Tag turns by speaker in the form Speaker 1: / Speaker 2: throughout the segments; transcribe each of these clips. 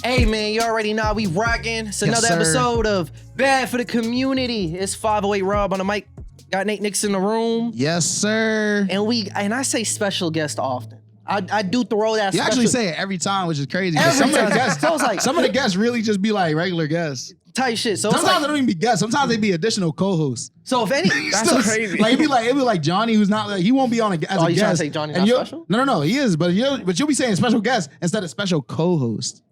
Speaker 1: Hey man, you already know we rocking. It's another episode of Bad for the Community. It's 508 Rob on the mic. Got Nate Nix in the room.
Speaker 2: Yes, sir.
Speaker 1: And I say special guest often. I do throw that.
Speaker 2: You actually say it every time, which is crazy.
Speaker 1: Every
Speaker 2: some
Speaker 1: time.
Speaker 2: of the guests,
Speaker 1: So it's like
Speaker 2: some of the guests really just be like regular guests.
Speaker 1: Type shit. So
Speaker 2: Sometimes
Speaker 1: it's like,
Speaker 2: they don't even be guests. Sometimes they be additional co-hosts.
Speaker 1: so if any,
Speaker 3: That's so crazy.
Speaker 2: Like it'd be like Johnny, who's not like he won't be on as a
Speaker 1: you
Speaker 2: guest.
Speaker 1: trying to say Johnny not special?
Speaker 2: No, he is, but you'll be saying special guest instead of special co-host.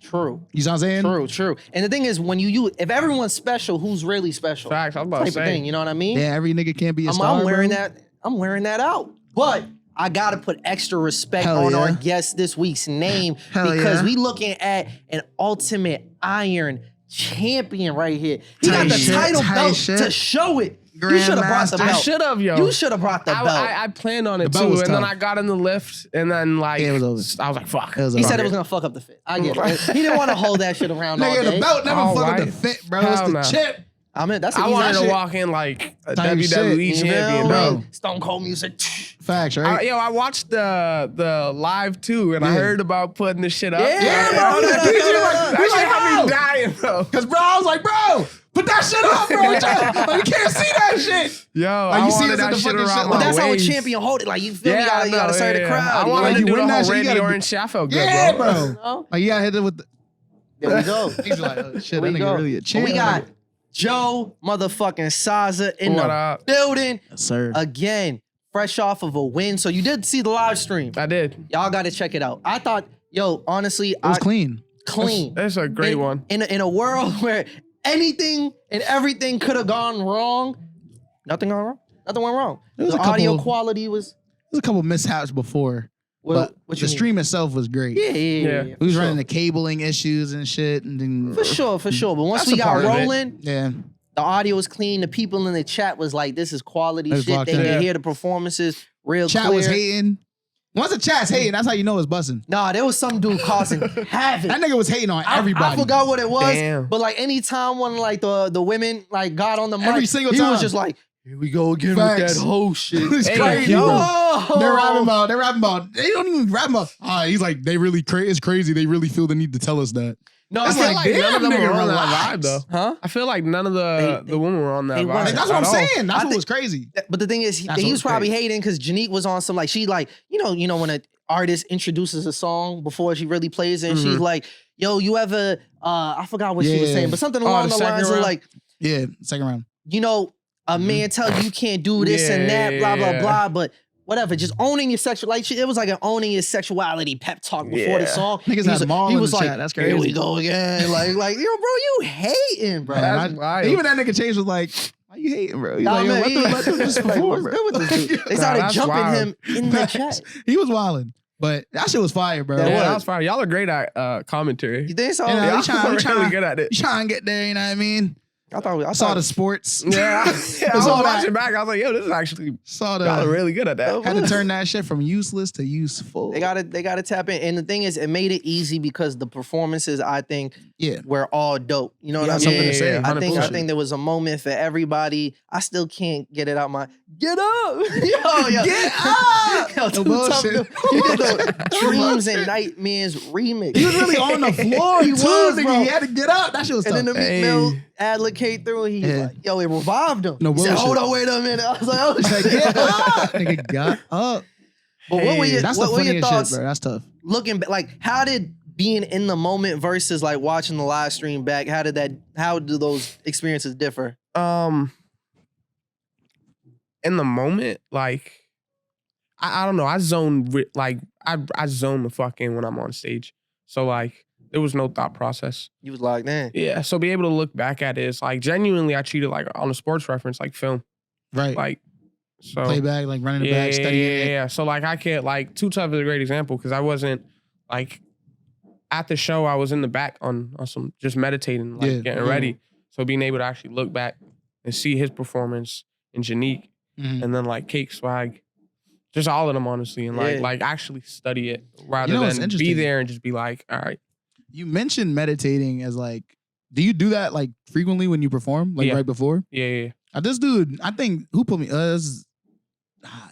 Speaker 1: True.
Speaker 2: You know what I'm saying?
Speaker 1: True. And the thing is, when if everyone's special, who's really special?
Speaker 3: Facts. I was about to
Speaker 1: Type of
Speaker 3: say.
Speaker 1: thing. You know what I mean?
Speaker 2: Yeah, every nigga can't be a star.
Speaker 1: I'm wearing
Speaker 2: bro.
Speaker 1: that. I'm wearing that out. But I gotta put extra respect
Speaker 2: Hell
Speaker 1: on
Speaker 2: yeah.
Speaker 1: our guest this week's name
Speaker 2: Hell
Speaker 1: because
Speaker 2: yeah.
Speaker 1: we looking at an ultimate iron champion right here. He got
Speaker 2: Tight
Speaker 1: the
Speaker 2: shit,
Speaker 1: title
Speaker 2: tight
Speaker 1: belt
Speaker 2: shit.
Speaker 1: to show it. You should have brought the
Speaker 2: Grandmaster.
Speaker 1: belt.
Speaker 3: I should have, yo.
Speaker 1: You should have brought the belt.
Speaker 3: I planned on it
Speaker 2: The belt
Speaker 3: too,
Speaker 2: was
Speaker 3: and then
Speaker 2: tough.
Speaker 3: I got in the lift, and then like
Speaker 2: Yeah, it was over.
Speaker 3: I was like, "Fuck."
Speaker 1: He said it was gonna fuck up the fit. I get it. He didn't want to hold that shit around all
Speaker 2: Nigga,
Speaker 1: day.
Speaker 2: the belt never
Speaker 3: All
Speaker 2: fuck up the
Speaker 3: right.
Speaker 2: fit, bro.
Speaker 3: Hell
Speaker 2: It's the
Speaker 3: no.
Speaker 2: chip.
Speaker 1: I mean, that's
Speaker 3: I
Speaker 1: an
Speaker 3: wanted
Speaker 1: easy
Speaker 3: to
Speaker 1: shit.
Speaker 3: walk in like a
Speaker 2: Type
Speaker 3: WWE
Speaker 2: shit.
Speaker 1: You
Speaker 3: champion,
Speaker 1: feel
Speaker 3: bro.
Speaker 1: me? Stone Cold music.
Speaker 2: Facts, right?
Speaker 3: I watched the live too, and I
Speaker 2: Yeah.
Speaker 3: heard about putting this shit up.
Speaker 1: Yeah, bro.
Speaker 3: That shit had me dying, bro.
Speaker 2: Cause bro, I was like, bro, put that shit up, bro. Like, you can't see that shit.
Speaker 3: Yo,
Speaker 2: Like,
Speaker 3: I
Speaker 2: you see
Speaker 3: wanted
Speaker 2: us in
Speaker 3: that
Speaker 2: the
Speaker 3: shit
Speaker 2: fucking
Speaker 3: around
Speaker 2: shit,
Speaker 3: my
Speaker 1: But that's how a
Speaker 3: waist.
Speaker 1: champion hold it. Like you feel me?
Speaker 3: Yeah,
Speaker 1: You gotta serve the
Speaker 3: yeah.
Speaker 1: crowd.
Speaker 3: I wanted
Speaker 2: Like,
Speaker 3: to
Speaker 2: you
Speaker 3: do
Speaker 2: win
Speaker 3: the
Speaker 2: that
Speaker 3: whole
Speaker 2: shit, you
Speaker 3: Randy
Speaker 2: gotta be-
Speaker 3: Orton shit. I felt good,
Speaker 2: Yeah,
Speaker 3: bro.
Speaker 2: bro. Like you gotta hit it with the.
Speaker 1: There we go.
Speaker 2: He's like, oh, shit,
Speaker 1: There
Speaker 2: that
Speaker 1: we
Speaker 2: nigga
Speaker 1: go.
Speaker 2: really a
Speaker 1: But
Speaker 2: champ.
Speaker 1: we got Jo motherfucking Saza in
Speaker 3: What
Speaker 1: the
Speaker 3: up?
Speaker 1: building
Speaker 2: Yes, sir.
Speaker 1: again, fresh off of a win. So you did see the live stream.
Speaker 3: I did.
Speaker 1: Y'all got to check it out. I thought, honestly,
Speaker 2: It was clean.
Speaker 1: clean.
Speaker 3: That's a great one.
Speaker 1: In a world where anything and everything could have gone wrong, nothing went wrong. Nothing went wrong.
Speaker 2: There was
Speaker 1: The
Speaker 2: a couple-
Speaker 1: audio quality was.
Speaker 2: There's a couple mishaps before,
Speaker 1: What
Speaker 2: but
Speaker 1: you
Speaker 2: the
Speaker 1: mean?
Speaker 2: stream itself was great.
Speaker 1: Yeah.
Speaker 2: We was
Speaker 1: for
Speaker 2: running
Speaker 1: sure.
Speaker 2: the cabling issues and shit, and then
Speaker 1: For sure. But once
Speaker 3: That's
Speaker 1: we
Speaker 3: a
Speaker 1: got
Speaker 3: part of it.
Speaker 1: rolling,
Speaker 2: yeah,
Speaker 1: the audio was clean. The people in the chat was like, "This is quality
Speaker 2: It was
Speaker 1: shit."
Speaker 2: locked
Speaker 1: They
Speaker 2: in.
Speaker 1: could
Speaker 3: Yeah.
Speaker 1: hear the performances real
Speaker 2: chat
Speaker 1: clear.
Speaker 2: was hating. Once the chat's hating, that's how you know it's busting.
Speaker 1: Nah, there was some dude causing havoc.
Speaker 2: That nigga was hating on everybody.
Speaker 1: I forgot what it was,
Speaker 3: Damn.
Speaker 1: but like anytime when like the women like got on the mic,
Speaker 2: Every single
Speaker 1: he
Speaker 2: time.
Speaker 1: was just like, "Here we go again
Speaker 2: Facts.
Speaker 1: with that whole shit."
Speaker 2: It's
Speaker 3: Hey,
Speaker 2: crazy,
Speaker 3: yo.
Speaker 2: bro.
Speaker 1: Oh.
Speaker 2: They're rapping about. They don't even rap about. He's like, they really it's crazy. They really feel the need to tell us that.
Speaker 1: No,
Speaker 3: I
Speaker 1: it's
Speaker 3: feel
Speaker 1: like,
Speaker 3: like none of them
Speaker 2: nigga,
Speaker 3: were on
Speaker 2: relax.
Speaker 3: that vibe though.
Speaker 1: huh?
Speaker 3: I feel like none of
Speaker 1: They-
Speaker 3: the women were on that
Speaker 1: they
Speaker 3: vibe.
Speaker 1: wasn't.
Speaker 2: That's what I'm
Speaker 3: at all.
Speaker 2: saying. That's
Speaker 1: I
Speaker 2: what
Speaker 1: think-
Speaker 2: was crazy.
Speaker 1: But the thing is, he
Speaker 2: That's
Speaker 1: was
Speaker 2: what's
Speaker 1: probably
Speaker 2: great.
Speaker 1: hating because Janique was on some like she like you know when an artist introduces a song before she really plays it, and she's like, "Yo, you ever?" I forgot what she was
Speaker 2: Yeah.
Speaker 1: saying, but something along
Speaker 3: the
Speaker 1: the lines
Speaker 3: second
Speaker 1: of
Speaker 3: round?
Speaker 1: like,
Speaker 2: Yeah, second round.
Speaker 1: a man tell you can't do this and that, blah blah
Speaker 3: Yeah.
Speaker 1: blah, but. Whatever, just owning your sexual, like it was like an owning your sexuality pep talk before the
Speaker 3: Yeah.
Speaker 1: song.
Speaker 2: Niggas
Speaker 1: He
Speaker 2: had
Speaker 1: was,
Speaker 2: Maul
Speaker 1: he
Speaker 2: in
Speaker 1: was
Speaker 2: the
Speaker 1: like,
Speaker 2: chat. That's
Speaker 1: "Here we
Speaker 2: crazy."
Speaker 1: go again." Like, bro, you hating, bro.
Speaker 3: That's
Speaker 2: And
Speaker 3: wild.
Speaker 2: even that nigga Chase was like, "Why you hating, bro?" He's
Speaker 1: Nah,
Speaker 2: like, "Yo,
Speaker 1: man,
Speaker 2: let them just
Speaker 1: like,
Speaker 2: perform,
Speaker 1: what's
Speaker 2: bro."
Speaker 1: good with this dude? They
Speaker 3: Nah,
Speaker 1: started
Speaker 3: that's
Speaker 1: jumping
Speaker 3: wild.
Speaker 1: him in the chat.
Speaker 2: He was wilding, but that shit was fire, bro.
Speaker 1: That
Speaker 3: Yeah,
Speaker 1: was.
Speaker 3: that was fine. Y'all are great at commentary.
Speaker 1: You think so?
Speaker 2: You know,
Speaker 3: Y'all
Speaker 2: he trying-
Speaker 3: really good at it.
Speaker 2: You trying to get there, you know what I mean?
Speaker 1: I
Speaker 2: Saw the sports.
Speaker 3: Yeah, I was
Speaker 2: all
Speaker 3: watching
Speaker 2: that.
Speaker 3: back. I was like, yo, this is actually
Speaker 2: Saw
Speaker 3: y'all are
Speaker 2: the.
Speaker 3: really good at that.
Speaker 2: Had to turn that shit from useless to useful.
Speaker 1: They gotta tap in. And the thing is, it made it easy because the performances, I think,
Speaker 2: Yeah.
Speaker 1: were all dope. You know what
Speaker 2: Yeah,
Speaker 1: I
Speaker 2: something
Speaker 1: mean?
Speaker 2: to say.
Speaker 1: I think
Speaker 3: 100%.
Speaker 1: there was a moment for everybody. I still can't get it out my get up. Yo.
Speaker 2: Get up!
Speaker 1: Yo,
Speaker 2: No
Speaker 1: too tough.
Speaker 2: bullshit.
Speaker 1: You did the Dreams and Nightmares remix.
Speaker 2: He was really on the floor
Speaker 1: He
Speaker 2: too,
Speaker 1: was,
Speaker 2: nigga.
Speaker 1: bro.
Speaker 2: He had to get up. That shit was
Speaker 1: And
Speaker 2: tough.
Speaker 1: then the Meek
Speaker 3: Hey.
Speaker 1: Mill ad-lib came through and he was
Speaker 2: Yeah.
Speaker 1: like, yo, it revived him.
Speaker 2: No
Speaker 1: he said,
Speaker 2: bullshit.
Speaker 1: hold on, wait a minute. I was like, oh
Speaker 2: He's like,
Speaker 1: shit.
Speaker 2: get up. Nigga got up.
Speaker 1: But what were your,
Speaker 2: That's
Speaker 1: what
Speaker 2: the
Speaker 1: were your
Speaker 2: funniest
Speaker 1: thoughts
Speaker 2: shit, bro. That's tough.
Speaker 1: looking back? Like, how did being in the moment versus like watching the live stream back, how do those experiences differ?
Speaker 3: In the moment, like I don't know. I zone I zone the fuck in when I'm on stage. So like there was no thought process.
Speaker 1: You was locked in.
Speaker 3: Yeah. So be able to look back at it, it's like genuinely I treat it like on a sports reference, like film.
Speaker 2: Right.
Speaker 3: Like so
Speaker 2: Playback, like running it back, studying it.
Speaker 3: yeah. So like I can't like Too Tough is a great example because I wasn't like at the show, I was in the back on some just meditating, like
Speaker 2: Yeah.
Speaker 3: getting ready. So being able to actually look back and see his performance and Janique
Speaker 2: Mhm.
Speaker 3: and then like Cake Swag, just all of them honestly, and
Speaker 1: Yeah.
Speaker 3: like actually study it rather
Speaker 2: You know what's
Speaker 3: than be
Speaker 2: interesting?
Speaker 3: there and just be like, all right.
Speaker 2: You mentioned meditating as like, do you do that like frequently when you perform, like
Speaker 3: Yeah.
Speaker 2: right before?
Speaker 3: Yeah.
Speaker 2: This dude, I think, who put me?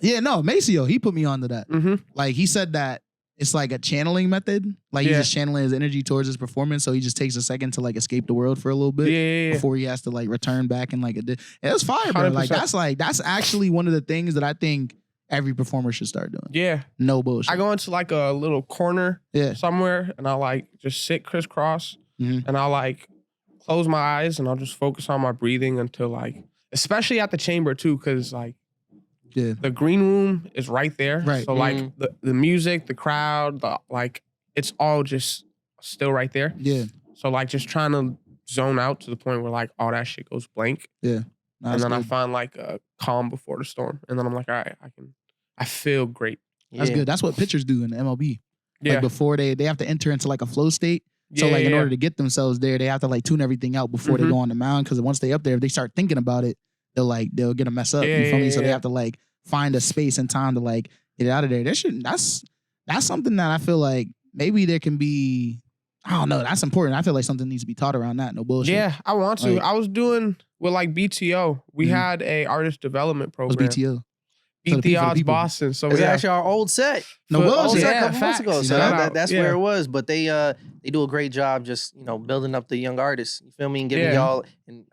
Speaker 2: Maceo, he put me onto that.
Speaker 3: Mm-hmm.
Speaker 2: Like he said that it's like a channeling method. Like he's just channeling his energy towards his performance. So he just takes a second to like escape the world for a little bit before he has to like return back and like it was fire, bro.
Speaker 3: 100%.
Speaker 2: Like that's actually one of the things that I think every performer should start doing.
Speaker 3: Yeah.
Speaker 2: No bullshit.
Speaker 3: I go into like a little corner somewhere and I like just sit crisscross and I like close my eyes and I'll just focus on my breathing until like, especially at the chamber too, because like the green room is right there.
Speaker 2: Right.
Speaker 3: So like the music, the crowd, like it's all just still right there.
Speaker 2: Yeah.
Speaker 3: So like just trying to zone out to the point where like all that shit goes blank.
Speaker 2: Yeah.
Speaker 3: And then I find like a calm before the storm. And then I'm like, all right, I feel great.
Speaker 2: That's good. That's what pitchers do in the MLB.
Speaker 3: Yeah.
Speaker 2: Like before they have to enter into like a flow state. So like in order to get themselves there, they have to like tune everything out before they go on the mound. Because once they up there, if they start thinking about it, they'll get a mess up. You feel me? So they have to like find a space and time to like get out of there. That's something that I feel like maybe there can be. I don't know. That's important. I feel like something needs to be taught around that. No bullshit.
Speaker 3: Yeah, I want to.
Speaker 2: Like,
Speaker 3: I was doing with like BTO. We had a artist development program.
Speaker 2: What's BTO?
Speaker 3: Beat Odds Boston. So
Speaker 1: it's actually our old set.
Speaker 2: No bullshit.
Speaker 1: A couple months ago. So that's where it was. But they do a great job just, building up the young artists. You feel me? And giving y'all, and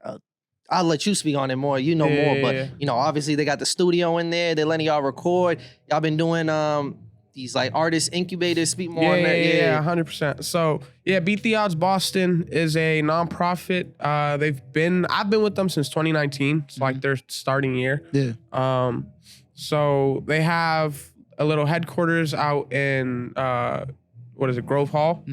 Speaker 1: I'll let you speak on it more. You know more. But, obviously they got the studio in there. They're letting y'all record. Y'all been doing these like artist incubators. Speak more on that.
Speaker 3: Yeah, 100%. So Beat the Odds Boston is a nonprofit. I've been with them since 2019. It's like their starting year.
Speaker 2: Yeah.
Speaker 3: So they have a little headquarters out in Grove Hall.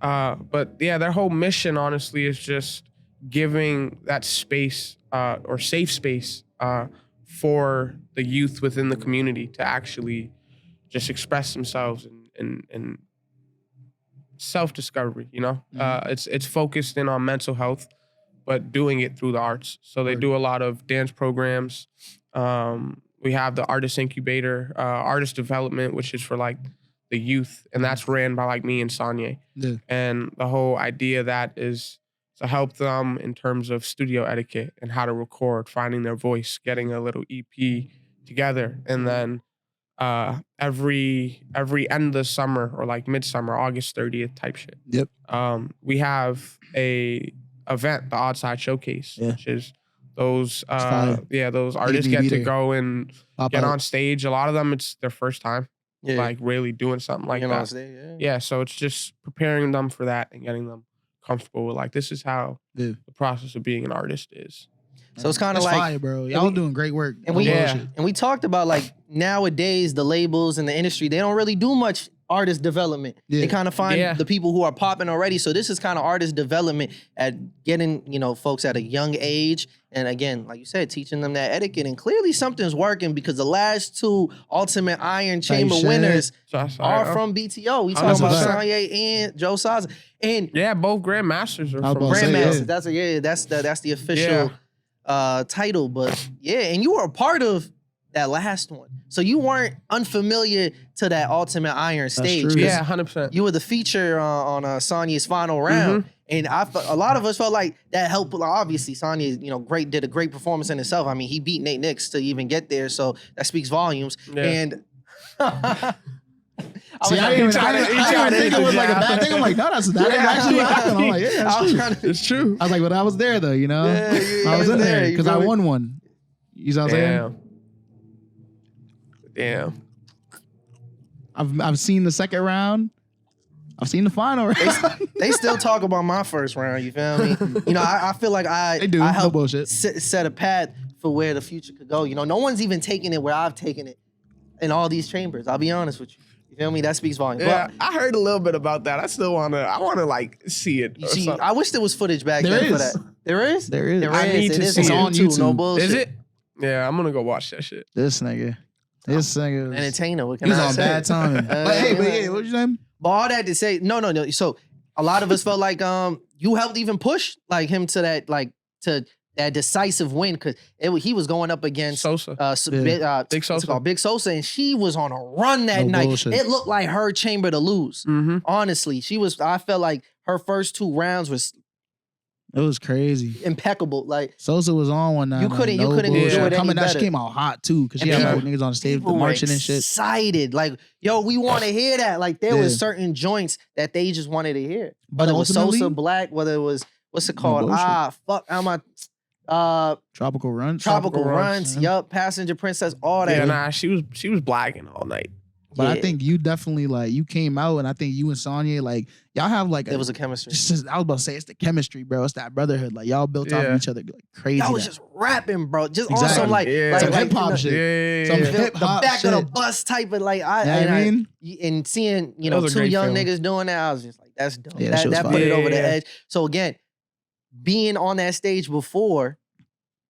Speaker 3: But their whole mission honestly is just giving that space or safe space for the youth within the community to actually just express themselves and self-discovery, It's focused in on mental health, but doing it through the arts. So they do a lot of dance programs. We have the artist incubator, artist development, which is for like the youth. And that's ran by like me and Sanye.
Speaker 2: Yeah.
Speaker 3: And the whole idea of that is to help them in terms of studio etiquette and how to record, finding their voice, getting a little EP together. And then every end of the summer or like midsummer, August 30th type shit.
Speaker 2: Yep.
Speaker 3: We have a event, the Oddside Showcase, which is those those artists get to go and get on stage. A lot of them, it's their first time, like really doing something like that.
Speaker 1: On stage,
Speaker 3: so it's just preparing them for that and getting them comfortable with like this is how the process of being an artist is.
Speaker 1: So it's kind of like,
Speaker 2: fire, bro. Y'all doing great work.
Speaker 1: And we talked about like nowadays the labels and the industry, they don't really do much artist development. They kind of find the people who are popping already. So this is kind of artist development at getting, folks at a young age. And again, like you said, teaching them that etiquette. And clearly something's working because the last two Ultimate Iron Chamber winners are from BTO. We talking about Sanye and Jo Saza. And
Speaker 3: both Grandmasters are from
Speaker 1: Grandmasters. That's the official title. But and you were a part of that last one. So you weren't unfamiliar to that Ultimate Iron stage.
Speaker 2: True.
Speaker 3: 100%.
Speaker 1: You were the feature on Sonya's final round. And a lot of us felt like that helped. Obviously, Sonya, did a great performance in itself. I mean, he beat Nate Nicks to even get there. So that speaks volumes.
Speaker 2: See, I didn't think it was like a bad thing. I'm like, no, that actually happened. I'm like, that's true.
Speaker 3: It's true.
Speaker 2: I was like, but I was there though, I was in there because I won one. You know what I'm saying?
Speaker 3: Damn.
Speaker 2: I've seen the second round. I've seen the final round.
Speaker 1: They still talk about my first round. You feel me? I feel like I helped
Speaker 2: bullshit.
Speaker 1: set a path for where the future could go. No one's even taking it where I've taken it in all these chambers. I'll be honest with you. You feel me? That speaks volumes.
Speaker 3: Yeah, I heard a little bit about that. I want to like see it.
Speaker 1: See, I wish there was footage back then for that. There is?
Speaker 2: There is.
Speaker 3: I need to see
Speaker 2: it. It's on YouTube.
Speaker 1: No bullshit.
Speaker 3: Is it? Yeah, I'm gonna go watch that shit.
Speaker 2: This nigga
Speaker 1: entertainer. What can
Speaker 2: he's
Speaker 1: I
Speaker 2: on
Speaker 1: say?
Speaker 2: bad timing. But what's your name?
Speaker 1: But all that to say, no. So a lot of us felt like you helped even push like him to that decisive win because he was going up against
Speaker 3: Sosa.
Speaker 1: Big Sosa. Big Sosa, and she was on a run that night. Bullshit. It looked like her chamber to lose. Honestly, I felt like her first two rounds was
Speaker 2: It was crazy.
Speaker 1: Impeccable. Like
Speaker 2: Sosa was on one night.
Speaker 1: You couldn't do it any
Speaker 2: Coming out, she
Speaker 1: better.
Speaker 2: came out hot too because she had niggas on the stage, the marching and shit.
Speaker 1: Excited, like yo, we want to hear that. Like there was certain joints that they just wanted to hear. Whether it was Sosa Black, whether it was what's it called?
Speaker 2: Tropical Runs.
Speaker 1: Tropical Runs. Yup, Passenger Princess. All that.
Speaker 3: Yeah, nah, she was blacking all night.
Speaker 2: But I think you definitely like you came out, and I think you and Sonya like y'all have like
Speaker 1: it was a chemistry.
Speaker 2: I was about to say it's the chemistry, bro. It's that brotherhood. Like y'all built off of each other like crazy.
Speaker 1: Y'all was just rapping, bro. Just on some like
Speaker 2: hip hop shit. Some hip hop
Speaker 1: the back
Speaker 2: shit.
Speaker 1: of the bus type of like and seeing two young niggas doing that, I was just like, that's dope.
Speaker 2: Yeah,
Speaker 1: that put it over the edge. So again, being on that stage before.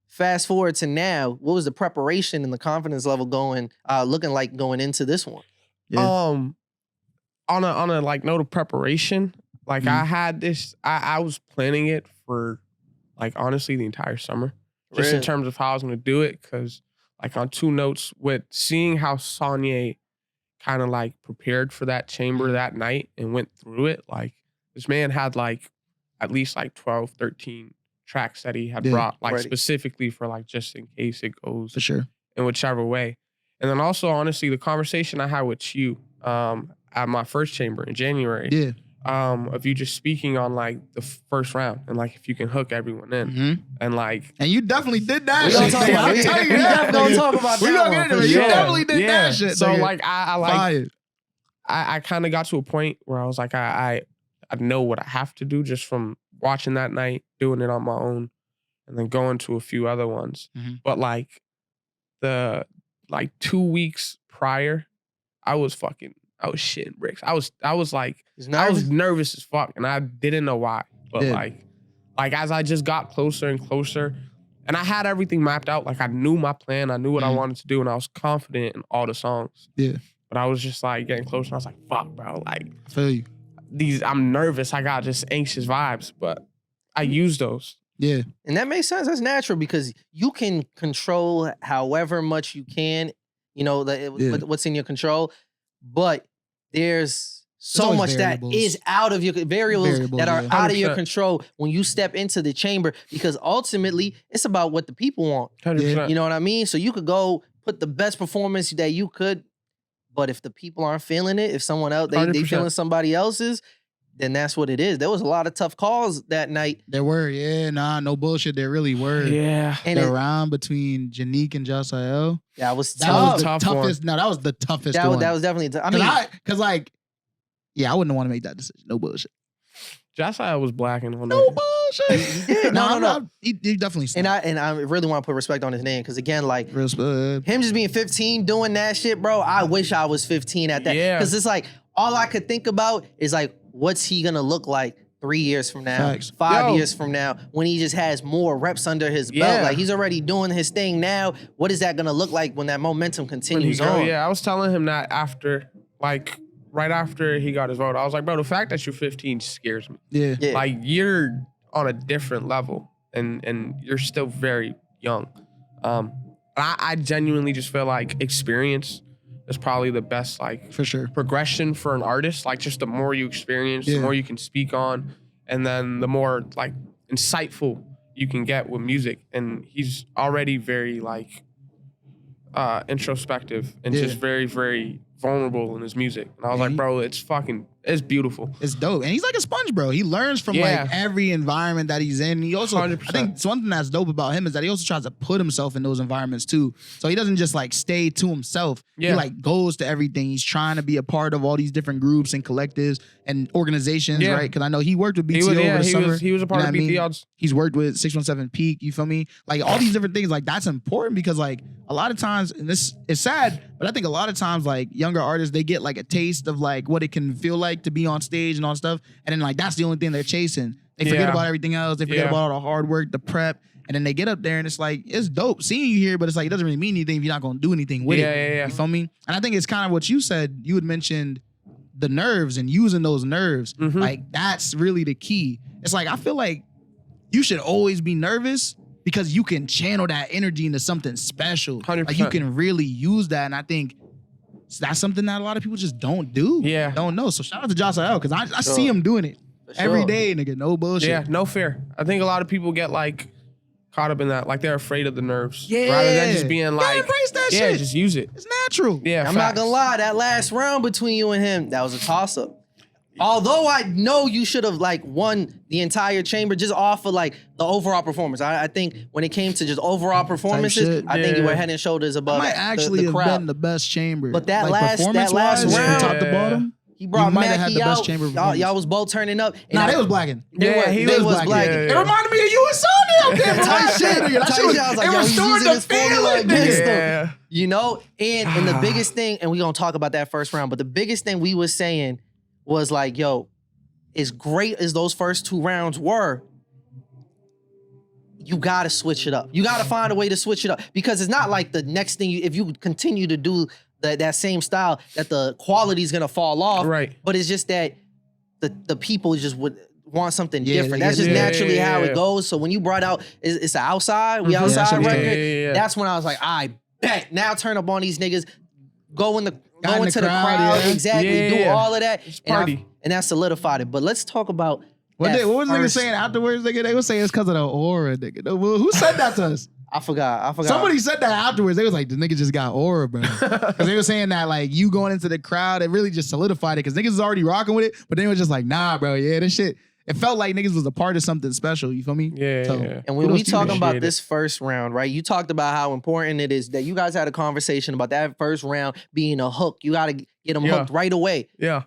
Speaker 1: Fast forward to now, what was the preparation and the confidence level looking like going into this one?
Speaker 3: Yeah. On a like note of preparation, like I had this, I was planning it for like honestly the entire summer, just in terms of how I was gonna do it. Cause like on two notes with seeing how Sonya kind of like prepared for that chamber that night and went through it. Like this man had like at least like 12, 13 tracks that he had brought like specifically for like just in case it goes
Speaker 2: for sure
Speaker 3: in whichever way. And then also honestly the conversation I had with you at my first chamber in January of you just speaking on like the first round and like if you can hook everyone in and like
Speaker 2: and you definitely did that
Speaker 1: shit. I'm telling you, don't talk about
Speaker 2: we
Speaker 1: that.
Speaker 2: Gonna get into it. You definitely did that shit.
Speaker 3: So like I kind of got to a point where I was like I know what I have to do just from watching that night, doing it on my own, and then going to a few other ones. But like the 2 weeks prior, I was shitting bricks. I was nervous as fuck, and I didn't know why. But like as I just got closer and closer, and I had everything mapped out. Like I knew my plan, I knew what I wanted to do, and I was confident in all the songs. Yeah. But I was just like getting closer, and I was like, "Fuck, bro!" Like
Speaker 2: I feel you.
Speaker 3: I'm nervous. I got just anxious vibes, but I use those.
Speaker 2: Yeah.
Speaker 1: And that makes sense. That's natural because you can control however much you can, what's in your control. But there's so much variables. That is out of your variables that are out of your control when you step into the chamber, because ultimately it's about what the people want.
Speaker 3: 100%.
Speaker 1: You know what I mean? So you could go put the best performance that you could, but if the people aren't feeling it, if someone else, they feeling somebody else's, then that's what it is. There was a lot of tough calls that night.
Speaker 2: There were, no bullshit. There really were.
Speaker 3: Yeah.
Speaker 2: And the round between Janique and Jo Saza.
Speaker 1: That was tough.
Speaker 2: That was the toughest. No, that was the toughest one.
Speaker 1: That was definitely tough.
Speaker 2: I wouldn't want to make that decision. No bullshit.
Speaker 3: Jo Saza was blacking on
Speaker 2: no bullshit. No. He definitely snapped.
Speaker 1: And I really want to put respect on his name because again, like
Speaker 2: respect.
Speaker 1: Him just being 15 doing that shit, bro. I wish I was 15 at that. Because it's like all I could think about is like, what's he gonna look like 3 years from now,
Speaker 2: Facts.
Speaker 1: 5 years from now, when he just has more reps under his belt? Like he's already doing his thing now. What is that gonna look like when that momentum continues on?
Speaker 3: Yeah, I was telling him that right after he got his vote, I was like, bro, the fact that you're 15 scares me.
Speaker 2: Yeah.
Speaker 3: Like you're on a different level and you're still very young. I genuinely just feel like experience is probably the best, like,
Speaker 2: for sure,
Speaker 3: progression for an artist. Like, just the more you experience, the more you can speak on, and then the more like insightful you can get with music. And he's already very like introspective and just very, very vulnerable in his music. And I was like, bro, it's beautiful.
Speaker 2: It's dope. And he's like a sponge, bro. He learns from like every environment that he's in. He also,
Speaker 3: 100%.
Speaker 2: I think one thing that's dope about him is that he also tries to put himself in those environments too. So he doesn't just like stay to himself. He like goes to everything. He's trying to be a part of all these different groups and collectives and organizations, right? Because I know he worked with BT over the summer.
Speaker 3: He was a part of BT Odds.
Speaker 2: He's worked with 617 Peak, you feel me? Like all these different things, like that's important because like a lot of times, and this is sad, but I think a lot of times like younger artists, they get like a taste of like what it can feel like to be on stage and all stuff. And then like, that's the only thing they're chasing. They forget about everything else. They forget about all the hard work, the prep. And then they get up there and it's like, it's dope seeing you here, but it's like, it doesn't really mean anything if you're not going to do anything with it. You feel me? And I think it's kind of what you said. You had mentioned the nerves and using those nerves.
Speaker 3: Mm-hmm.
Speaker 2: Like that's really the key. It's like, I feel like you should always be nervous because you can channel that energy into something special.
Speaker 3: 100%.
Speaker 2: Like you can really use that. And I think that's something that a lot of people just don't do.
Speaker 3: Yeah.
Speaker 2: Don't know. So shout out to Jo Saza because I see him doing it. Every day, nigga, no bullshit.
Speaker 3: Yeah, no fear. I think a lot of people get like caught up in that, like they're afraid of the nerves.
Speaker 2: Yeah.
Speaker 3: Rather than just being like,
Speaker 2: embrace that shit.
Speaker 3: Yeah, just use it.
Speaker 2: It's natural.
Speaker 3: Yeah,
Speaker 1: I'm not gonna lie, that last round between you and him, that was a toss-up. Although I know you should have like won the entire chamber just off of like the overall performance. I think when it came to just overall performances, I think you were head and shoulders above
Speaker 2: might actually
Speaker 3: the
Speaker 2: have
Speaker 3: crowd.
Speaker 2: been the best chamber.
Speaker 1: But that
Speaker 2: like,
Speaker 1: last round,
Speaker 2: top to bottom,
Speaker 1: he brought
Speaker 2: might have had
Speaker 1: Mackie
Speaker 2: the best
Speaker 1: out.
Speaker 2: chamber
Speaker 1: Y'all was both turning up.
Speaker 2: Nah, they was blacking.
Speaker 1: They was blacking.
Speaker 2: It reminded me of you and Sonny out there.
Speaker 1: Tight shit. I was like, yo, he's using his formula against them.
Speaker 3: Yeah.
Speaker 1: You know? And the biggest thing, and we're going to talk about that first round, but the biggest thing we was saying was like, yo, as great as those first 2 rounds were, you got to switch it up. You got to find a way to switch it up because it's not like the next thing, if you continue to do that same style, that the quality is going to fall off.
Speaker 3: Right.
Speaker 1: But it's just that the people just would want something different. That's just naturally how it goes. So when you brought out, it's an outside, we outside record, that's when I was like, I bet. Now turn up on these niggas, go into the crowd, exactly, do all of that.
Speaker 3: It's party.
Speaker 1: And that solidified it. But let's talk about
Speaker 2: what was niggas saying afterwards, nigga? They were saying it's because of the aura, nigga. Who said that to us?
Speaker 1: I forgot.
Speaker 2: Somebody said that afterwards. They was like, the nigga just got aura, bro. Because they were saying that, like, you going into the crowd, it really just solidified it. Because niggas was already rocking with it, but they were just like, nah, bro, yeah, this shit. It felt like niggas was a part of something special, you feel me?
Speaker 3: Yeah.
Speaker 1: And when we talking about this first round, right, you talked about how important it is that you guys had a conversation about that first round being a hook. You got to get them hooked right away.
Speaker 3: Yeah.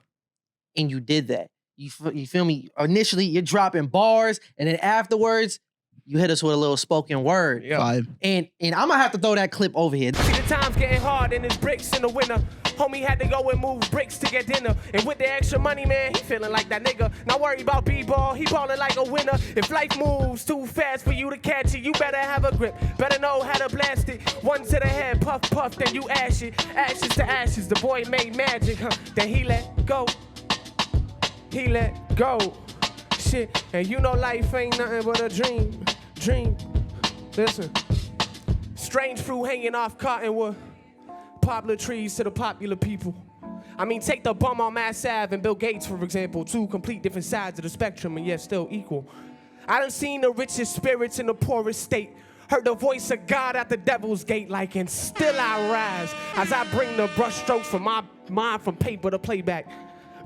Speaker 1: And you did that. You feel me? Initially, you're dropping bars, and then afterwards, you hit us with a little spoken word.
Speaker 3: Yeah.
Speaker 1: And I'm going to have to throw that clip over here.
Speaker 4: See, the time's getting hard and it's bricks in the winter. Homie had to go and move bricks to get dinner. And with the extra money, man, he feeling like that nigga. Not worry about B-ball, he ballin' like a winner. If life moves too fast for you to catch it, you better have a grip. Better know how to blast it. One to the head, puff, puff, then you ash it. Ashes to ashes, the boy made magic, Then he let go. He let go. Shit, and you know life ain't nothing but a dream. Listen. Strange fruit hanging off cottonwood. Poplar trees to the popular people. I mean, take the bum on Mass Ave and Bill Gates, for example. 2 complete different sides of the spectrum and yet still equal. I done seen the richest spirits in the poorest state. Heard the voice of God at the devil's gate like, and still I rise as I bring the brush strokes from my mind from paper to playback.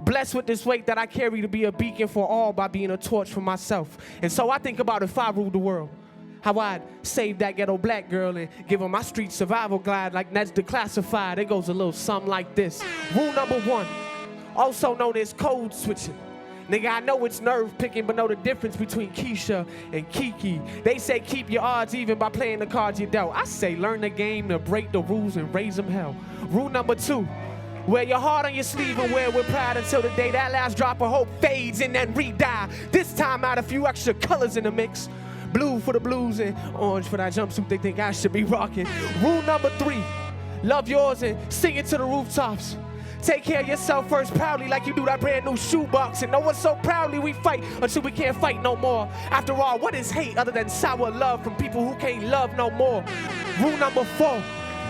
Speaker 4: Blessed with this weight that I carry to be a beacon for all by being a torch for myself. And so I think about if I ruled the world, how I'd save that ghetto black girl and give her my street survival glide like that's declassified. It goes a little something like this. Rule number 1, also known as code switching. Nigga, I know it's nerve picking, but know the difference between Keisha and Kiki. They say keep your odds even by playing the cards you dealt. I say learn the game to break the rules and raise them hell. Rule number 2, wear your heart on your sleeve and wear it with pride until the day that last drop of hope fades and then re-die. This time add a few extra colors in the mix. Blue for the blues and orange for that jumpsuit they think I should be rocking. Rule number 3, love yours and sing it to the rooftops. Take care of yourself first proudly like you do that brand new shoebox. And know what, so proudly we fight until we can't fight no more. After all, what is hate other than sour love from people who can't love no more? Rule number 4,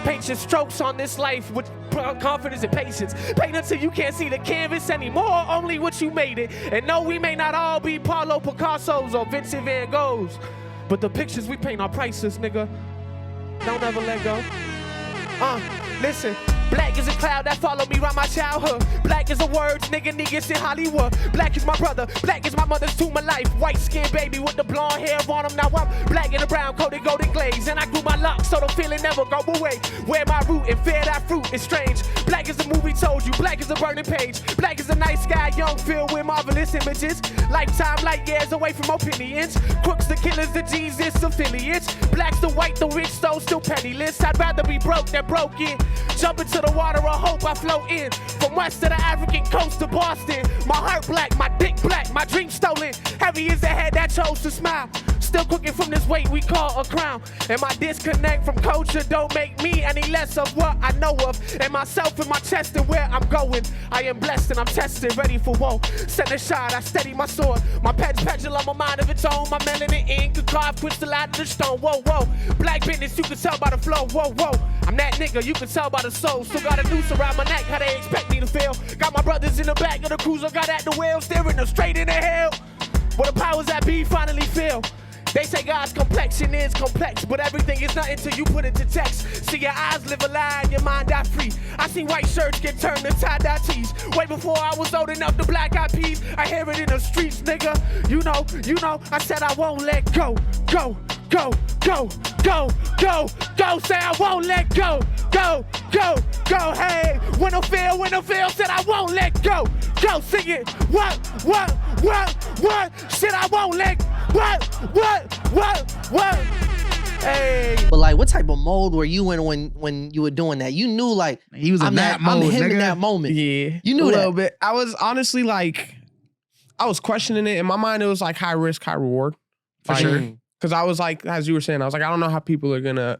Speaker 4: paint your strokes on this life with confidence and patience. Paint until you can't see the canvas anymore, only what you made it. And no, we may not all be Pablo Picasso's or Vincent Van Goghs, but the pictures we paint are priceless, nigga. Don't ever let go. Listen. Black is a cloud that followed me around my childhood. Black is a word, niggas in Hollywood. Black is my brother, black is my mother's to my life. White skin baby with the blonde hair on him. Now I'm black in a brown coated golden glaze. And I grew my locks so the feeling never go away. Where my root and fear that fruit is strange. Black is the movie told you, black is a burning page. Black is a night sky, young filled with marvelous images. Lifetime light years away from opinions. Crooks, the killers, the Jesus affiliates. Black's the white, the rich, though still penniless. I'd rather be broke than broken. Jump into the water of hope I float in. From west to the African coast to Boston. My heart black, my dick black, my dream stolen. Heavy is the head that chose to smile. still cooking from this weight we call a crown. And my disconnect from culture don't make me any less of what I know of. And myself in my chest and where I'm going. I am blessed and I'm tested, ready for woe. Send a shot, I steady my sword. My pet's pendulum, a mind of its own. My melanin ink, a carve crystal out of the stone. Whoa, whoa. Black business, you can tell by the flow. Whoa, whoa. I'm that nigga, you can tell by the soul. Still got a noose around my neck, how they expect me to feel. Got my brothers in the back of the cruiser, got at the wheel, steering them straight in the hell. Where the powers that be finally feel. They say God's complexion is complex, but everything is nothing till you put it to text. See your eyes live a lie and your mind die free. I seen white shirts get turned to tie-dye tees. Way before I was old enough to black eyed peas. I hear it in the streets, nigga. You know, I said I won't let go. Go, go, go, go, go, go. Say I won't let go. Go, go, go, hey. When I feel, said I won't let go. Go, sing it. What? Shit, I won't let go. What? Hey.
Speaker 1: But like, what type of mode were you in when you were doing that? You knew like
Speaker 2: he was in that mode.
Speaker 1: I'm him
Speaker 2: nigga.
Speaker 1: in that moment.
Speaker 3: Yeah,
Speaker 1: you knew
Speaker 3: a
Speaker 1: that.
Speaker 3: little bit. I was honestly like, I was questioning it in my mind. It was like high risk, high reward,
Speaker 2: for sure.
Speaker 3: Because I was like, as you were saying, I was like, I don't know how people are gonna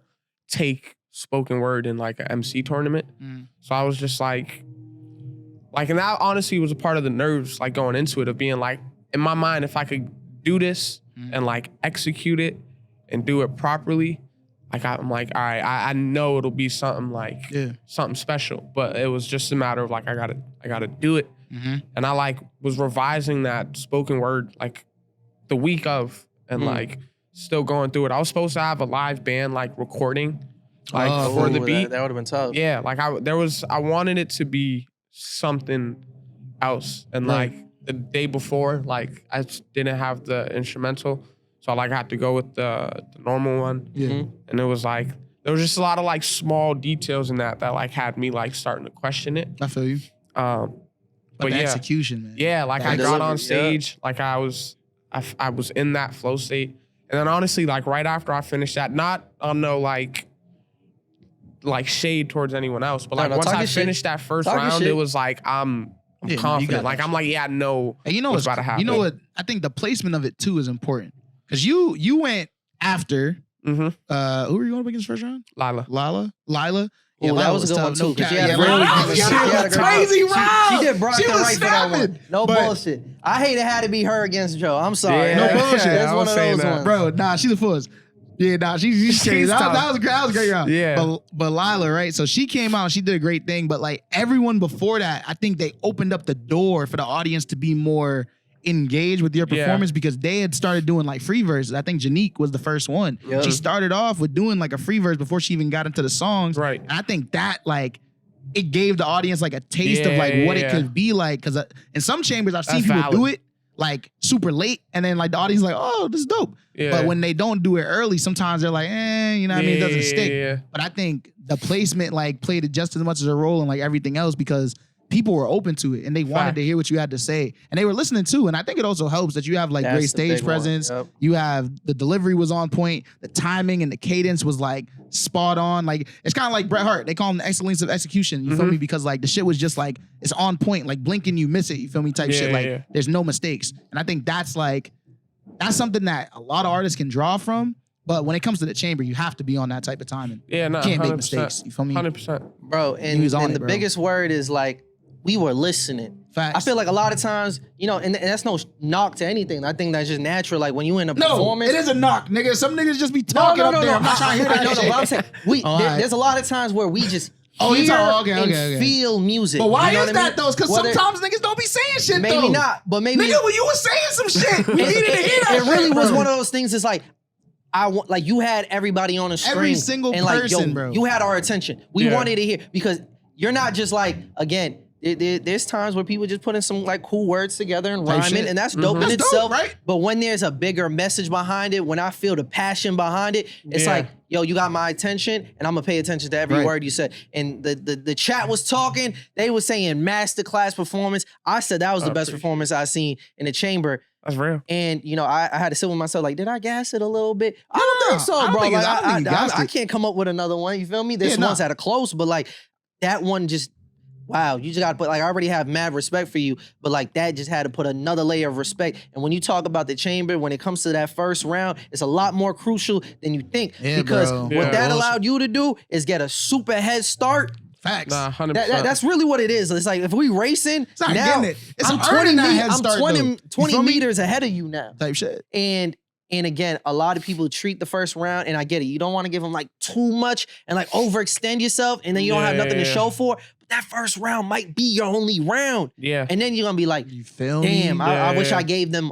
Speaker 3: take spoken word in like an MC tournament. So I was just like, and that honestly was a part of the nerves, like going into it, of being like, in my mind, if I could do this and like execute it and do it properly, like I'm like, all right, I know it'll be something like something special. But it was just a matter of like, I gotta do it. And I like was revising that spoken word like the week of and like still going through it. I was supposed to have a live band like recording like for the beat.
Speaker 1: That would have been tough.
Speaker 3: Yeah, like I wanted it to be something else. And like the day before, like I just didn't have the instrumental, so I had to go with the normal one. And it was like there was just a lot of like small details in that like had me like starting to question it.
Speaker 2: I feel you.
Speaker 3: But
Speaker 2: the
Speaker 3: yeah,
Speaker 2: execution, man.
Speaker 3: Yeah, like I got on stage, like I was in that flow state, and then honestly, like right after I finished that, not on no like shade towards anyone else, but like once I finished that first round, it was like I'm confident. Like I'm like, yeah, I know what's about to happen.
Speaker 2: You know what? I think the placement of it too is important because you went after. Who were you going up against first round? Lila.
Speaker 1: Yeah, that was a good one too. She had
Speaker 2: a crazy round.
Speaker 1: She did Brockton right for that one. No bullshit. I hate it had to be her against Joe. I'm sorry.
Speaker 2: Yeah, no bullshit.
Speaker 1: That's one of those ones.
Speaker 2: Bro, nah, she's a force. Yeah, nah, she's crazy. That was a great round.
Speaker 3: Yeah.
Speaker 2: But Lila, right? So she came out and she did a great thing. But like everyone before that, I think they opened up the door for the audience to be more engaged with your performance because they had started doing like free verses. I think Janique was the first one. She started off with doing like a free verse before she even got into the songs.
Speaker 3: Right.
Speaker 2: And I think that like it gave the audience like a taste of like what it could be like. Because in some chambers I've seen people do it like super late, and then like the audience is like, oh, this is dope. But when they don't do it early, sometimes they're like, you know what I mean? It doesn't stick. But I think the placement like played it just as much as a role and like everything else because people were open to it and they wanted to hear what you had to say and they were listening too. And I think it also helps that you have like great stage presence. You have the delivery was on point, the timing and the cadence was like spot on. Like it's kind of like Bret Hart. They call him the excellence of execution. You feel me? Because like the shit was just like it's on point. Like blink and you miss it. You feel me? Type shit. Like there's no mistakes. And I think that's something that a lot of artists can draw from. But when it comes to the chamber, you have to be on that type of timing.
Speaker 3: Yeah, no,
Speaker 2: you can't make mistakes. You feel me?
Speaker 3: 100%,
Speaker 1: bro. And the biggest word is like. We were listening.
Speaker 2: Facts.
Speaker 1: I feel like a lot of times, you know, and that's no knock to anything. I think that's just natural. Like when you in a performance.
Speaker 2: No, it is a knock, nigga. Some niggas just be talking up there. I'm not trying to hear that shit.
Speaker 1: But I'm saying, there's a lot of times where we just feel music.
Speaker 2: But why is that though? It's because sometimes niggas don't be saying shit though.
Speaker 1: Maybe not, but maybe.
Speaker 2: Nigga, when you was saying some shit, we needed to hear that
Speaker 1: It really was one of those things. It's like, like you had everybody on a string.
Speaker 2: Every single person, bro.
Speaker 1: You had our attention. We wanted to hear because you're not just like, again, there's times where people just put in some like cool words together and rhyming, and that's dope in itself.
Speaker 2: Right?
Speaker 1: But when there's a bigger message behind it, when I feel the passion behind it, it's like, yo, you got my attention, and I'm gonna pay attention to every word you said. And the chat was talking; they were saying masterclass performance. I said that was the best performance I seen in the chamber.
Speaker 3: That's real.
Speaker 1: And you know, I had to sit with myself like, did I gas it a little bit? I don't think so, bro. I can't come up with another one. You feel me? This one's at a close, but like that one just. wow, you just got to put, like, I already have mad respect for you, but like that just had to put another layer of respect. And when you talk about the chamber, when it comes to that first round, it's a lot more crucial than you think. Because what that allowed you to do is get a super head start.
Speaker 2: Facts.
Speaker 3: Nah, 100%.
Speaker 1: That's really what it is. It's like, if we racing, now
Speaker 2: I'm
Speaker 1: 20 meters ahead of you now.
Speaker 2: Type shit.
Speaker 1: And again, a lot of people treat the first round, and I get it. You don't want to give them like too much and like overextend yourself, and then you don't have nothing to show for it. But that first round might be your only round.
Speaker 3: Yeah.
Speaker 1: And then you're going to be like,
Speaker 2: you feel me?
Speaker 1: Damn, I wish I gave them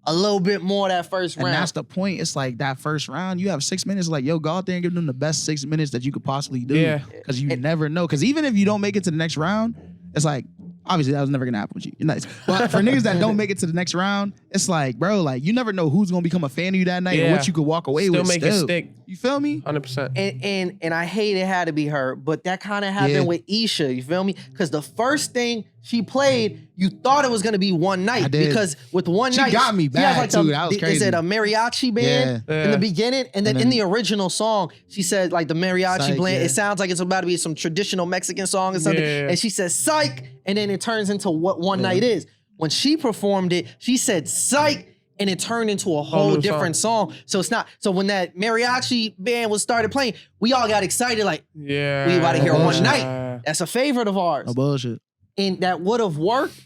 Speaker 1: a little bit more that first round.
Speaker 2: And that's the point. It's like that first round, you have 6 minutes. Like, yo, go out there and give them the best 6 minutes that you could possibly do.
Speaker 3: Yeah.
Speaker 2: Because you never know. Because even if you don't make it to the next round, it's like, obviously that was never gonna happen with you. You're nice. But for niggas that don't make it to the next round, it's like, bro, like you never know who's gonna become a fan of you that night and what you could walk away with.
Speaker 3: Still make it stick.
Speaker 2: You feel me?
Speaker 3: 100%.
Speaker 1: And I hate it had to be her, but that kind of happened with Isha. You feel me? Because the first thing she played, you thought it was gonna be One Night.
Speaker 2: I did.
Speaker 1: Because with One Night,
Speaker 2: she got me back too. That was crazy.
Speaker 1: Is it a mariachi band in the beginning? And then in the original song, she said like the mariachi blend. It sounds like it's about to be some traditional Mexican song or something. And she says psych, and then it turns into what One Night is. When she performed it, she said psych, and it turned into a whole different song. So it's not. So when that mariachi band was started playing, we all got excited like, we about to hear One Night. That's a favorite of ours.
Speaker 2: No bullshit.
Speaker 1: And that would have worked,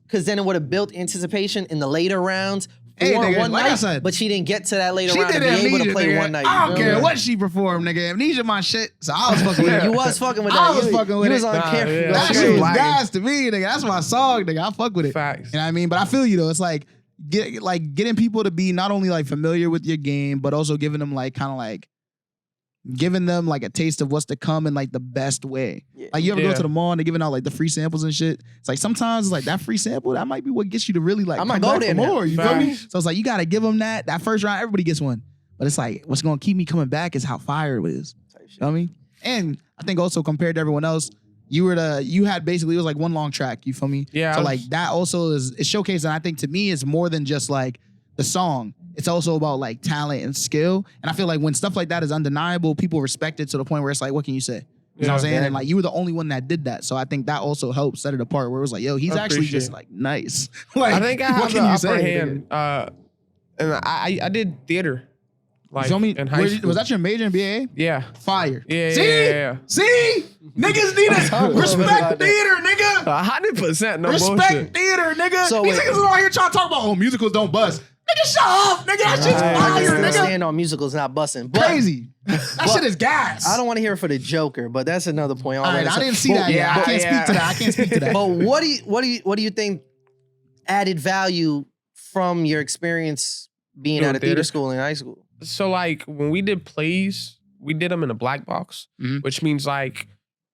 Speaker 1: because then it would have built anticipation in the later rounds.
Speaker 2: Nigga,
Speaker 1: One
Speaker 2: like
Speaker 1: Night,
Speaker 2: I said,
Speaker 1: but she didn't get to that later
Speaker 2: she
Speaker 1: round to be able to play
Speaker 2: nigga.
Speaker 1: One Night.
Speaker 2: I don't care what she performed, nigga. Amnesia my shit. So I was fucking with it.
Speaker 1: You was fucking with that.
Speaker 2: I was fucking with it.
Speaker 1: You was on camera.
Speaker 2: That shit was gas to me, nigga. That's my song, nigga. I fuck with it.
Speaker 3: Facts.
Speaker 2: You know what I mean? But I feel you though. It's like getting people to be not only like familiar with your game, but also giving them like kind of like giving them like a taste of what's to come in like the best way. Like you ever go to the mall and they're giving out like the free samples and shit. It's like sometimes it's like that free sample, that might be what gets you to really like come back for more. You feel me? So it's like you gotta give them that first round, everybody gets one. But it's like what's gonna keep me coming back is how fire it is. You know what I mean? And I think also compared to everyone else, you had basically, it was like one long track, you feel me?
Speaker 3: Yeah.
Speaker 2: So like that also is showcased, and I think to me it's more than just like the song. It's also about like talent and skill. And I feel like when stuff like that is undeniable, people respect it to the point where it's like, what can you say? You know what I'm saying? And like you were the only one that did that. So I think that also helped set it apart where it was like, yo, he's actually just like nice. Like,
Speaker 3: I think I have the upper hand. And I did theater. Like in high school.
Speaker 2: Was that your major in BA?
Speaker 3: Yeah.
Speaker 2: Fire.
Speaker 3: Yeah.
Speaker 2: See? Niggas need to respect theater, nigga.
Speaker 3: 100% no
Speaker 2: respect
Speaker 3: bullshit.
Speaker 2: Theater, nigga.
Speaker 1: So
Speaker 2: these niggas are out here trying to talk about, musicals don't bust. Nigga, shut up, nigga. That shit's fire, nigga.
Speaker 1: Stand on musicals not busting. But,
Speaker 2: crazy. That shit is gas.
Speaker 1: I don't want to hear it for the Joker, but that's another point.
Speaker 2: All right, I didn't see that yet. I can't speak to that.
Speaker 1: But what do you think added value from your experience being at a theater school in high school?
Speaker 3: So like when we did plays, we did them in a black box, which means like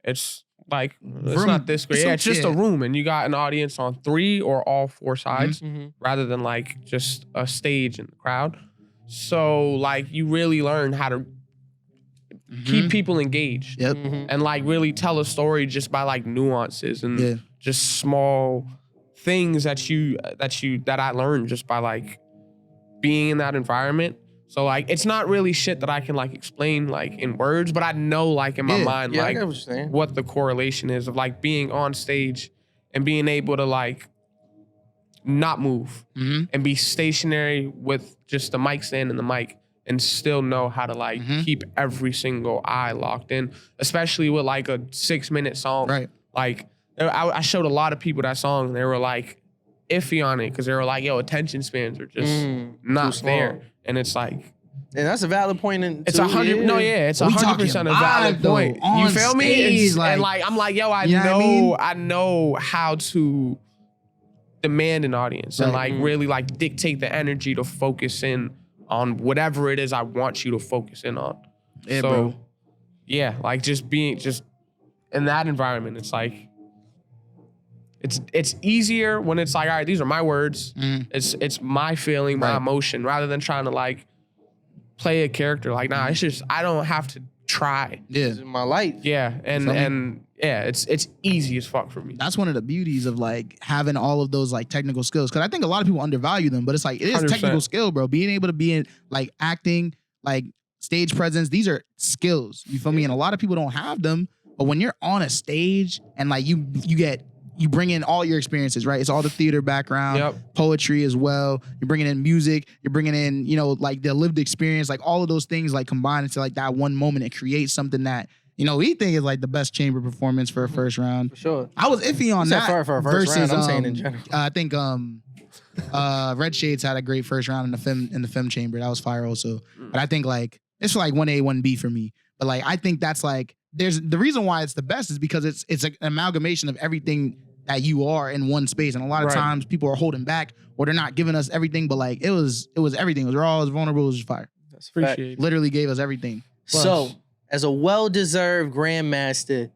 Speaker 3: it's like it's not this great. It's just a room, and you got an audience on 3 or all 4 sides, rather than like just a stage and the crowd. So like you really learn how to keep people engaged, and like really tell a story just by like nuances and just small things that I learned just by like being in that environment. So like it's not really shit that I can like explain like in words, but I know like in my mind like what the correlation is of like being on stage and being able to like not move and be stationary with just the mic stand and the mic and still know how to like keep every single eye locked in, especially with like a 6-minute song.
Speaker 2: Right.
Speaker 3: Like I showed a lot of people that song and they were like iffy on it because they were like, yo, attention spans are just not there. And it's like,
Speaker 1: and that's a valid point.
Speaker 3: It's 100. No, yeah, it's 100% a valid point. You feel me? And like, I'm like, yo, I know how to demand an audience and like really like dictate the energy to focus in on whatever it is I want you to focus in on.
Speaker 2: Yeah,
Speaker 3: so,
Speaker 2: bro.
Speaker 3: Yeah, like just being in that environment, it's like. It's easier when it's like, all right, these are my words. It's my feeling, my emotion, rather than trying to like play a character. Like, nah, it's just I don't have to try.
Speaker 1: Yeah, it's my life.
Speaker 3: Yeah, and yeah, it's easy as fuck for me.
Speaker 2: That's one of the beauties of like having all of those like technical skills, because I think a lot of people undervalue them, but it's like it is 100%. Technical skill, bro. Being able to be in like acting, like stage presence, these are skills. You feel me? And a lot of people don't have them. But when you're on a stage and like you bring in all your experiences, right? It's all the theater background, poetry as well. You're bringing in music. You're bringing in, you know, like the lived experience, like all of those things like combined into like that one moment and create something that, you know, we think is like the best chamber performance for a first round.
Speaker 1: For sure.
Speaker 2: I was iffy on that.
Speaker 1: For a first round, I'm saying in general.
Speaker 2: I think Red Shades had a great first round in the film chamber. That was fire also. But I think like it's like 1A, 1B for me. But like I think that's like the reason why it's the best is because it's an amalgamation of everything that you are in one space. And a lot of times people are holding back or they're not giving us everything, but like it was everything. It was raw, it was vulnerable, it was just fire.
Speaker 1: That's appreciated.
Speaker 2: Literally gave us everything. Plus.
Speaker 1: So as a well-deserved grandmaster,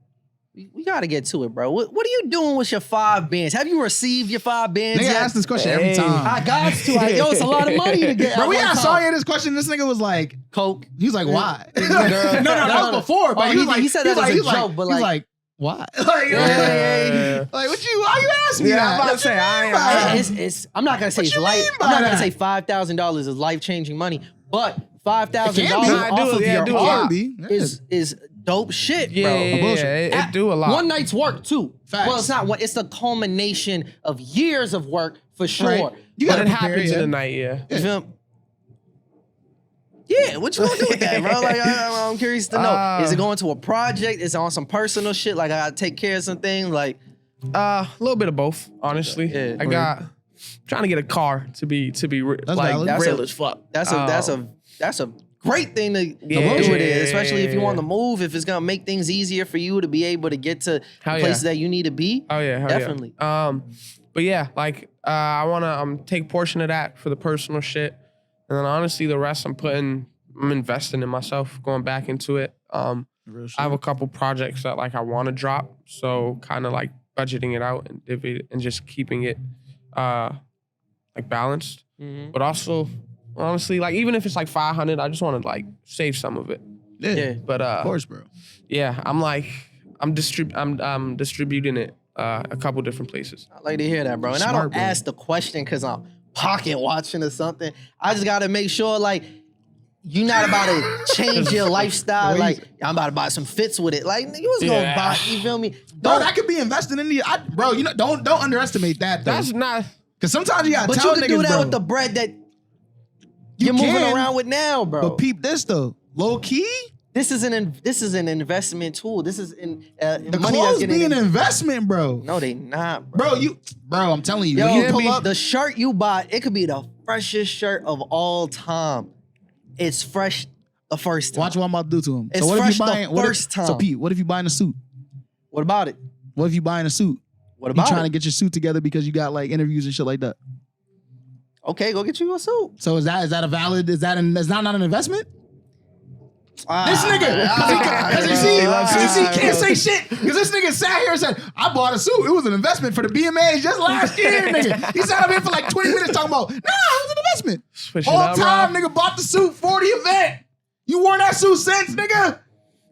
Speaker 1: we got to get to it, bro. What are you doing with your 5 bands? Have you received your 5 bands
Speaker 2: yet?
Speaker 1: Nigga
Speaker 2: ask this question every time.
Speaker 1: I got to. Yo, it's a lot of money to get.
Speaker 2: Bro, we asked Sawyer this question. This nigga was like,
Speaker 1: Coke.
Speaker 2: He was like, why? No, that was before. But
Speaker 1: he said that as a joke, but like,
Speaker 2: why?
Speaker 1: Like,
Speaker 2: why you asking me that?
Speaker 3: I'm about to say,
Speaker 1: I'm not gonna say it's life. I'm not gonna say $5,000 is life-changing money, but $5,000 off of your art is dope shit, bro.
Speaker 3: It do a lot.
Speaker 1: One night's work too.
Speaker 2: Facts.
Speaker 1: Well, it's not one. It's the culmination of years of work for sure.
Speaker 2: Right.
Speaker 3: But it happens in the night,
Speaker 1: You feel? Yeah, what you gonna do with that, bro? Like, I'm curious to know. Is it going to a project? Is it on some personal shit? Like, I gotta take care of some things? Like,
Speaker 3: a little bit of both, honestly. Yeah, trying to get a car to be real as fuck.
Speaker 1: That's a great thing to do with it, especially if you want to move. If it's gonna make things easier for you to be able to get to places that you need to be.
Speaker 3: Oh yeah,
Speaker 1: definitely.
Speaker 3: But yeah, like I wanna take portion of that for the personal shit. And then honestly, the rest I'm investing in myself, going back into it. I have a couple projects that like I want to drop, so kind of like budgeting it out and just keeping it like balanced. Mm-hmm. But also, honestly, like even if it's like 500, I just want to like save some of it.
Speaker 2: Yeah.
Speaker 3: But
Speaker 2: of course, bro.
Speaker 3: Yeah, I'm distributing it a couple different places.
Speaker 1: I like to hear that, bro. And
Speaker 2: Smart,
Speaker 1: I don't ask the question because I'm pocket watching or something. I just gotta make sure like you're not about to change your lifestyle. Like I'm about to buy some fits with it. Like you was gonna buy. You feel me?
Speaker 2: Bro, that could be invested in bro. You know, don't underestimate that. Though.
Speaker 3: That's not
Speaker 2: because sometimes you gotta tell niggas,
Speaker 1: but you can do that with the bread that you're moving around with now, bro.
Speaker 2: But peep this though, low key.
Speaker 1: This is an investment tool. This is
Speaker 2: the
Speaker 1: money
Speaker 2: clothes
Speaker 1: that's
Speaker 2: be an investment, bro.
Speaker 1: No, they not, bro.
Speaker 2: Bro, I'm telling you.
Speaker 1: Yo,
Speaker 2: when you pull up,
Speaker 1: the shirt you buy, it could be the freshest shirt of all time. It's fresh the first time.
Speaker 2: Watch what I'm about to do to him.
Speaker 1: It's fresh the first time.
Speaker 2: So Pete, what if you buying a suit?
Speaker 1: What about it?
Speaker 2: What if you buying a suit?
Speaker 1: What about
Speaker 2: you trying to get your suit together because you got like interviews and shit like that?
Speaker 1: Okay, go get you a suit.
Speaker 2: So is that a valid? Is that not an investment? This nigga, because you see, can't say shit. Because this nigga sat here and said, I bought a suit. It was an investment for the BMAs just last year, nigga. He sat up here for like 20 minutes talking about, nah, it was an investment. Whole time, nigga, bought the suit for the event. You wore that suit since, nigga?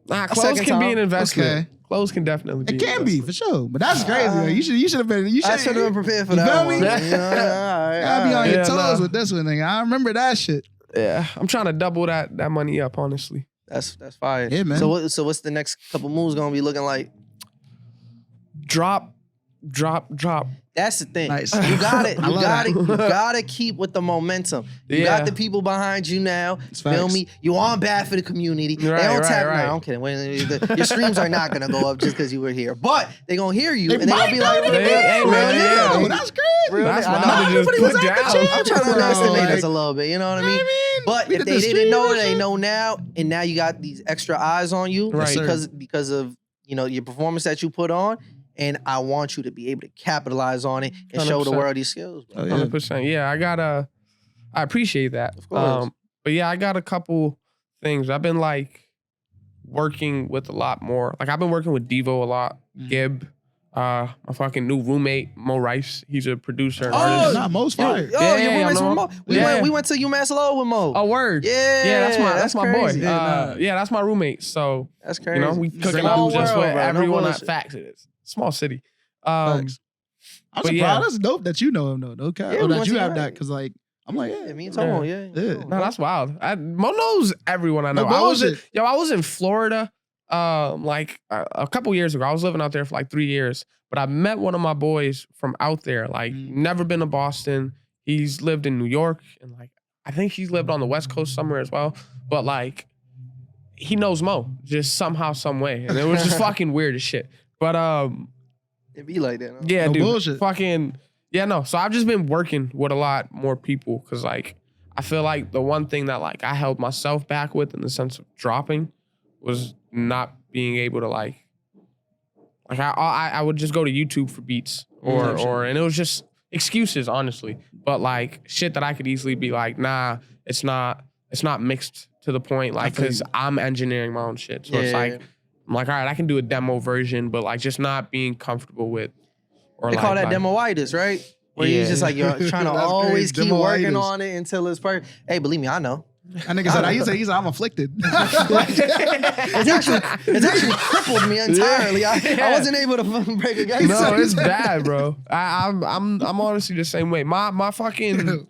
Speaker 3: Nah, clothes can be an investment. Okay. Clothes can definitely be.
Speaker 2: It can be, for sure. But that's crazy. You should have been. I should have been
Speaker 1: prepared for that. You feel me?
Speaker 2: Gotta be on your toes with this one, nigga. I remember that shit.
Speaker 3: Yeah, I'm trying to double that money up, honestly.
Speaker 1: That's fire.
Speaker 2: Yeah, man.
Speaker 1: So what's the next couple moves gonna be looking like?
Speaker 3: Drop.
Speaker 1: That's the thing.
Speaker 2: Nice.
Speaker 1: You got it. You gotta keep with the momentum. You got the people behind you now. Feel me? You on bad for the community.
Speaker 3: Right,
Speaker 1: they don't tap.
Speaker 3: right.
Speaker 1: No, I'm kidding. Your streams are not gonna go up just because you were here, but they gonna hear you and they gonna be like,
Speaker 2: that's crazy.
Speaker 3: That's why
Speaker 1: I'm trying to underestimate this a little bit. You know what I mean? But if they didn't know, they know now, and now you got these extra eyes on you because of your performance that you put on. And I want you to be able to capitalize on it and 100%. Show the world these skills, bro.
Speaker 3: 100%. Yeah, I appreciate that.
Speaker 1: Of course.
Speaker 3: But yeah, I got a couple things. I've been like working with a lot more. Like I've been working with Devo a lot. Gib, my fucking new roommate, Mo Rice. He's a producer and artist.
Speaker 2: Nah, Mo's fire.
Speaker 1: Your roommate's with Mo. We went to UMass Lowell with Mo.
Speaker 3: Oh, word.
Speaker 1: Yeah,
Speaker 3: that's my boy.
Speaker 1: Yeah,
Speaker 3: that's my roommate. So
Speaker 1: that's crazy.
Speaker 3: We cooking up just with everyone at Facts. It is. Small city.
Speaker 2: I'm surprised. That's dope that you know him though. Okay. Or that you have that because like I'm like, yeah,
Speaker 1: me and Tomo, yeah.
Speaker 3: No, that's wild. Mo knows everyone I know.
Speaker 2: No
Speaker 3: I was in Florida like a couple years ago. I was living out there for like 3 years, but I met one of my boys from out there. Like, never been to Boston. He's lived in New York, and like I think he's lived on the West Coast somewhere as well. But like, he knows Mo just somehow, some way, and it was just fucking weird as shit. But
Speaker 1: it be like that. Huh?
Speaker 3: Yeah,
Speaker 2: no
Speaker 3: dude.
Speaker 2: Bullshit.
Speaker 3: Fucking yeah, no. So I've just been working with a lot more people because like I feel like the one thing that like I held myself back with in the sense of dropping was not being able to like I would just go to YouTube for beats or and it was just excuses, honestly. But like shit that I could easily be like, nah, it's not mixed to the point, like, because I'm engineering my own shit. So it's like, I'm like, all right, I can do a demo version, but like just not being comfortable with. Or
Speaker 1: they call that Demoitis, right? Where you just like, you're trying to always keep working on it until it's perfect. Hey, believe me, I know.
Speaker 2: That nigga said, he said, I'm afflicted.
Speaker 1: It's actually crippled me entirely. I wasn't able to break a guy.
Speaker 3: No, it's bad, bro. I'm honestly the same way. My fucking,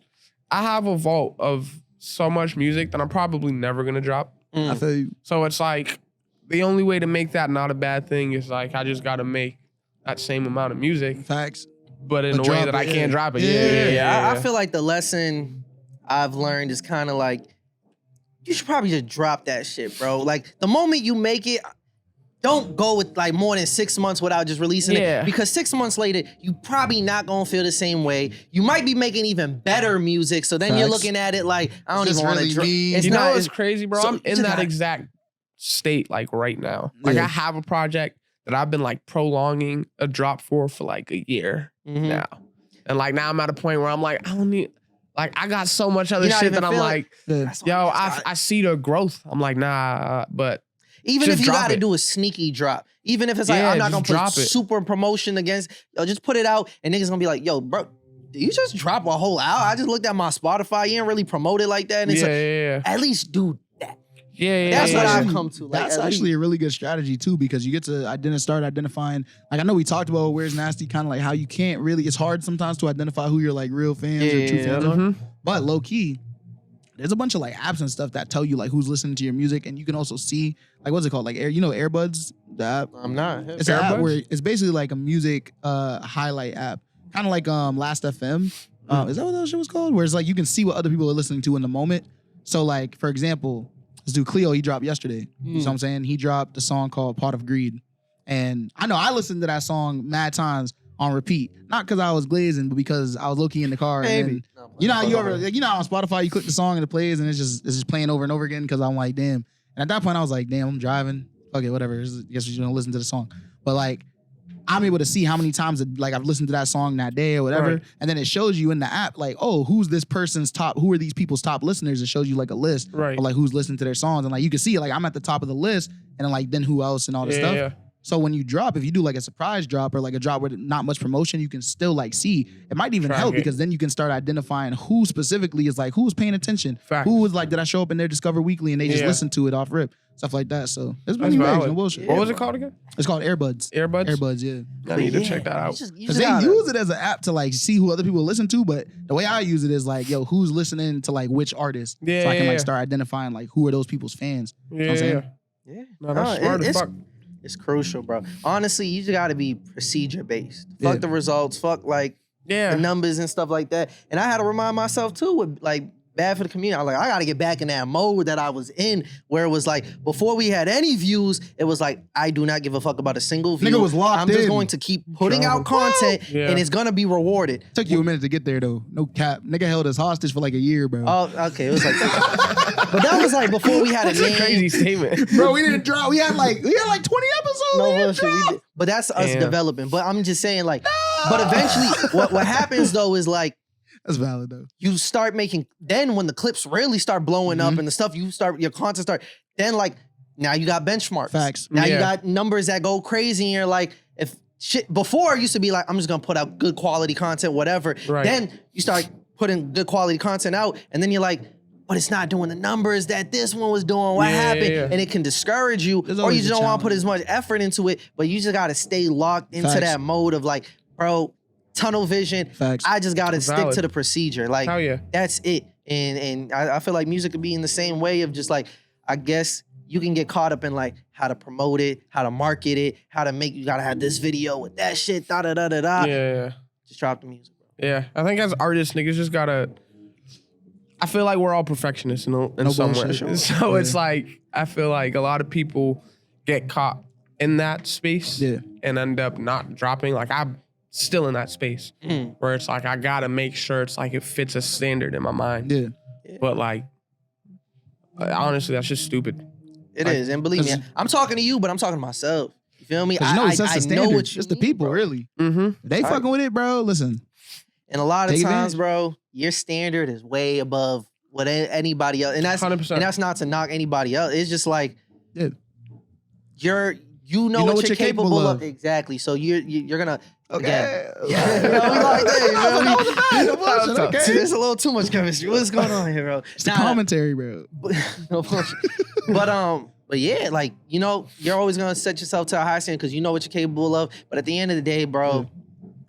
Speaker 3: I have a vault of so much music that I'm probably never gonna drop.
Speaker 2: I feel you.
Speaker 3: So it's like, the only way to make that not a bad thing is like, I just gotta make that same amount of music.
Speaker 2: Facts.
Speaker 3: But in a way that I can't drop it.
Speaker 1: Yeah. I feel like the lesson I've learned is kind of like, you should probably just drop that shit, bro. Like, the moment you make it, don't go with like more than 6 months without just releasing it. Because 6 months later, you probably not gonna feel the same way. You might be making even better music. So then you're looking at it like, I don't even want to drop.
Speaker 3: You know what's crazy, bro? So I'm in that exact state like right now. Like I have a project that I've been like prolonging a drop for like a year now. And like now I'm at a point where I'm like, I don't need, like I got so much other shit that I'm like, yo, I see the growth. I'm like, nah, but
Speaker 1: even if you gotta do a sneaky drop, even if it's like, I'm not gonna put super promotion against, just put it out and niggas gonna be like, yo, bro, did you just drop a whole album? I just looked at my Spotify, you didn't really promote it like that. And it's at least do that. That's what I've come to.
Speaker 2: Like, that's actually a really good strategy too, because you get to start identifying. Like I know we talked about Where's Nasty, kind of like how you can't really. It's hard sometimes to identify who your like real fans or true fans are. But low key, there's a bunch of like apps and stuff that tell you like who's listening to your music, and you can also see like what's it called, like Airbuds. The app.
Speaker 1: I'm not.
Speaker 2: It's an app where it's basically like a music highlight app, kind of like Last FM. Is that what that shit was called? Where it's like you can see what other people are listening to in the moment. So like for example. This dude Cleo, he dropped yesterday. You know what I'm saying? He dropped a song called Pot of Greed. And I know I listened to that song mad times on repeat. Not because I was glazing, but because I was low-key in the car.
Speaker 1: Maybe.
Speaker 2: And then, you know on Spotify, you click the song and it plays and it's just playing over and over again because I'm like, damn. And at that point, I was like, damn, I'm driving. Okay, whatever. I guess you're gonna listen to the song. But like, I'm able to see how many times like I've listened to that song that day or whatever. And then it shows you in the app like, oh, who are these people's top listeners? It shows you like a list of like who's listening to their songs. And like you can see like I'm at the top of the list and then who else and all this stuff. Yeah. So when you drop, if you do like a surprise drop or like a drop with not much promotion, you can still like see. It might even help because then you can start identifying who specifically is like, who's paying attention. Who was like, did I show up in their Discover Weekly and they just listen to it off rip. Stuff like that. So it's really ways, no bullshit.
Speaker 3: What was it called again?
Speaker 2: It's called Airbuds.
Speaker 3: Airbuds,
Speaker 2: yeah.
Speaker 3: I need to check that out.
Speaker 2: Because they use it as an app to like see who other people listen to, but the way I use it is like, yo, who's listening to like which artist? So I can like start identifying like who are those people's fans. You know what I'm saying?
Speaker 3: No, that's smart as fuck.
Speaker 1: It's crucial, bro. Honestly, you just gotta be procedure based. Fuck the results. Fuck like the numbers and stuff like that. And I had to remind myself too with like Bad for the Community. I was like, I gotta get back in that mode that I was in, where it was like before we had any views, it was like I do not give a fuck about a single view.
Speaker 2: Nigga was locked
Speaker 1: I'm just going to keep putting out content, and it's gonna be rewarded.
Speaker 2: Took you a minute to get there though. No cap. Nigga held us hostage for like a year, bro.
Speaker 1: Oh, okay. It was like, but that was like before we had a name.
Speaker 3: A crazy statement,
Speaker 2: bro. We didn't drop. We had like 20 episodes.
Speaker 1: No bullshit. We did. But that's us developing. But I'm just saying like, but eventually, what happens though is like.
Speaker 2: That's valid though.
Speaker 1: You start making, then when the clips really start blowing up and the stuff your content start, then like, now you got benchmarks.
Speaker 2: Facts.
Speaker 1: Now you got numbers that go crazy and you're like, if shit, before it used to be like, I'm just gonna put out good quality content, whatever. Then you start putting good quality content out and then you're like, but it's not doing the numbers that this one was doing. What happened? And it can discourage you, or you just don't want to put as much effort into it, but you just gotta stay locked into that mode of like, bro, tunnel vision.
Speaker 2: Facts.
Speaker 1: I just gotta stick to the procedure. Like that's it. And I feel like music could be in the same way of just like, I guess you can get caught up in like how to promote it, how to market it, how to make, you gotta have this video with that shit, da-da-da-da-da.
Speaker 3: Yeah.
Speaker 1: Just drop the music, bro.
Speaker 3: Yeah. I think as artists, niggas just gotta, I feel like we're all perfectionists in some way.
Speaker 2: Sure.
Speaker 3: So it's like, I feel like a lot of people get caught in that space and end up not dropping. Like I'm still in that space where it's like, I gotta make sure it's like it fits a standard in my mind.
Speaker 2: Yeah.
Speaker 3: But like, honestly, that's just stupid.
Speaker 1: It is, and believe me, I'm talking to you, but I'm talking to myself. You feel me?
Speaker 2: I know it sets the standard.
Speaker 1: Know what you
Speaker 2: it's the
Speaker 1: mean,
Speaker 2: people,
Speaker 1: bro.
Speaker 2: really.
Speaker 3: Mm-hmm.
Speaker 2: They fucking with it, bro. Listen.
Speaker 1: And a lot of
Speaker 2: Take
Speaker 1: times,
Speaker 2: advantage.
Speaker 1: bro, your standard is way above what anybody else. And that's
Speaker 3: 100%.
Speaker 1: And that's not to knock anybody else. It's just like
Speaker 2: Yeah.
Speaker 1: you know what you're capable of. Exactly. So you're gonna
Speaker 2: Okay.
Speaker 1: Yeah. You know, we like that. You know what I mean?
Speaker 2: Okay.
Speaker 1: There's a little too much chemistry. What's going on here, bro?
Speaker 2: It's the commentary, bro.
Speaker 1: But yeah, like, you know, you're always gonna set yourself to a high standard because you know what you're capable of. But at the end of the day, bro,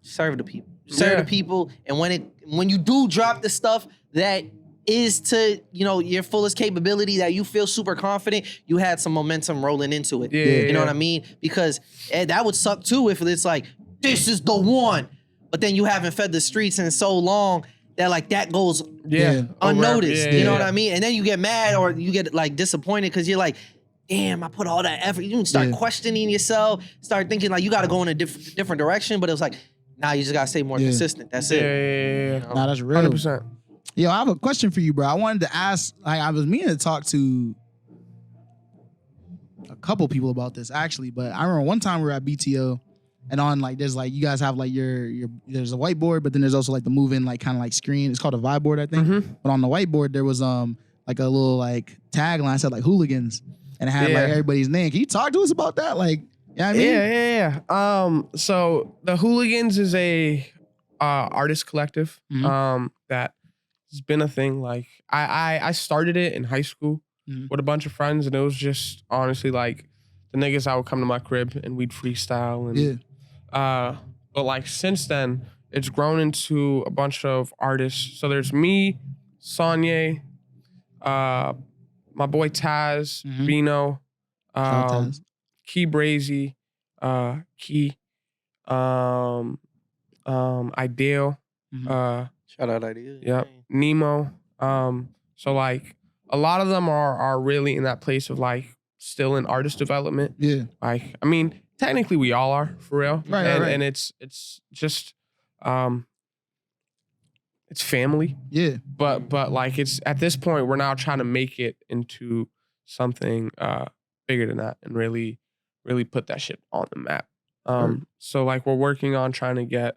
Speaker 1: serve the people. Serve the people. And when you do drop the stuff that is to, you know, your fullest capability, that you feel super confident, you had some momentum rolling into it. You know what I mean? Because that would suck too if it's like, this is the one. But then you haven't fed the streets in so long that like that goes unnoticed. You know what I mean? And then you get mad or you get like disappointed because you're like, damn, I put all that effort. You can start questioning yourself, start thinking like you got to go in a different direction. But it was like, nah, you just got to stay more consistent. That's it.
Speaker 3: Yeah.
Speaker 1: You know?
Speaker 2: Nah, that's real.
Speaker 3: 100%.
Speaker 2: Yo, I have a question for you, bro. I wanted to ask, like, I was meaning to talk to a couple people about this actually, but I remember one time we were at BTO and on like, there's like, you guys have like your there's a whiteboard, but then there's also like the moving like kind of like screen. It's called a vibe board, I think. But on the whiteboard, there was like a little like tagline said like Hooligans and it had like everybody's name. Can you talk to us about that? Like, you know what I mean?
Speaker 3: Yeah. So the Hooligans is a artist collective that has been a thing. Like I started it in high school with a bunch of friends, and it was just honestly like the niggas I would come to my crib and we'd freestyle and but like since then it's grown into a bunch of artists. So there's me, Sonye, my boy Taz, Bino, Key Brazy, Key, Ideal,
Speaker 1: Shout out Ideal.
Speaker 3: Yep. Nemo. So like a lot of them are really in that place of like still in artist development.
Speaker 2: Yeah.
Speaker 3: Like, I mean, technically we all are for real.
Speaker 2: Right.
Speaker 3: And it's just it's family.
Speaker 2: Yeah.
Speaker 3: But like it's at this point we're now trying to make it into something bigger than that and really put that shit on the map. So like we're working on trying to get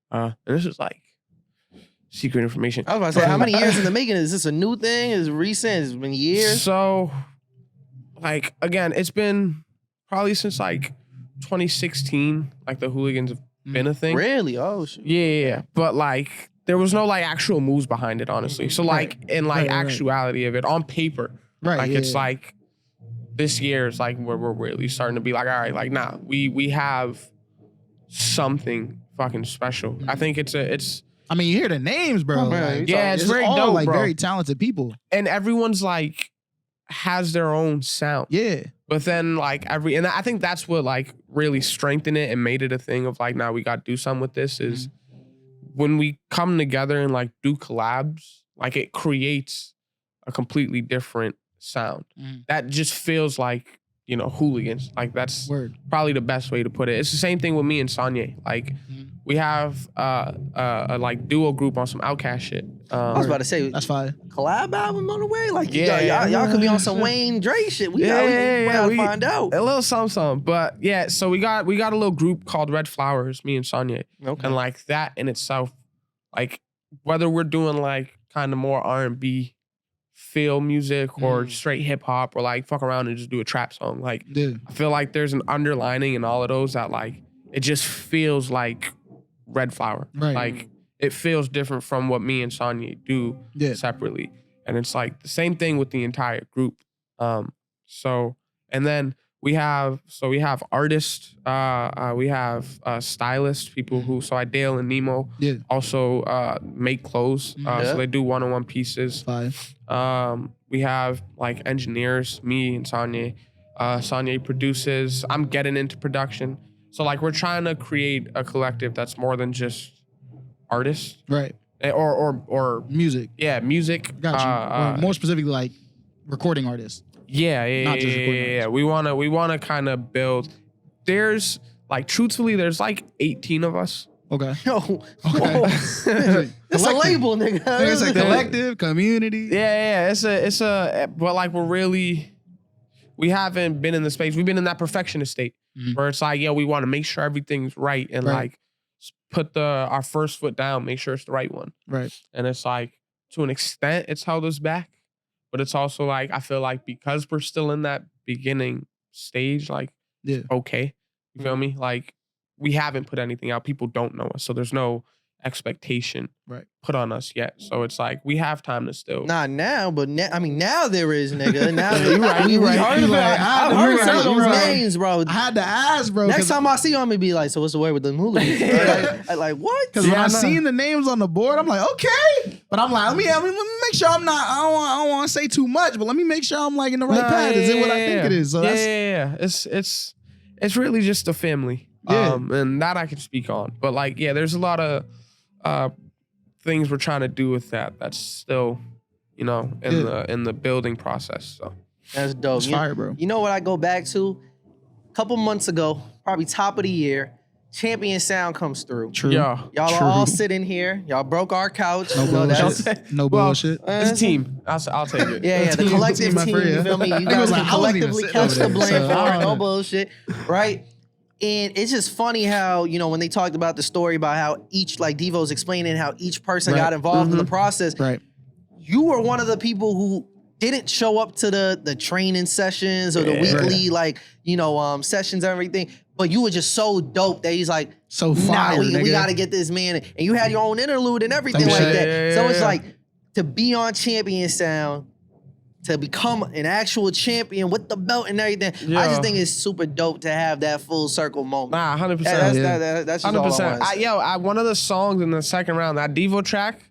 Speaker 3: and this is like secret information.
Speaker 1: I was about to say, how many years in the making? Is this a new thing? Is it recent? It's been years?
Speaker 3: So, like, again, it's been probably since, like, 2016, like, the Hooligans have been a thing.
Speaker 1: Really? Oh, shit.
Speaker 3: Yeah. But, like, there was no, like, actual moves behind it, honestly. So, like, in, like, actuality of it, on paper, like, it's, like, this year is, like, where we're really starting to be like, all right, like, nah, we have something fucking special. I think it's
Speaker 2: I mean, you hear the names, bro.
Speaker 3: Like, yeah, it's very
Speaker 2: all
Speaker 3: dope,
Speaker 2: like
Speaker 3: bro.
Speaker 2: very talented people.
Speaker 3: And everyone's like has their own sound.
Speaker 2: Yeah.
Speaker 3: But then like and I think that's what like really strengthened it and made it a thing of like, now we got to do something with this is when we come together and like do collabs, like it creates a completely different sound. That just feels like, you know, Hooligans. Like that's probably the best way to put it. It's the same thing with me and Sonye. Like we have a like duo group on some Outkast shit.
Speaker 1: I was about to say,
Speaker 2: that's fine.
Speaker 1: Collab album on the way? Like, y'all could be on some Wayne Dre shit. We gotta find out.
Speaker 3: A little something. But yeah, so we got a little group called Red Flowers, me and Sonye.
Speaker 1: Okay.
Speaker 3: And like that in itself, like whether we're doing like kind of more R&B feel music or straight hip hop or like fuck around and just do a trap song. Like I feel like there's an underlining in all of those that like it just feels like Red Flower.
Speaker 2: Right.
Speaker 3: Like it feels different from what me and Sonye do separately. And it's like the same thing with the entire group. So and then we have artists, we have stylists, people who Ideal and Nemo also make clothes. So they do one-on-one pieces. We have like engineers, me and Sanye. Sanye produces. I'm getting into production. So like we're trying to create a collective that's more than just artists.
Speaker 2: Right.
Speaker 3: Or
Speaker 2: music.
Speaker 3: Yeah, music.
Speaker 2: Got you. More specifically like recording artists.
Speaker 3: Yeah. Not just recording artists. We wanna kind of build. There's like truthfully, there's like 18 of us.
Speaker 2: Okay.
Speaker 1: Yo, it's a label, nigga.
Speaker 2: It's a collective, community.
Speaker 3: Yeah. It's a but like we haven't been in the space. We've been in that perfectionist state where it's like, we want to make sure everything's right and like put our first foot down, make sure it's the right one.
Speaker 2: Right.
Speaker 3: And it's like, to an extent, it's held us back, but it's also like, I feel like because we're still in that beginning stage, like, okay. You feel me? Like, we haven't put anything out. People don't know us. So there's no expectation put on us yet. So it's like, we have time to still.
Speaker 1: Not now, but now there is, nigga. Now
Speaker 2: you right.
Speaker 1: I've heard some of those names, bro.
Speaker 2: I had to ask, bro.
Speaker 1: Next time I see you, I'm gonna be like, so what's the word with the Hooligans? like what?
Speaker 2: Because when I seen the names on the board, I'm like, okay. But I'm like, let me make sure I'm not, I don't want to say too much, but let me make sure I'm like in the right path. Is it what I think it is? So
Speaker 3: It's really just a family. And that I can speak on. But like, there's a lot of things we're trying to do with that. That's still, in the building process. So
Speaker 1: that's dope.
Speaker 2: It's fire, bro.
Speaker 1: You know what I go back to? A couple months ago, probably top of the year, Champion Sound comes through.
Speaker 2: True.
Speaker 1: Y'all are all sitting here. Y'all broke our couch.
Speaker 2: No bullshit. No bullshit.
Speaker 3: It's a team. I'll take it.
Speaker 1: Yeah, the collective team. You feel me? You guys can collectively catch the blame for it. No bullshit. Right? And it's just funny how, when they talked about the story about how each, like Devo's explaining how each person got involved in the process.
Speaker 2: Right.
Speaker 1: You were one of the people who didn't show up to the training sessions or the weekly, sessions and everything. But you were just so dope that he's like,
Speaker 2: so fire,
Speaker 1: we got to get this man. And you had your own interlude and everything like that. So it's like, to be on Champion Sound, to become an actual champion with the belt and everything, I just think it's super dope to have that full circle moment.
Speaker 3: Nah, 100%.
Speaker 1: That's just 100%.
Speaker 3: All I one of the songs in the second round, that Devo track,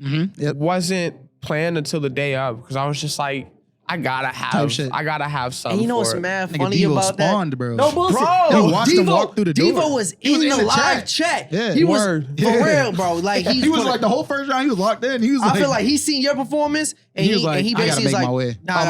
Speaker 3: wasn't planned until the day of, because I was just like, I gotta have something.
Speaker 1: And you know what's mad funny about
Speaker 2: spawned,
Speaker 1: that?
Speaker 2: Bro.
Speaker 1: No bullshit.
Speaker 2: Bro, watched him walk through the door.
Speaker 1: Devo was in the live chat.
Speaker 2: Yeah,
Speaker 1: he was for real, bro. Like
Speaker 2: he was like the whole first round. He was locked in. He was.
Speaker 1: I feel like he seen your performance, and he basically was like, "Nah, I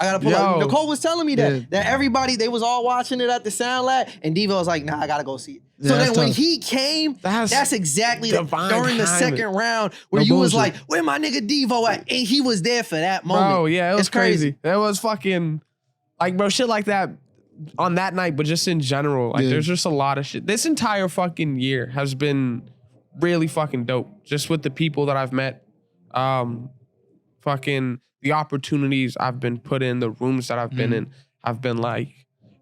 Speaker 1: gotta pull up." Nicole was telling me that everybody, they was all watching it at the Sound Lab, and Devo was like, "Nah, I gotta go see it." So then when he came, that's exactly during the second round where you was like, where my nigga Devo at? And he was there for that moment.
Speaker 3: Bro, yeah, it was crazy. It was fucking, like, bro, shit like that on that night, but just in general. Like, there's just a lot of shit. This entire fucking year has been really fucking dope. Just with the people that I've met, fucking the opportunities I've been put in, the rooms that I've been in, have been like,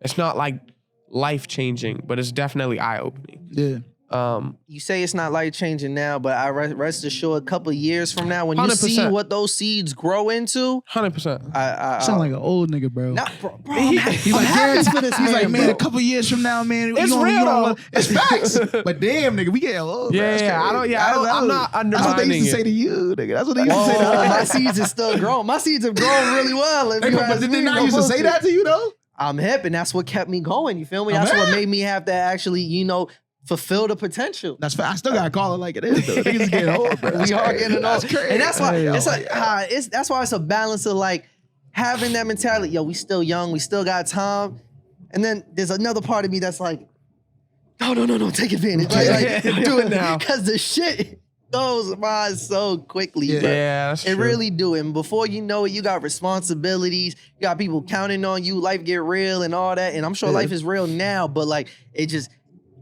Speaker 3: it's not like life-changing, but it's definitely eye-opening.
Speaker 2: Yeah.
Speaker 1: You say it's not life-changing now, but I rest assured, a couple of years from now, when you 100%. See what those seeds grow into,
Speaker 3: 100%.
Speaker 2: I sound like an old nigga, bro.
Speaker 1: Bro,
Speaker 2: he's like, man, a couple of years from now, man,
Speaker 3: it's real though.
Speaker 2: It's facts. But damn, nigga, we getting old.
Speaker 3: I'm not undermining.
Speaker 2: That's what they used to say to you, nigga. That's what they used to say to us.
Speaker 1: My seeds are still growing. My seeds have grown really well.
Speaker 2: But did they not used to say that to you though?
Speaker 1: I'm hip, and that's what kept me going. You feel me? That's what made me have to actually, fulfill the potential.
Speaker 2: That's I still gotta call it like it is, though. Niggas getting old, bro.
Speaker 1: We are getting old. That's crazy. And that's why that's why it's a balance of like having that mentality. Yo, we still young, we still got time. And then there's another part of me that's like, no, take advantage. Like, do it now. Because the shit goes by so quickly.
Speaker 3: Yeah, that's true.
Speaker 1: It really do. And before you know it, you got responsibilities. You got people counting on you. Life get real and all that. And I'm sure life is real now, but like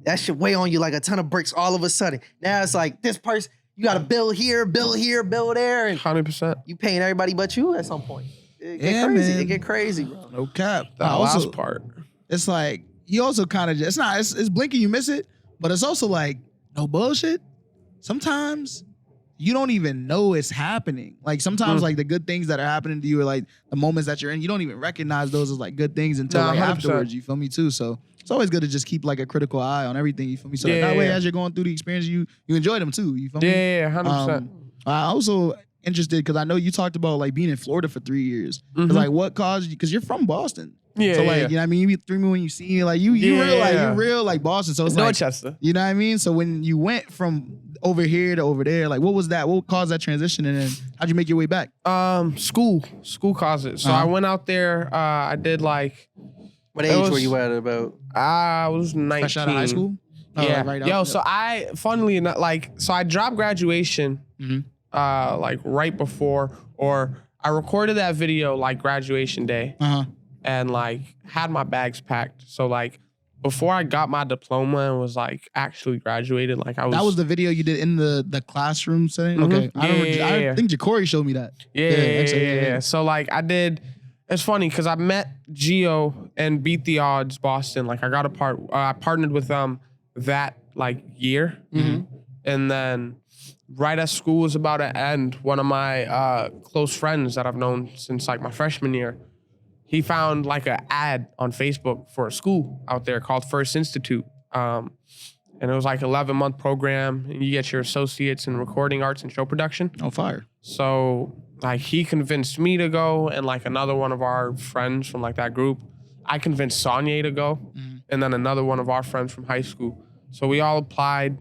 Speaker 1: that shit weigh on you like a ton of bricks all of a sudden. Now it's like this person, you got to build here, build there. And
Speaker 3: 100%.
Speaker 1: You paying everybody but you at some point. It get crazy. Man. It get crazy, bro.
Speaker 2: No cap.
Speaker 3: That last part.
Speaker 2: It's like, you also kind of just, it's blinking, you miss it, but it's also like, no bullshit. Sometimes you don't even know it's happening. Like sometimes like the good things that are happening to you are like the moments that you're in, you don't even recognize those as like good things until like afterwards, you feel me too? So it's always good to just keep like a critical eye on everything, you feel me? So that way as you're going through the experience, you enjoy them too, you feel me?
Speaker 3: Yeah, 100%.
Speaker 2: I also, interested because I know you talked about like being in Florida for 3 years. Like what caused you? Because you're from Boston.
Speaker 3: Yeah.
Speaker 2: So like, you know what I mean? You be 3 when you see it, like you real like Boston. So it's
Speaker 3: Dorchester.
Speaker 2: Like, you know what I mean? So when you went from over here to over there, like what was that? What caused that transition? And then how'd you make your way back?
Speaker 3: School caused it. So I went out there. I did like.
Speaker 1: What age were you at about?
Speaker 3: I was 19.
Speaker 2: Fresh out of high school?
Speaker 3: Yeah.
Speaker 2: Right out,
Speaker 3: Yo, so funnily enough, so I dropped graduation, like right before, or I recorded that video like graduation day, and like had my bags packed. So like before I got my diploma and was like actually graduated, like I was.
Speaker 2: That was the video you did in the classroom setting. Okay, I think Ja'Cory showed me that.
Speaker 3: Yeah. So like I did. It's funny because I met Gio and Beat the Odds Boston. Like I got I partnered with them that like year, and then right as school was about to end, one of my close friends that I've known since like my freshman year, he found like an ad on Facebook for a school out there called First Institute, and it was like 11-month program. And you get your associates in recording arts and show production.
Speaker 2: Oh, fire!
Speaker 3: So like he convinced me to go, and like another one of our friends from like that group, I convinced Sonya to go, and then another one of our friends from high school. So we all applied.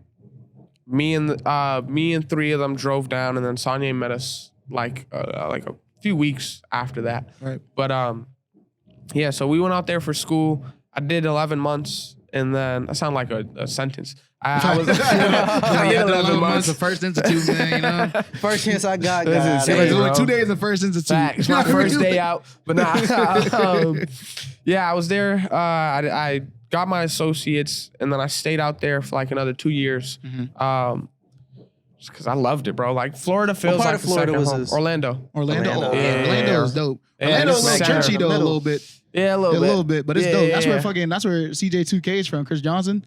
Speaker 3: Me and 3 of them drove down, and then Sonya met us like a few weeks after that.
Speaker 2: Right.
Speaker 3: But yeah. So we went out there for school. I did 11 months, and then that sounded like a sentence. I was
Speaker 2: I did 11 months of First Institute, man. You know,
Speaker 1: First chance I got.
Speaker 2: it was only 2 days of First Institute.
Speaker 3: It's my first day out, but nah. Yeah, I was there. I got my associates, and then I stayed out there for like another 2 years. Just because I loved it, bro. Like Florida feels like the second home. Orlando.
Speaker 2: Orlando is dope. Orlando's a little churchy though, a little bit.
Speaker 3: Yeah, a little bit.
Speaker 2: But it's dope. That's where CJ2K's from, Chris Johnson.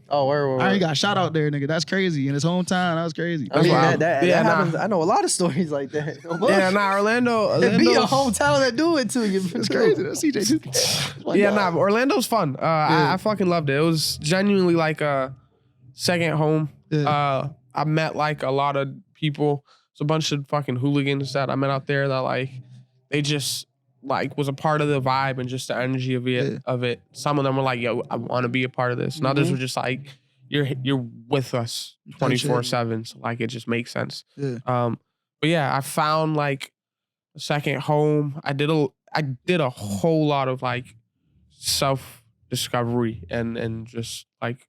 Speaker 1: Oh, where?
Speaker 2: I got shot out there, nigga. That's crazy. In his hometown, that was crazy.
Speaker 1: I mean, that happens. I know a lot of stories like that.
Speaker 3: Orlando.
Speaker 1: It be a hometown that do it to you.
Speaker 2: It's crazy. That's CJ2K.
Speaker 3: Orlando's fun. I fucking loved it. It was genuinely like a second home.
Speaker 2: Yeah.
Speaker 3: I met like a lot of people. It's a bunch of fucking hooligans that I met out there that like they just like was a part of the vibe and just the energy of it. Some of them were like, yo, I want to be a part of this. And others were just like, you're with us 24/7. So like it just makes sense.
Speaker 2: Yeah.
Speaker 3: But yeah, I found like a second home. I did a whole lot of like self-discovery and just like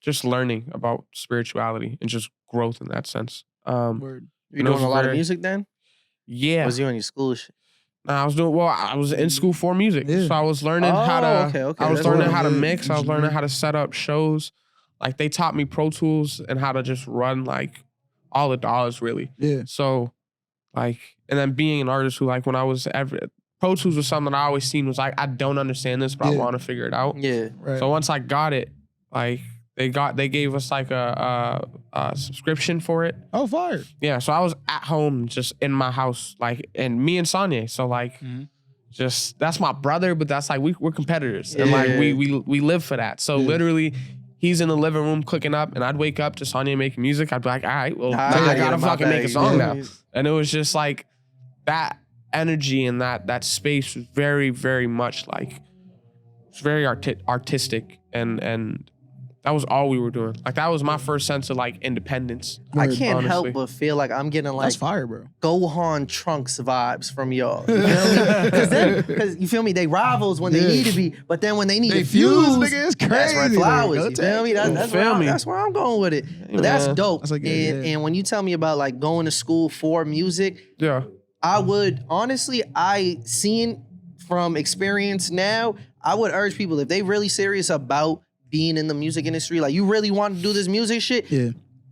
Speaker 3: just learning about spirituality and just growth in that sense.
Speaker 1: Word. You doing a lot of music then?
Speaker 3: Yeah.
Speaker 1: Was you on your school shit?
Speaker 3: Nah, I was in school for music.
Speaker 2: Yeah.
Speaker 3: So I was learning how to
Speaker 1: okay.
Speaker 3: I was learning how to mix. I was learning how to set up shows. Like they taught me Pro Tools and how to just run like all the dollars really.
Speaker 2: Yeah.
Speaker 3: So like, and then being an artist who like when I was Pro Tools was something I always seen was like, I don't understand this, but I want to figure it out.
Speaker 1: Yeah.
Speaker 2: Right.
Speaker 3: So once I got it, like they gave us like a subscription for it.
Speaker 2: Oh, fire.
Speaker 3: Yeah, so I was at home just in my house, like, and me and Sonya. So like, just that's my brother, but that's like we're competitors, and like we live for that. So literally, he's in the living room cooking up, and I'd wake up to Sonya making music. I'd be like, all right, well, I gotta fucking make a song now. And it was just like that energy and that space was very, very much like it's very artistic and. That was all we were doing. Like that was my first sense of like independence.
Speaker 1: I can't help but feel like I'm getting like
Speaker 2: that's fire, bro.
Speaker 1: Gohan Trunks vibes from y'all. You feel me? Because you feel me, they rivals when they need to be, but then when they need to fuse,
Speaker 2: nigga, it's crazy.
Speaker 1: That's Red Flowers. You feel me? That's where I'm going with it. But that's dope. That's like, and when you tell me about like going to school for music, I would honestly, seeing from experience now, I would urge people if they really serious about being in the music industry, like you really want to do this music shit,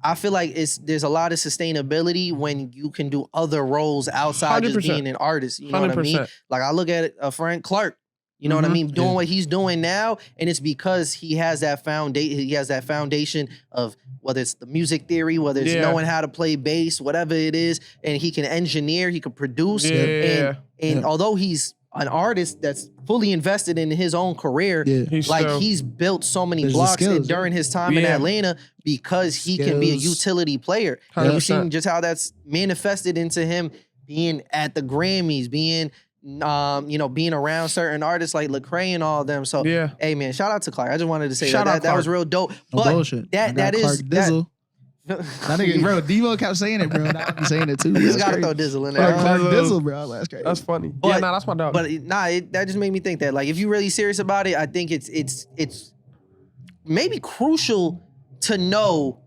Speaker 1: I feel like there's a lot of sustainability when you can do other roles outside 100%. Just being an artist. You know 100%. What I mean? Like I look at a Frank Clark, you know what I mean, doing what he's doing now, and it's because he has that foundation. He has that foundation of whether it's the music theory, whether it's knowing how to play bass, whatever it is, and he can engineer, he can produce, and although he's an artist that's fully invested in his own career.
Speaker 2: Yeah.
Speaker 1: He's built so many blocks during his time in Atlanta because he can be a utility player. And you've seen just how that's manifested into him being at the Grammys, being being around certain artists like Lecrae and all of them. So hey man, shout out to Clark. I just wanted to say that was real dope.
Speaker 2: No
Speaker 1: but
Speaker 2: bullshit.
Speaker 1: that is
Speaker 2: Dizzle. That nigga, bro, Demo kept saying it, bro. I keep saying it too.
Speaker 1: You just gotta throw Dizzle in there.
Speaker 2: Clark Dizzle, bro. That's crazy.
Speaker 3: That's funny.
Speaker 1: But,
Speaker 3: that's my dog.
Speaker 1: But that just made me think that, like, if you're really serious about it, I think it's maybe crucial to know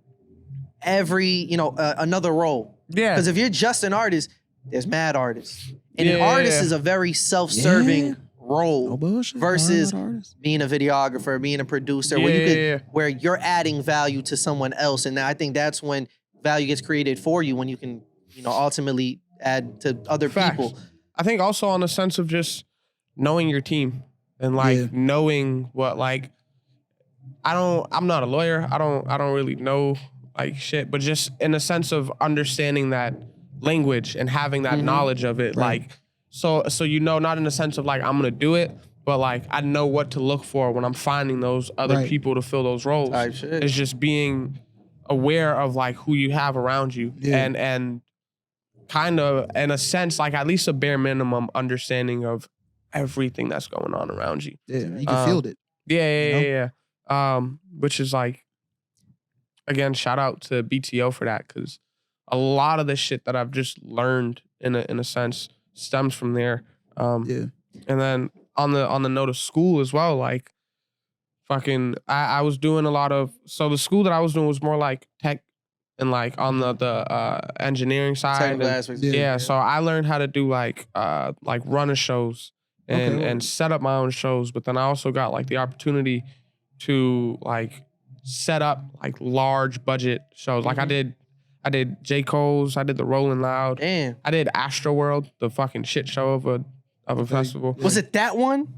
Speaker 1: every another role.
Speaker 3: Yeah.
Speaker 1: Because if you're just an artist, there's mad artists, and an artist is a very self-serving role versus being a videographer, being a producer, where you're adding value to someone else. And I think that's when value gets created for you, when you can, ultimately add to other people.
Speaker 3: I think also on the sense of just knowing your team and knowing what, like, I'm not a lawyer. I don't really know like shit, but just in a sense of understanding that language and having that knowledge of it, like, So not in the sense of like I'm gonna do it, but like I know what to look for when I'm finding those other people to fill those roles. It's just being aware of like who you have around you and kind of in a sense like at least a bare minimum understanding of everything that's going on around you.
Speaker 2: Yeah, you can feel it.
Speaker 3: Yeah. Which is like, again, shout out to BTO for that, because a lot of the shit that I've just learned in a sense stems from there. And then on the note of school as well, like fucking I was doing a lot of, so the school that I was doing was more like tech and like on the engineering side. So I learned how to do like run of shows and set up my own shows, but then I also got like the opportunity to like set up like large budget shows. Like I did J. Cole's. I did the Rolling Loud.
Speaker 1: Damn.
Speaker 3: I did AstroWorld, the fucking shit show of a festival.
Speaker 1: Was it that one?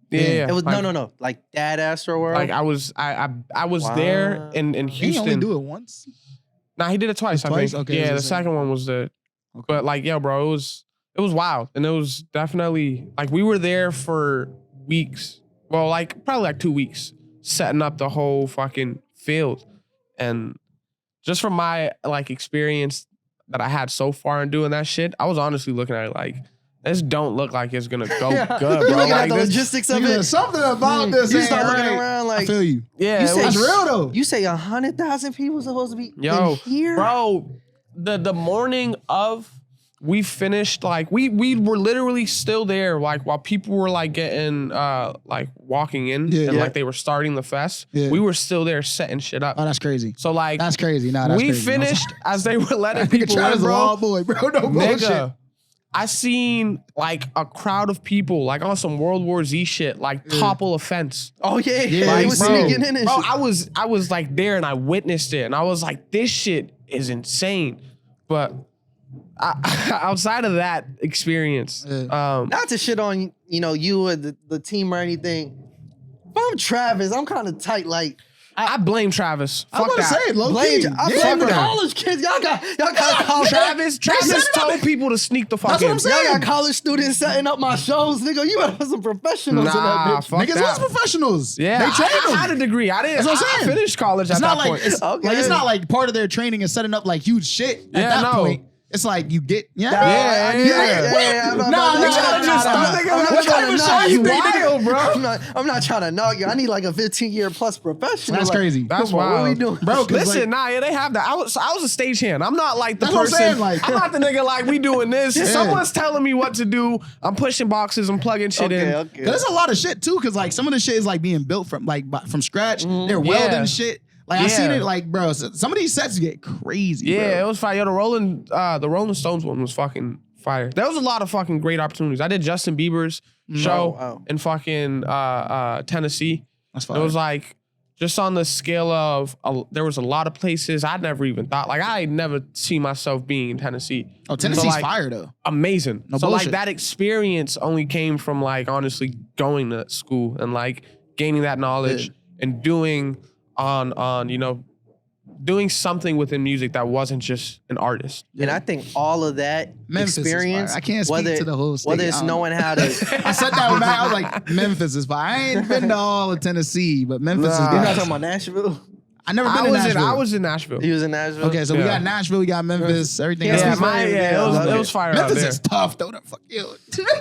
Speaker 3: Yeah.
Speaker 1: It was like, no. Like that AstroWorld.
Speaker 3: Like I was there in Houston.
Speaker 2: He only do it once.
Speaker 3: Nah, he did it twice. I think.
Speaker 2: Okay.
Speaker 3: Yeah, the second one was but like, yo, bro, it was wild, and it was definitely like we were there for weeks. Well, like probably like 2 weeks, setting up the whole fucking field, and just from my like experience that I had so far in doing that shit, I was honestly looking at it like, this don't look like it's gonna go good, bro.
Speaker 1: Looking
Speaker 3: like
Speaker 1: at the logistics of it.
Speaker 2: Something about this.
Speaker 1: You start looking around like,
Speaker 2: I feel you.
Speaker 3: Yeah,
Speaker 2: it's real though.
Speaker 1: You say 100,000 people supposed to be in here,
Speaker 3: bro. The morning of, we finished, like we were literally still there, like while people were like getting like walking in and like they were starting the fest. We were still there setting shit up.
Speaker 2: Oh, that's crazy.
Speaker 3: So like
Speaker 2: that's crazy. Nah, that's
Speaker 3: we
Speaker 2: crazy.
Speaker 3: finished as they were letting people in, bro.
Speaker 2: Wild boy, bro. No bullshit.
Speaker 3: Nigga, I seen like a crowd of people like on some World War Z shit, like topple a fence.
Speaker 1: Oh yeah.
Speaker 3: Like,
Speaker 1: I was sneaking in and
Speaker 3: bro,
Speaker 1: shit.
Speaker 3: I was like there and I witnessed it and I was like, this shit is insane. But outside of that experience,
Speaker 1: not to shit on you or the team or anything. If I'm Travis, I'm kind of tight. Like
Speaker 3: I blame Travis.
Speaker 2: I'm
Speaker 3: Fuck
Speaker 2: gonna say it, low key.
Speaker 1: I blame the college kids. Y'all got college.
Speaker 3: Travis told people to sneak the fuck in.
Speaker 1: Y'all got college students setting up my shows, nigga. You better put some professionals in that bitch.
Speaker 2: Fuck Niggas was professionals.
Speaker 3: Yeah,
Speaker 2: they trained them.
Speaker 3: I had a degree. I didn't.
Speaker 2: That's what I'm saying.
Speaker 3: I finished college at that point.
Speaker 2: It's not like part of their training is setting up like huge shit at that point. It's like you get,
Speaker 1: I'm not trying to knock you. I need like a 15-year plus professional.
Speaker 2: That's crazy.
Speaker 3: That's wild.
Speaker 1: What are we doing,
Speaker 3: bro? Listen, they have that. I was a stagehand. I'm not like the person. I'm not the nigga like we doing this. Someone's telling me what to do. I'm pushing boxes. I'm plugging shit in.
Speaker 2: Okay. There's a lot of shit too, because like some of the shit is like being built from scratch. They're welding shit. Like I seen it, like bro. Some of these sets get crazy.
Speaker 3: Yeah,
Speaker 2: bro.
Speaker 3: it was fire. Yo, the Rolling Stones one was fucking fire. There was a lot of fucking great opportunities. I did Justin Bieber's show in fucking Tennessee.
Speaker 2: That's fire.
Speaker 3: It was like just on the scale of there was a lot of places I'd never even thought. Like I never see myself being in Tennessee.
Speaker 2: Oh, Tennessee's
Speaker 3: like,
Speaker 2: fire though.
Speaker 3: Amazing.
Speaker 2: No
Speaker 3: so
Speaker 2: bullshit.
Speaker 3: like that experience only came from like honestly going to school and like gaining that knowledge and doing on doing something within music that wasn't just an artist.
Speaker 1: And I think all of that
Speaker 2: Memphis
Speaker 1: experience,
Speaker 2: I can't speak to the whole state.
Speaker 1: whether it's knowing how to.
Speaker 2: I said that when I was like, Memphis is fine. I ain't been to all of Tennessee, but Memphis is
Speaker 1: You're
Speaker 2: good.
Speaker 1: not talking about Nashville?
Speaker 2: I never been to Nashville.
Speaker 3: I was in Nashville.
Speaker 1: He was in Nashville?
Speaker 2: Okay, so we got Nashville, we got Memphis, everything else.
Speaker 3: It was fire out
Speaker 2: Memphis
Speaker 3: there.
Speaker 2: is tough, though. Fuck you.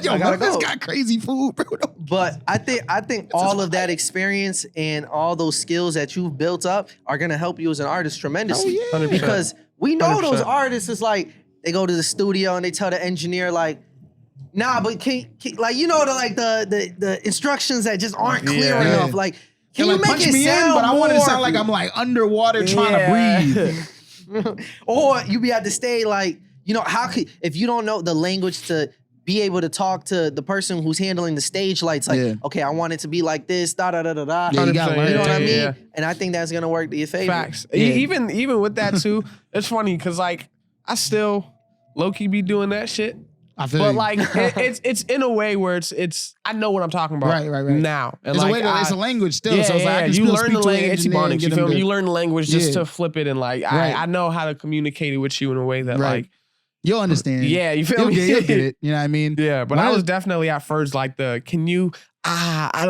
Speaker 2: Yo,
Speaker 1: I gotta
Speaker 2: Memphis
Speaker 1: go.
Speaker 2: got crazy food, bro.
Speaker 1: But I think all of that experience and all those skills that you've built up are gonna help you as an artist tremendously.
Speaker 2: Oh, yeah.
Speaker 3: 100%.
Speaker 1: Because we know
Speaker 3: 100%.
Speaker 1: those artists is like they go to the studio and they tell the engineer like, nah, but can like you know the instructions that just aren't clear
Speaker 3: Yeah.
Speaker 1: enough. Like, can you
Speaker 2: Like,
Speaker 1: make
Speaker 2: punch
Speaker 1: it
Speaker 2: me in,
Speaker 1: sound
Speaker 2: but I want it to
Speaker 1: more-
Speaker 2: sound like I'm like underwater trying to breathe.
Speaker 1: Or you be at the stage like, you know, how could if you don't know the language to be able to talk to the person who's handling the stage lights, like,
Speaker 2: Yeah.
Speaker 1: okay, I want it to be like this, da da da da da.
Speaker 2: Yeah, you gotta learn
Speaker 1: You know what I
Speaker 2: it.
Speaker 1: mean?
Speaker 3: Yeah.
Speaker 1: And I think that's gonna work to your favor.
Speaker 3: Facts.
Speaker 2: Yeah.
Speaker 3: Even with that too, it's funny because like I still low key be doing that shit.
Speaker 2: I feel
Speaker 3: But
Speaker 2: you.
Speaker 3: like it's in a way where it's I know what I'm talking about
Speaker 2: Right.
Speaker 3: now. And
Speaker 2: It's,
Speaker 3: like,
Speaker 2: a way to, it's a language still,
Speaker 3: Yeah,
Speaker 2: so it's like I can
Speaker 3: you
Speaker 2: still
Speaker 3: learn
Speaker 2: speak
Speaker 3: the
Speaker 2: to an
Speaker 3: language. It's
Speaker 2: engineer and
Speaker 3: Ebonics, you
Speaker 2: get
Speaker 3: feel
Speaker 2: them
Speaker 3: me?
Speaker 2: to-
Speaker 3: You learn the language just
Speaker 2: Yeah.
Speaker 3: to flip it and like
Speaker 2: Right.
Speaker 3: I know how to communicate it with you in a way that
Speaker 2: Right.
Speaker 3: like
Speaker 2: You'll understand.
Speaker 3: yeah, you feel me?
Speaker 2: You'll get it. You know what I mean?
Speaker 3: Yeah, but
Speaker 2: One
Speaker 3: I
Speaker 2: of
Speaker 3: was
Speaker 2: the-
Speaker 3: definitely at first like can you I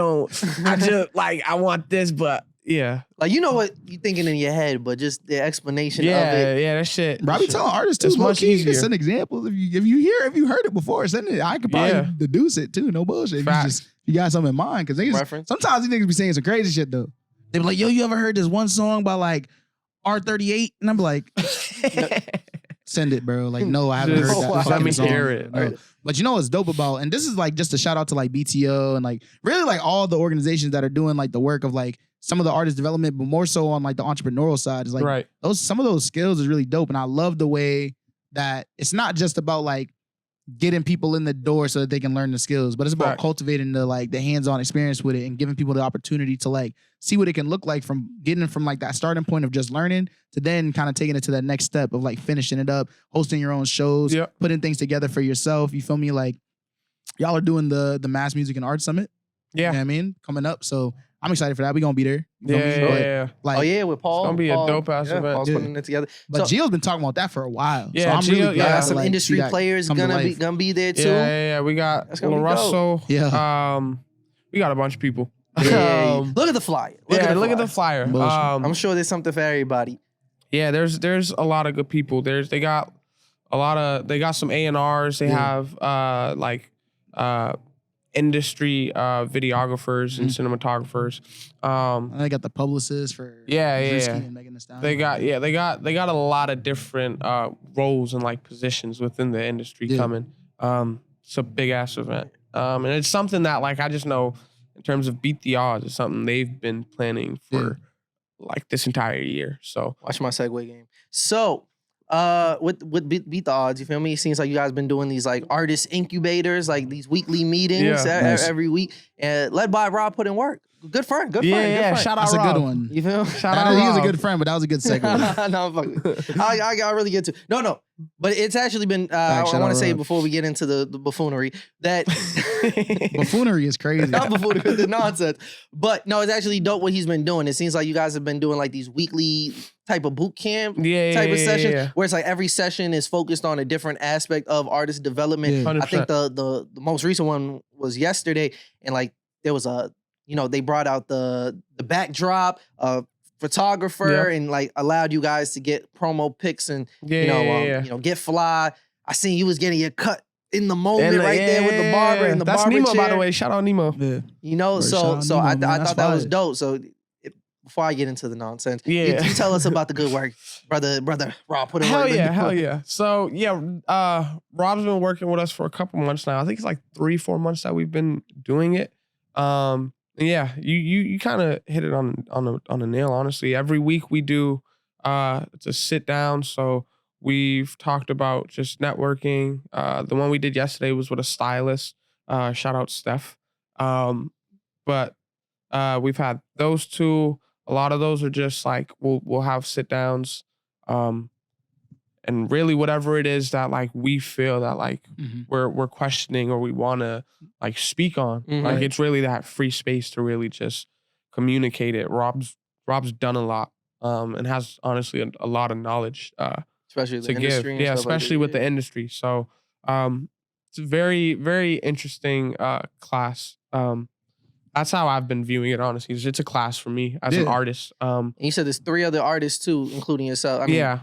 Speaker 3: just like I want this, but yeah.
Speaker 1: Like you know what you thinking in your head, but just the explanation of it.
Speaker 3: Yeah, that shit.
Speaker 2: Bro, I be telling artists too,
Speaker 3: It's
Speaker 2: low
Speaker 3: much
Speaker 2: key,
Speaker 3: easier.
Speaker 2: send examples. If you heard it before, send it. I could probably
Speaker 3: Yeah.
Speaker 2: deduce it too. No bullshit. If
Speaker 3: Facts.
Speaker 2: you got something in mind, because
Speaker 1: Reference.
Speaker 2: sometimes these niggas be saying some crazy shit though. They be like, "Yo, you ever heard this one song by like R38?" And I'm like, "Send it, bro." Like, no, I haven't heard
Speaker 3: Just
Speaker 2: that.
Speaker 3: let
Speaker 2: fucking
Speaker 3: me
Speaker 2: song.
Speaker 3: hear it.
Speaker 2: No. But you know what's dope about, and this is like just a shout out to like BTO and like really like all the organizations that are doing like the work of like some of the artist development, but more so on like the entrepreneurial side is like
Speaker 3: Right.
Speaker 2: some of those skills is really dope. And I love the way that it's not just about like getting people in the door so that they can learn the skills, but it's about
Speaker 3: Right.
Speaker 2: cultivating the hands-on experience with it and giving people the opportunity to like see what it can look like from getting from like that starting point of just learning to then kind of taking it to that next step of like finishing it up, hosting your own shows,
Speaker 3: Yep.
Speaker 2: putting things together for yourself. You feel me? Like y'all are doing the Mass Music and Art Summit. You know
Speaker 3: Yeah.
Speaker 2: what I mean? Coming up. So I'm excited for that. We gonna be there. You
Speaker 3: Yeah,
Speaker 2: feel me? But,
Speaker 3: yeah.
Speaker 2: Like,
Speaker 1: Oh yeah, with Paul.
Speaker 3: It's gonna be a
Speaker 1: Paul,
Speaker 3: dope-ass event.
Speaker 1: Paul's
Speaker 2: Yeah.
Speaker 1: putting it together.
Speaker 2: But
Speaker 1: So,
Speaker 2: Gio's been talking about that for a while.
Speaker 3: Yeah,
Speaker 2: so I'm
Speaker 3: Gio-
Speaker 2: really
Speaker 3: yeah,
Speaker 2: glad to,
Speaker 1: some
Speaker 2: like,
Speaker 1: industry
Speaker 2: see that
Speaker 1: players
Speaker 2: come to life.
Speaker 1: gonna be there too.
Speaker 3: Yeah. We got
Speaker 1: That's gonna
Speaker 3: Lil
Speaker 1: be dope.
Speaker 3: Russell.
Speaker 2: Yeah.
Speaker 3: We got a bunch of people.
Speaker 1: Yeah. Look at the flyer.
Speaker 3: Look at the flyer.
Speaker 2: Bullshit.
Speaker 1: I'm sure there's something for everybody.
Speaker 3: Yeah, there's a lot of good people. They got some A&Rs. They have industry videographers and cinematographers.
Speaker 2: And they got the publicists for
Speaker 3: Yeah,
Speaker 2: Drewski
Speaker 3: yeah.
Speaker 2: and Megan Thee Stallion.
Speaker 3: They got a lot of different roles and like positions within the industry
Speaker 2: Yeah.
Speaker 3: coming. It's a big ass event. And it's something that like I just know in terms of Beat the Odds, it's something they've been planning for like this entire year. So
Speaker 1: Watch my segue game. So, with Beat the Odds, you feel me? It seems like you guys been doing these like artist incubators, like these weekly meetings
Speaker 3: Yeah.
Speaker 2: Nice.
Speaker 1: every week, and led by RobPutsInWork. Good friend. Good friend.
Speaker 3: Shout out
Speaker 2: That's a
Speaker 3: Rob.
Speaker 2: good one.
Speaker 1: You feel?
Speaker 3: Shout
Speaker 2: That
Speaker 3: out
Speaker 2: is- he was a
Speaker 3: Rob.
Speaker 2: good friend, but that was a good segue.
Speaker 1: No, I'm fucking. I really get to. No. But it's actually been. I
Speaker 2: shout
Speaker 1: want
Speaker 2: out
Speaker 1: to say
Speaker 2: Rob.
Speaker 1: before we get into the buffoonery that.
Speaker 2: Buffoonery is crazy.
Speaker 1: Not buffoonery, the nonsense. But no, it's actually dope what he's been doing. It seems like you guys have been doing like these weekly type of boot camp type of sessions where it's like every session is focused on a different aspect of artist development.
Speaker 2: Yeah.
Speaker 1: I think the most recent one was yesterday, and like there was they brought out the backdrop, photographer, and like allowed you guys to get promo pics and get fly. I seen you was getting your cut in the moment there with the barber and the
Speaker 3: That's
Speaker 1: barber
Speaker 3: Nemo,
Speaker 1: chair.
Speaker 3: by the way. Shout out Nemo.
Speaker 2: Yeah.
Speaker 1: So
Speaker 2: shout out
Speaker 1: I
Speaker 2: Nemo, man.
Speaker 1: thought that was
Speaker 2: That's
Speaker 1: dope. So before I get into the nonsense,
Speaker 3: Yeah.
Speaker 1: you tell us about the good work, brother Rob. Put in
Speaker 3: Hell
Speaker 1: work.
Speaker 3: yeah. So Rob's been working with us for a couple months now. I think it's like 3-4 months that we've been doing it. You kind of hit it on the nail. Honestly, every week we do it's a sit down. So we've talked about just networking. The one we did yesterday was with a stylist. Shout out Steph. But we've had those two. A lot of those are just like we'll have sit downs. And really whatever it is that like we feel that like we're questioning or we want to like speak on, like
Speaker 2: Right.
Speaker 3: it's really that free space to really just communicate it. Rob's done a lot and has honestly a lot of knowledge
Speaker 1: especially
Speaker 3: to give. Yeah, especially with the industry. So it's a very, very interesting class. That's how I've been viewing it, honestly. It's a class for me as an artist.
Speaker 1: And you said there's 3 other artists too, including yourself. I mean,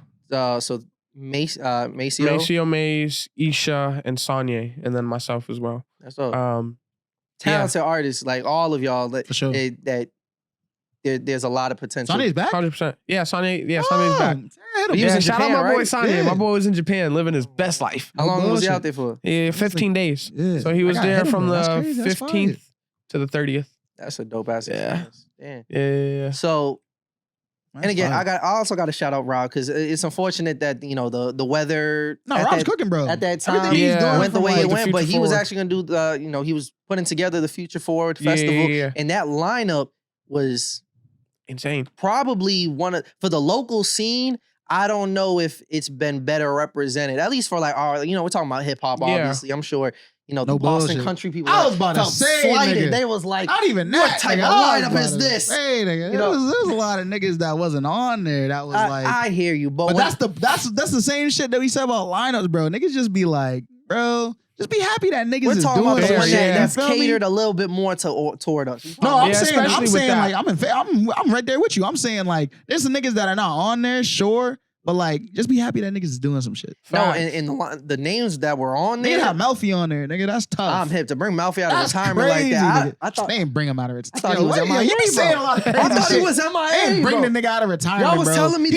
Speaker 1: so Maceo,
Speaker 3: Maze, Isha, and Sanye, and then myself as well.
Speaker 1: That's all. Talented artists, like all of y'all. For sure. There's a lot of potential.
Speaker 2: Sanye's back?
Speaker 3: 100%. Yeah, Sanye's back.
Speaker 1: He was in
Speaker 3: shout
Speaker 1: Japan,
Speaker 3: out my boy
Speaker 1: right?
Speaker 3: Sanye.
Speaker 2: Yeah.
Speaker 3: My boy was in Japan living his best life.
Speaker 1: How long was he out there for?
Speaker 3: Yeah, 15 days.
Speaker 2: Yeah.
Speaker 3: So he was there from the 15th to the 30th.
Speaker 1: That's a dope ass experience. Damn.
Speaker 3: Yeah.
Speaker 1: So, and again, I also got to shout out Rob because it's unfortunate that the weather.
Speaker 2: No, Rob's cooking, bro.
Speaker 1: At that time, went the way it went, but he was actually gonna do he was putting together the Future Forward Festival, and that lineup was
Speaker 3: insane.
Speaker 1: Probably for the local scene. I don't know if it's been better represented, at least for like our, we're talking about hip hop, obviously. I'm sure, the Boston country people.
Speaker 2: I was about to say, nigga.
Speaker 1: They was like,
Speaker 2: not even that.
Speaker 1: What type of lineup is this?
Speaker 2: Hey, nigga. There was a lot of niggas that wasn't on there. That was
Speaker 1: I hear you, but
Speaker 2: that's the same shit that we said about lineups, bro. Niggas just be like, bro, just be happy that niggas is doing
Speaker 1: about the one
Speaker 2: shit.
Speaker 1: that's catered a little bit more toward us.
Speaker 2: No, I'm saying like I'm right there with you. I'm saying like there's some niggas that are not on there, sure. But like, just be happy that niggas is doing some shit.
Speaker 1: No, and the names that were on there.
Speaker 2: They have Melfi on there, nigga. That's tough.
Speaker 1: I'm hip to bring Melfi out of retirement like that.
Speaker 2: I thought they ain't bring him out of retirement.
Speaker 1: I thought he was MIA.
Speaker 2: You be saying a lot of crazy shit.
Speaker 1: I thought he was MIA.
Speaker 2: They ain't bring the nigga out of retirement.
Speaker 1: Y'all was telling me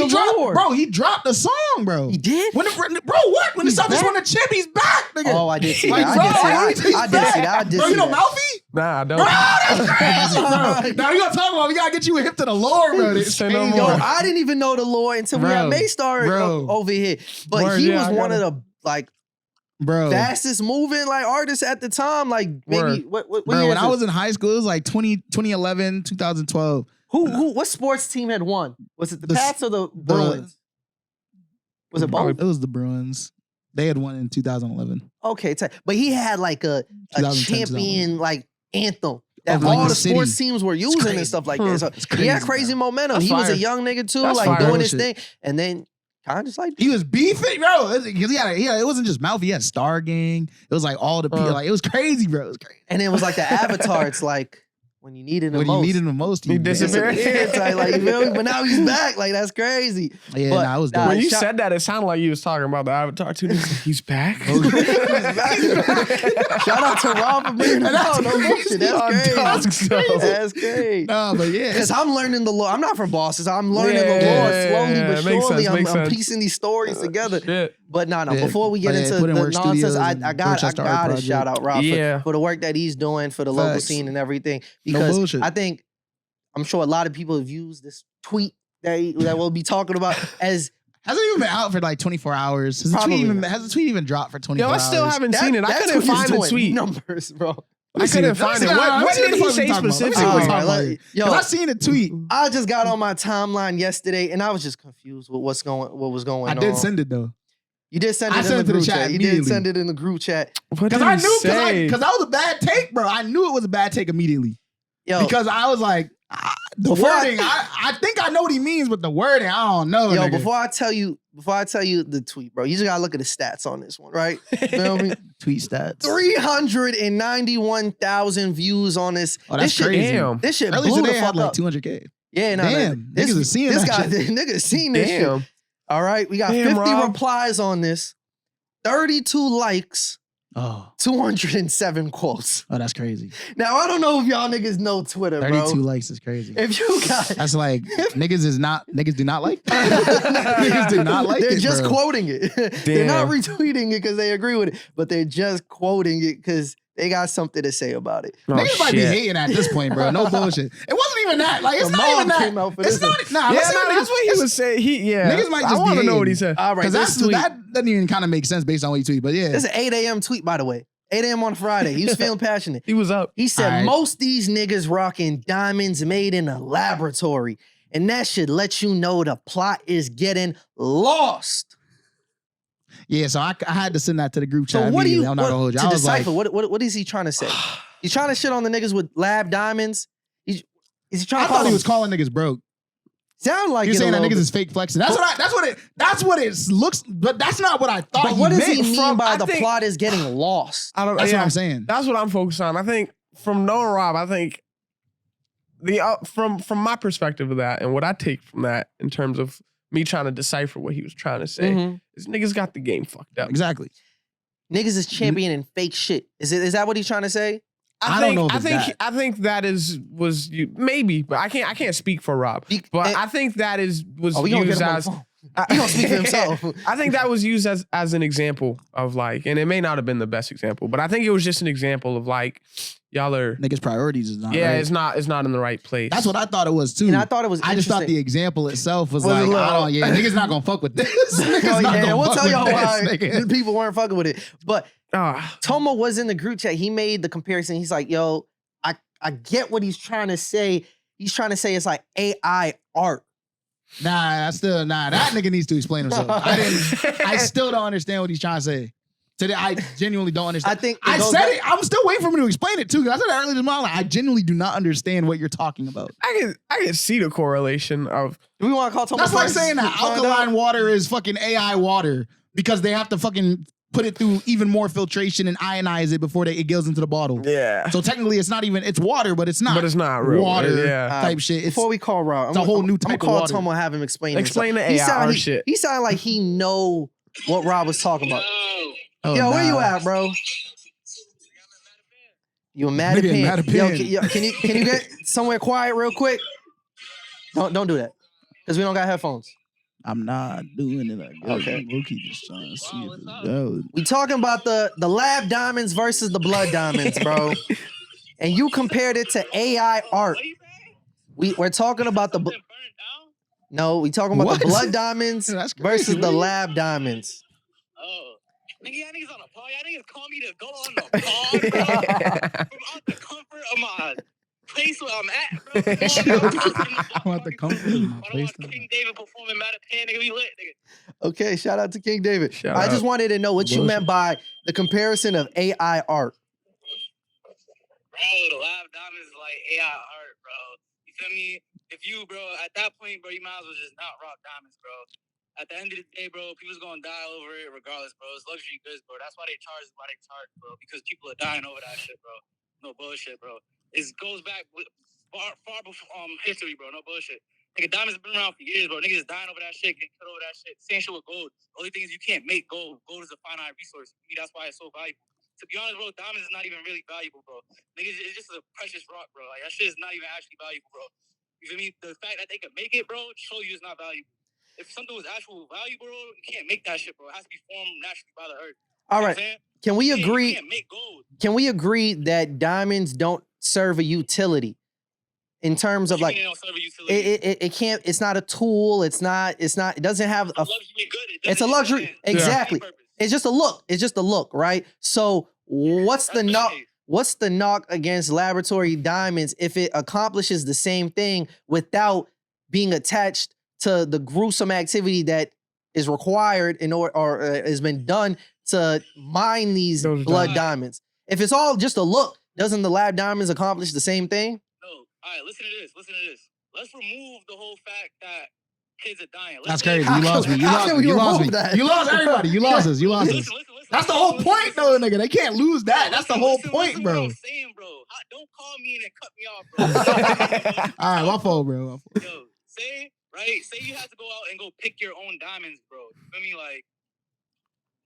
Speaker 2: bro, he dropped the song, bro.
Speaker 1: He did?
Speaker 2: When the Celtics won the chip, he's back, nigga.
Speaker 1: Oh, I did see that. I did see that.
Speaker 2: Bro, you know Melfi?
Speaker 3: Nah, I don't.
Speaker 2: Bro, that's crazy, bro. Now we gonna talk about. We gotta get you hip to the lore, bro.
Speaker 1: Yo, I didn't even know the lore until we had Maystar over here. But he was one of the fastest moving artists at the time. Like maybe what
Speaker 2: bro, when I was in high school, it was like 2011, 2012.
Speaker 1: What sports team had won? Was it the Pats or the Bruins? Was it both?
Speaker 2: It was the Bruins. They had won in 2011.
Speaker 1: Okay, but he had like a champion anthem that all the sports teams were using and stuff like that. So he had crazy momentum. He was a young nigga too, doing his thing, and then kind of just
Speaker 2: he was beefing, bro. Because he had it wasn't just Mouth. He had Star Gang. It was like all the people. It was crazy, bro. It was crazy.
Speaker 1: And it was like the Avatar. It's like. When you needed him most.
Speaker 2: He
Speaker 1: disappeared. You feel me? But now he's back. Like, that's crazy.
Speaker 2: Yeah, I was dope.
Speaker 3: When you said that, it sounded like you was talking about the Avatar too. He's back.
Speaker 1: Shout out to Rob for being That's crazy. That's great.
Speaker 2: No, but yeah.
Speaker 1: Because I'm learning the lore. I'm not from Boston, so I'm learning the lore slowly but surely. I'm piecing these stories together.
Speaker 3: Shit.
Speaker 1: But no. Before we get into the nonsense, I gotta shout out Rob for the work that he's doing for the local scene and everything. Because I'm sure a lot of people have used this tweet that we'll be talking about as.
Speaker 2: Hasn't even been out for like 24 hours. Has the tweet even dropped for 24 hours?
Speaker 3: I still haven't seen it. I couldn't find the tweet.
Speaker 1: Numbers, bro.
Speaker 3: I couldn't find it. What did he say specifically?
Speaker 2: Yo, I seen a tweet.
Speaker 1: I just got on my timeline yesterday and I was just confused with what was going on.
Speaker 2: I did send it though.
Speaker 1: You did send it in the group chat. You did send it in the group chat.
Speaker 2: Because I knew, because that was a bad take, bro. I knew it was a bad take immediately. Yo, because I was like, the wording, I think I know what he means, but the wording, I don't know.
Speaker 1: Yo,
Speaker 2: nigga.
Speaker 1: before I tell you the tweet, bro, you just gotta look at the stats on this one, right? Feel me?
Speaker 2: Tweet stats.
Speaker 1: 391,000 views on this.
Speaker 2: Oh, that's crazy.
Speaker 1: This shit
Speaker 2: Earlier
Speaker 1: blew the
Speaker 2: today
Speaker 1: fuck
Speaker 2: had like
Speaker 1: up.
Speaker 2: 200K.
Speaker 1: Yeah, no,
Speaker 2: damn, niggas have seen
Speaker 1: this
Speaker 2: that
Speaker 1: guy.
Speaker 2: shit.
Speaker 1: Niggas seen this shit. All right, we got 50 replies on this, 32 likes. 207 quotes.
Speaker 2: Oh, that's crazy.
Speaker 1: Now, I don't know if y'all niggas know Twitter,
Speaker 2: 32 likes is crazy.
Speaker 1: If you got...
Speaker 2: That's like, niggas do not like Niggas do not like
Speaker 1: They're
Speaker 2: it,
Speaker 1: just
Speaker 2: bro.
Speaker 1: quoting it. They're not retweeting it because they agree with it, but they're just quoting it because they got something to say about it.
Speaker 2: Niggas might be hating at this point, bro. No bullshit. It wasn't even that. Like, it's not even that.
Speaker 1: Came out for
Speaker 2: it's
Speaker 1: this
Speaker 2: not.
Speaker 3: That's what he was saying.
Speaker 2: Niggas might just
Speaker 3: I want to know what he said.
Speaker 1: All right,
Speaker 2: because that doesn't even kind of make sense based on what he tweeted, but yeah.
Speaker 1: This is an 8 a.m. tweet, by the way. 8 a.m. on Friday. He was feeling passionate.
Speaker 3: He was up.
Speaker 1: He said, most these niggas rocking diamonds made in a laboratory. And that should let you know the plot is getting lost.
Speaker 2: Yeah, so I had to send that to the group chat.
Speaker 1: So what do you,
Speaker 2: I'm not gonna hold you.
Speaker 1: To
Speaker 2: I was
Speaker 1: decipher,
Speaker 2: like,
Speaker 1: what is he trying to say? He's trying to shit on the niggas with lab diamonds? Is he trying to
Speaker 2: I thought he was calling niggas broke.
Speaker 1: Sound like
Speaker 2: you're saying that niggas is fake flexing. That's what it looks, but that's not what I thought.
Speaker 1: But what does he mean by the plot is getting lost?
Speaker 3: I don't.
Speaker 2: That's what I'm saying.
Speaker 3: That's what I'm focused on. I think from Noah and Rob, I think from my perspective of that and what I take from that in terms of me trying to decipher what he was trying to say is niggas got the game fucked up.
Speaker 2: Exactly.
Speaker 1: Niggas is championing fake shit. Is that what he's trying to say?
Speaker 2: I don't know.
Speaker 3: I think that was maybe, but I can't speak for Rob. But I think that was used as
Speaker 1: he don't speak for himself.
Speaker 3: I think that was used as an example of like, and it may not have been the best example, but I think it was just an example of like, y'all are
Speaker 2: niggas' priorities is not.
Speaker 3: Yeah,
Speaker 2: right.
Speaker 3: it's not in the right place.
Speaker 2: That's what I thought it was too.
Speaker 1: And I thought it was.
Speaker 2: I just thought the example itself was like,
Speaker 1: oh
Speaker 2: yeah, niggas not gonna fuck with this.
Speaker 1: We'll tell y'all why people weren't fucking with it. But Tomo was in the group chat. He made the comparison. He's like, yo, I get what he's trying to say. He's trying to say it's like AI art.
Speaker 2: That nigga needs to explain himself. I still don't understand what he's trying to say. Today, I genuinely don't understand. I said it. I'm still waiting for him to explain it too. I said that earlier this morning. I genuinely do not understand what you're talking about.
Speaker 3: I can see the correlation of.
Speaker 1: Do we want to call Tomo?
Speaker 2: That's like saying that alkaline water is fucking AI water because they have to fucking put it through even more filtration and ionize it before it goes into the bottle.
Speaker 3: Yeah.
Speaker 2: So technically, it's not even. It's water, but it's not.
Speaker 3: But it's not real
Speaker 2: water type shit.
Speaker 1: Before we call Rob,
Speaker 2: it's a whole new type of water.
Speaker 1: I'm gonna call Tomo, have him explain
Speaker 3: the AI shit.
Speaker 1: He sounded like he know what Rob was talking about. Yo, where you at, bro? You a mad at Pen? Yo, can you get somewhere quiet real quick? Don't do that, because we don't got headphones.
Speaker 2: I'm not doing it.
Speaker 1: Okay.
Speaker 2: Loki just trying to see if it's goes.
Speaker 1: We talking about the lab diamonds versus the blood diamonds, bro. And you compared it to AI art. We're talking about the. No, we talking about the blood diamonds versus the lab diamonds.
Speaker 5: Oh. Nigga, y'all niggas on a pod. Y'all niggas call me to go on the pod, bro. From out the comfort of my place where I'm at, bro.
Speaker 2: I'm at the comfort of my place.
Speaker 5: King David performing Matter Pan, nigga, we lit, nigga.
Speaker 1: Okay, shout out to King David.
Speaker 3: I
Speaker 1: just wanted to know what you meant by the comparison of AI art.
Speaker 5: Bro, the lab diamonds is like AI art, bro. You feel me? If you, bro, at that point, bro, you might as well just not rock diamonds, bro. At the end of the day, bro, people's gonna die over it regardless, bro. It's luxury goods, bro. That's why they charge, bro. Because people are dying over that shit, bro. No bullshit, bro. It goes back far before history, bro. No bullshit. Nigga, diamonds have been around for years, bro. Niggas dying over that shit, getting killed over that shit. Same shit with gold. Only thing is you can't make gold. Gold is a finite resource. That's why it's so valuable. To be honest, bro, diamonds is not even really valuable, bro. Niggas, it's just a precious rock, bro. Like, that shit is not even actually valuable, bro. You feel me? The fact that they can make it, bro, show you it's not valuable. If something was actual value, bro, you can't make that shit, bro. It has to be formed naturally by the earth.
Speaker 1: All right. Can we agree?
Speaker 5: You can't make gold.
Speaker 1: Can we agree that diamonds don't serve a utility in terms of like
Speaker 5: they don't serve a utility?
Speaker 1: It can't. It's not a tool. It's not. It doesn't have a.
Speaker 5: Luxury good.
Speaker 1: It's a luxury. Exactly. It's just a look. It's just a look, right? So what's the knock? What's the knock against laboratory diamonds if it accomplishes the same thing without being attached to the gruesome activity that is required in order or has been done to mine these blood diamonds? If it's all just a look, doesn't the lab diamonds accomplish the same thing?
Speaker 5: No. All right, listen to this. Let's remove the whole fact that kids are dying.
Speaker 2: That's crazy. You lost me. You lost everybody. You lost us.
Speaker 5: Listen,
Speaker 2: that's the whole point, though, nigga. They can't lose that. That's the whole point, bro.
Speaker 5: What I'm saying, bro. Don't call me and cut me off, bro.
Speaker 2: All right, my fault, bro.
Speaker 5: Yo, say you have to go out and go pick your own diamonds, bro. You feel me? Like,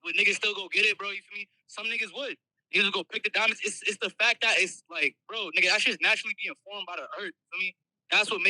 Speaker 5: would niggas still go get it, bro? You feel me? Some niggas would. Niggas would go pick the diamonds. It's the fact that it's like, bro, nigga, that shit's naturally being formed by the earth. You feel me? That's what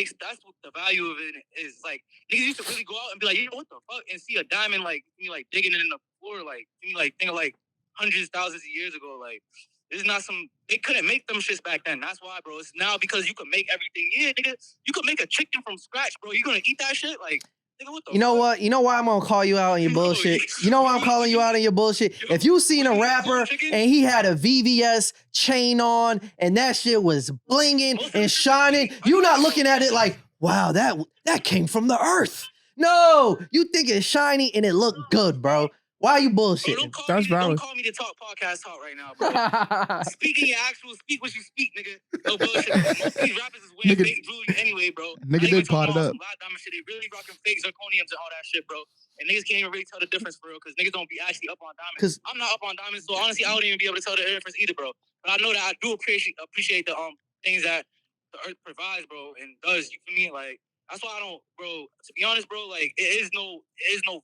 Speaker 5: the value of it is. Like, niggas used to really go out and be like, what the fuck? And see a diamond, like, you know, like digging it in the floor, like, you know, like, think of like hundreds, thousands of years ago. Like, there's not they couldn't make them shits back then. That's why, bro. It's now because you can make everything. Yeah, nigga, you could make a chicken from scratch, bro. You gonna eat that shit? Like, nigga, what the fuck?
Speaker 1: You know what? You know why I'm gonna call you out on your bullshit? You know why I'm calling you out on your bullshit? If you seen a rapper and he had a VVS chain on and that shit was blinging and shining, you not looking at it like, wow, that came from the earth. No, you think it's shiny and it looked good, bro. Why are you
Speaker 5: Bro,
Speaker 1: bullshitting?
Speaker 5: don't call me to talk podcast talk right now, bro. Speak what you speak, nigga. No bullshit. Most of these rappers is wearing fake jewelry anyway, bro.
Speaker 2: Nigga did pot it up.
Speaker 5: Some live diamond shit. They really rocking fake zirconiums and all that shit, bro. And niggas can't even really tell the difference for real, because niggas don't be actually up on diamonds. I'm not up on diamonds, so honestly, I wouldn't even be able to tell the difference either, bro. But I know that I do appreciate the things that the earth provides, bro, and does. You feel me? Like, that's why I don't, bro. To be honest, bro, like it is no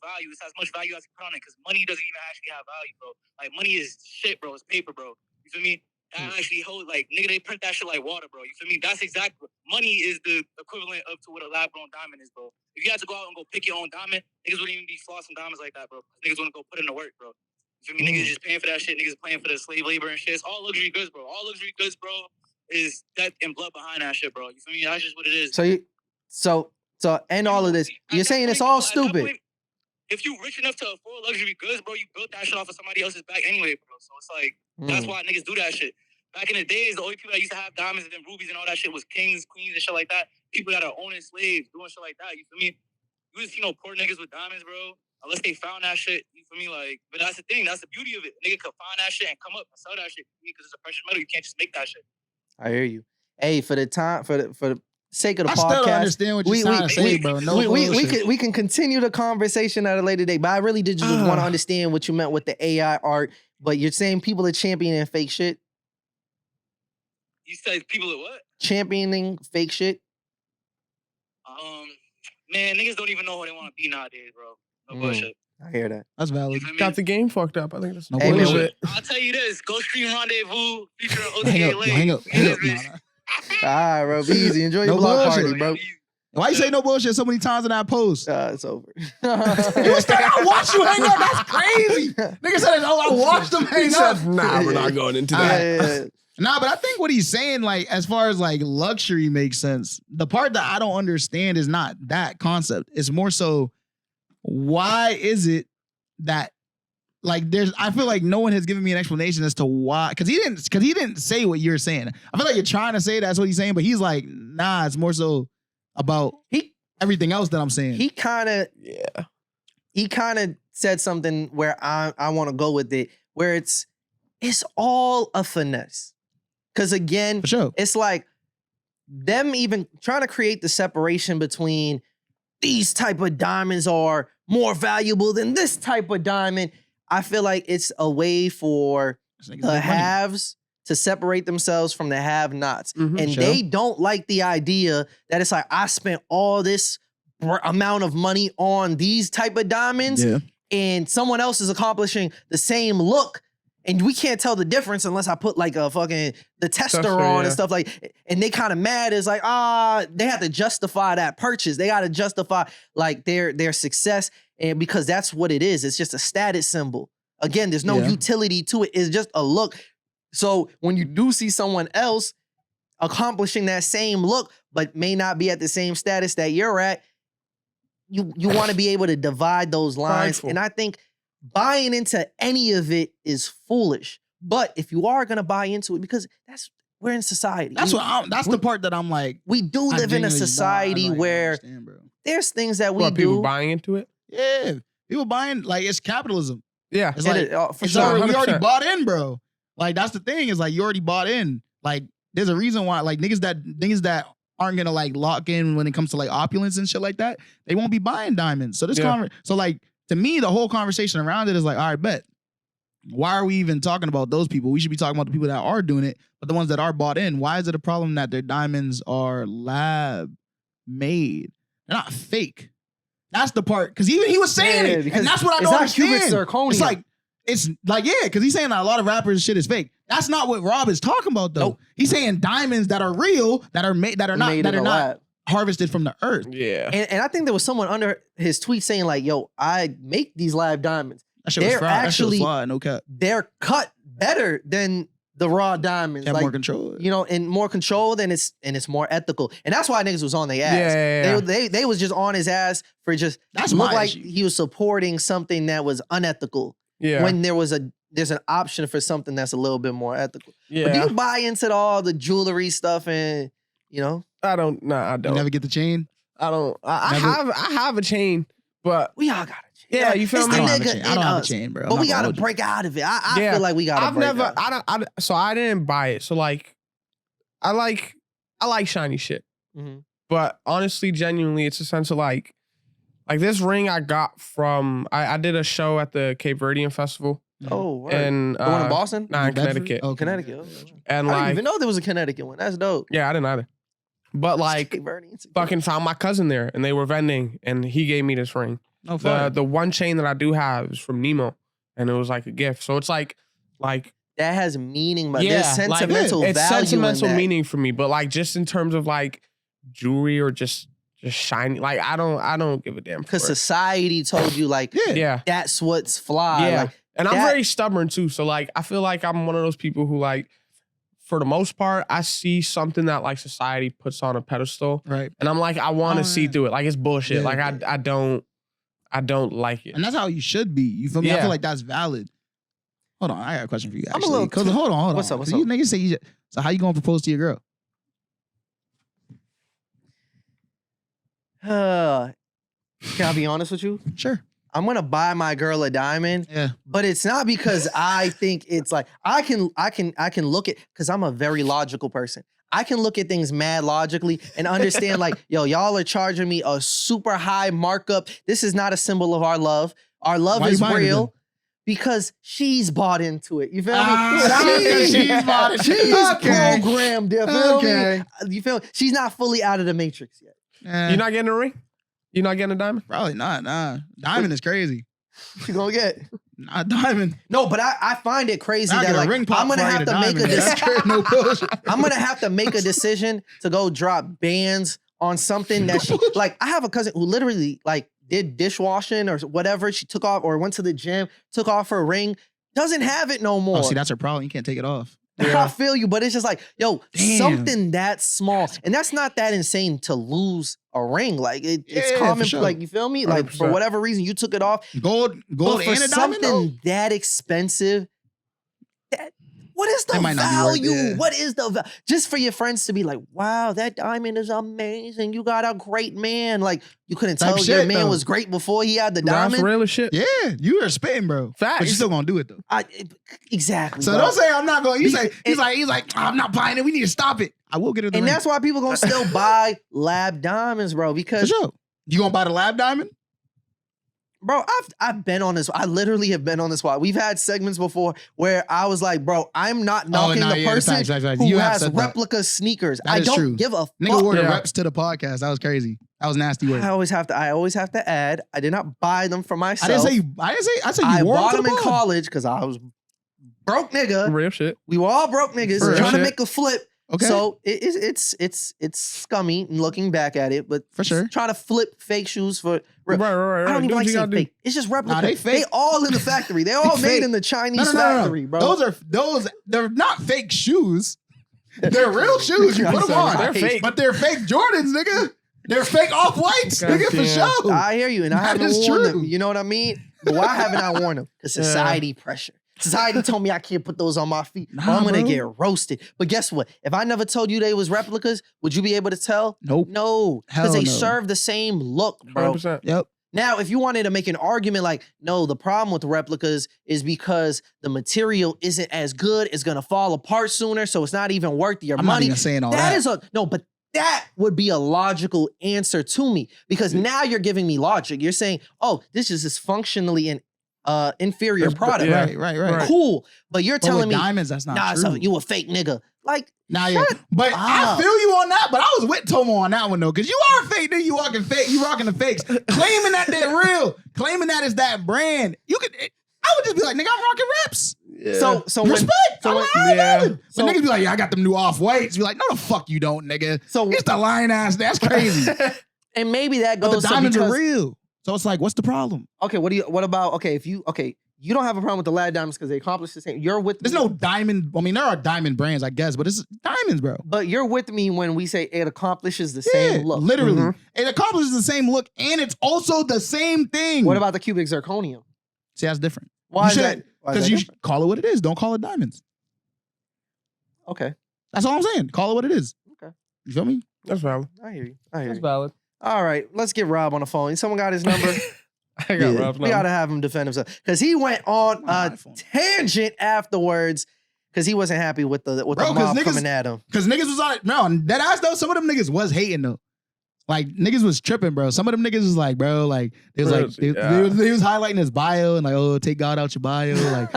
Speaker 5: value. It's as much value as you put on it, because money doesn't even actually have value, bro. Like, money is shit, bro. It's paper, bro. You feel me? That actually hold, like, nigga, they print that shit like water, bro. You feel me? That's exactly, money is the equivalent of to what a lab grown diamond is, bro. If you had to go out and go pick your own diamond, niggas wouldn't even be flossing diamonds like that, bro. Niggas wouldn't go put in the work, bro. You feel me? Niggas just paying for that shit. Niggas paying for the slave labor and shit. It's all luxury goods, bro. All luxury goods, bro, is death and blood behind that shit, bro. You feel me? That's just what it is.
Speaker 1: So end all of this. You're saying it's all stupid.
Speaker 5: Point, if you rich enough to afford luxury goods, bro, you built that shit off of somebody else's back anyway, bro. So it's like, that's why niggas do that shit. Back in the days, the only people that used to have diamonds and rubies and all that shit was kings, queens, and shit like that. People that are owning slaves, doing shit like that. You feel me? You just see no poor niggas with diamonds, bro. Unless they found that shit. You feel me? Like, but that's the thing. That's the beauty of it. A nigga could find that shit and come up and sell that shit because it's a precious metal. You can't just make that shit.
Speaker 1: I hear you. Hey, for the sake of the podcast,
Speaker 2: still don't understand what you're trying to say, bro.
Speaker 1: We can continue the conversation at a later date, but I really did just want to understand what you meant with the AI art. But you're saying people are championing fake shit?
Speaker 5: You said people are what?
Speaker 1: Championing fake shit?
Speaker 5: Man, niggas don't even know who they want to be nowadays, bro. No bullshit.
Speaker 1: I hear that.
Speaker 2: That's valid.
Speaker 3: Got the game fucked up. I think that's
Speaker 2: no
Speaker 3: bullshit.
Speaker 5: I'll tell you this. Go stream Rendezvous featuring
Speaker 2: Hang up.
Speaker 1: All right, bro. Be easy. Enjoy your block party, bro.
Speaker 2: Why you say no bullshit so many times in that post?
Speaker 1: It's over.
Speaker 2: I watched you hang up. That's crazy. Nigga said, I watched them hang up.
Speaker 3: Nah, we're not going into that.
Speaker 2: Nah, but I think what he's saying, like, as far as like luxury makes sense. The part that I don't understand is not that concept. It's more so, why is it that, like, I feel like no one has given me an explanation as to why, because he didn't say what you're saying. I feel like you're trying to say that's what he's saying, but he's like, nah, it's more so about everything else that I'm saying.
Speaker 1: He kind of said something where I want to go with it, where it's all a finesse. Because again,
Speaker 2: for sure,
Speaker 1: it's like them even trying to create the separation between these type of diamonds are more valuable than this type of diamond. I feel like it's a way for the haves to separate themselves from the have-nots. And they don't like the idea that it's like, I spent all this amount of money on these type of diamonds and someone else is accomplishing the same look. And we can't tell the difference unless I put like the tester on and stuff like, and they kind of mad. It's like, they have to justify that purchase. They got to justify like their success. And because that's what it is. It's just a status symbol. Again, there's no utility to it. It's just a look. So when you do see someone else accomplishing that same look, but may not be at the same status that you're at, you want to be able to divide those lines. Prideful. And I think buying into any of it is foolish. But if you are gonna buy into it, because we're in society.
Speaker 2: That's the part that I'm like.
Speaker 1: We do live in a society where there's things that we do.
Speaker 3: People buying into it?
Speaker 2: Yeah, people buying, like, it's capitalism.
Speaker 3: Yeah,
Speaker 2: it's like
Speaker 1: for sure.
Speaker 2: We already bought in, bro. Like, that's the thing, is like, you already bought in. Like, there's a reason why, like, niggas that aren't gonna like lock in when it comes to like opulence and shit like that, they won't be buying diamonds. So so like, to me, the whole conversation around it is like, all right, bet. Why are we even talking about those people? We should be talking about the people that are doing it, but the ones that are bought in. Why is it a problem that their diamonds are lab made? They're not fake. That's the part, because even he was saying it, and that's what I don't understand. It's like, because he's saying that a lot of rappers shit is fake. That's not what Rob is talking about, though. Nope. He's saying diamonds that are real, that are made, that are not harvested from the earth.
Speaker 3: Yeah.
Speaker 1: And I think there was someone under his tweet saying like, yo, I make these live diamonds.
Speaker 2: That shit was fried. That shit was fly, no cap.
Speaker 1: They're cut better than the raw diamonds.
Speaker 2: Have more control.
Speaker 1: You know, and more controlled, and it's more ethical. And that's why niggas was on their ass. They was just on his ass for just look like he was supporting something that was unethical. Yeah. When there's an option for something that's a little bit more ethical. Yeah. But do you buy into all the jewelry stuff and, you know?
Speaker 3: I don't. Nah, I don't.
Speaker 2: You never get the chain?
Speaker 3: I don't. I have a chain, but
Speaker 1: we all got a chain.
Speaker 3: Yeah, you feel me?
Speaker 2: I don't have a chain, bro.
Speaker 1: But we gotta break out of it. I feel like we gotta
Speaker 3: So I didn't buy it. So like, I like shiny shit.
Speaker 1: Mm-hmm.
Speaker 3: But honestly, genuinely, it's a sense of like this ring I got from, I did a show at the Cape Verdean Festival.
Speaker 1: Oh, right.
Speaker 3: And
Speaker 1: the one in Boston?
Speaker 3: Nah, in Connecticut.
Speaker 1: Oh, Connecticut.
Speaker 3: And
Speaker 1: I
Speaker 3: like,
Speaker 1: didn't even know there was a Connecticut one. That's dope.
Speaker 3: Yeah, I didn't either. But like, fucking found my cousin there, and they were vending, and he gave me this ring.
Speaker 2: Oh,
Speaker 3: the one chain that I do have is from Nemo, and it was like a gift. So it's like
Speaker 1: that has meaning, but there's sentimental value.
Speaker 3: It's sentimental
Speaker 1: in that.
Speaker 3: meaning for me, but like just in terms of like jewelry or just shiny, like I don't give a damn.
Speaker 1: Because society told you like, that's what's fly.
Speaker 3: Yeah,
Speaker 1: like,
Speaker 3: and I'm very stubborn too. So like, I feel like I'm one of those people who like, for the most part, I see something that like society puts on a pedestal,
Speaker 2: right?
Speaker 3: And I'm like, I want to see through it. Like it's bullshit.
Speaker 2: Yeah.
Speaker 3: Like I don't like it.
Speaker 2: And that's how you should be. You feel me?
Speaker 3: Yeah.
Speaker 2: I feel like that's valid. Hold on, I got a question for you. Actually,
Speaker 1: I'm a little.
Speaker 2: Cause hold on.
Speaker 1: What's up?
Speaker 2: You niggas say so. How you gonna propose to your girl?
Speaker 1: Can I be honest with you?
Speaker 2: Sure.
Speaker 1: I'm gonna buy my girl a diamond.
Speaker 2: Yeah.
Speaker 1: But it's not because I think it's like I can look at, because I'm a very logical person. I can look at things mad logically and understand like, yo, y'all are charging me a super high markup. This is not a symbol of our love. Our love is real because she's bought into it. You feel me? She's bought it. She's programmed. You feel me? You feel me? She's not fully out of the matrix yet.
Speaker 3: You're not getting a ring? You're not getting a diamond?
Speaker 2: Probably not. Nah. Diamond is crazy.
Speaker 1: What you gonna get?
Speaker 2: Not diamond.
Speaker 1: No, but I find it crazy that like I'm gonna have to make a
Speaker 2: decision. No bullshit.
Speaker 1: I'm gonna have to make a decision to go drop bands on something that she like. I have a cousin who literally like did dishwashing or whatever. She took off or went to the gym, took off her ring, doesn't have it no more.
Speaker 2: Oh, see, that's her problem. You can't take it off.
Speaker 1: I feel you, but it's just like, yo, something that small, and that's not that insane to lose a ring. Like it's common, sure. Like you feel me? 100%. Like for whatever reason you took it off.
Speaker 2: Gold,
Speaker 1: but for
Speaker 2: and a diamond,
Speaker 1: something that expensive. What is the value? What is the value? Just for your friends to be like, wow, that diamond is amazing. You got a great man. Like you couldn't tell your man was great before he had the diamond.
Speaker 3: That's real as shit.
Speaker 2: Yeah, you are spitting, bro.
Speaker 3: Facts.
Speaker 2: But you still gonna do it though.
Speaker 1: Exactly.
Speaker 2: So don't say I'm not going. He's like, I'm not buying it. We need to stop it. I will get it.
Speaker 1: And that's why people gonna still buy lab diamonds, bro. Because
Speaker 2: for sure. You gonna buy the lab diamond?
Speaker 1: Bro, I've been on this. I literally have been on this spot. We've had segments before where I was like, bro, I'm not knocking the person who has replica sneakers. I don't give a fuck.
Speaker 2: Nigga wore the reps to the podcast. That was crazy. That was nasty work.
Speaker 1: I always have to add. I did not buy them for myself.
Speaker 2: I said you wore
Speaker 1: bought them in college because I was broke nigga.
Speaker 3: Real shit.
Speaker 1: We were all broke niggas trying to make a flip.
Speaker 2: Okay.
Speaker 1: So it's scummy looking back at it, but
Speaker 2: for sure,
Speaker 1: trying to flip fake shoes for
Speaker 3: right.
Speaker 1: I don't even like saying fake. It's just replica.
Speaker 2: Nah, they fake.
Speaker 1: They all in the factory. They all made in the Chinese factory, bro.
Speaker 2: They're not fake shoes. They're real shoes. You put them on.
Speaker 3: They're fake,
Speaker 2: but they're fake Jordans, nigga. They're fake Off-Whites, nigga, for sure.
Speaker 1: I hear you, and I haven't worn them. You know what I mean? But why haven't I worn them? Because society pressure. Society told me I can't put those on my feet. Or I'm gonna get roasted. But guess what? If I never told you they was replicas, would you be able to tell?
Speaker 2: Nope.
Speaker 1: No. Because they serve the same look, bro.
Speaker 3: 100%.
Speaker 2: Yep.
Speaker 1: Now, if you wanted to make an argument like, no, the problem with replicas is because the material isn't as good, it's gonna fall apart sooner, so it's not even worth your money.
Speaker 2: I'm not even saying all that.
Speaker 1: But that would be a logical answer to me, because now you're giving me logic. You're saying, oh, this is just functionally an inferior product.
Speaker 2: Yeah. Right.
Speaker 1: Cool. But you're telling me
Speaker 2: diamonds, that's not true.
Speaker 1: So you a fake nigga. Like,
Speaker 2: but I feel you on that, but I was with Tomo on that one though, because you are a fake nigga, you rocking the fakes. Claiming that they're real, claiming that is that brand. I would just be like, nigga, I'm rocking reps.
Speaker 1: Yeah. So
Speaker 2: respect.
Speaker 1: But
Speaker 2: niggas be like, yeah, I got them new Off-Whites. Be like, no, the fuck you don't, nigga. So it's the lying ass. That's crazy.
Speaker 1: And maybe that goes.
Speaker 2: But the diamonds are real. So it's like, what's the problem?
Speaker 1: Okay, what about if you you don't have a problem with the lab diamonds because they accomplish the same. You're with
Speaker 2: There's no diamond. I mean, there are diamond brands, I guess, but it's diamonds, bro.
Speaker 1: But you're with me when we say it accomplishes the same look.
Speaker 2: Literally. Mm-hmm. It accomplishes the same look, and it's also the same thing.
Speaker 1: What about the cubic zirconium?
Speaker 2: See, that's different.
Speaker 1: Why is that?
Speaker 2: Because you call it what it is. Don't call it diamonds.
Speaker 1: Okay.
Speaker 2: That's all I'm saying. Call it what it is.
Speaker 1: Okay.
Speaker 2: You feel me?
Speaker 3: That's valid.
Speaker 1: I hear you.
Speaker 3: That's valid.
Speaker 1: All right, let's get Rob on the phone. Someone got his number?
Speaker 3: I got Rob's
Speaker 1: We gotta have him defend himself because he went on a tangent afterwards because he wasn't happy with the mob coming at him.
Speaker 2: Because niggas was on it. No, that ass though. Some of them niggas was hating though. Like niggas was tripping, bro. Some of them niggas was like, bro, like they was like they was highlighting his bio and like, oh, take God out your bio, like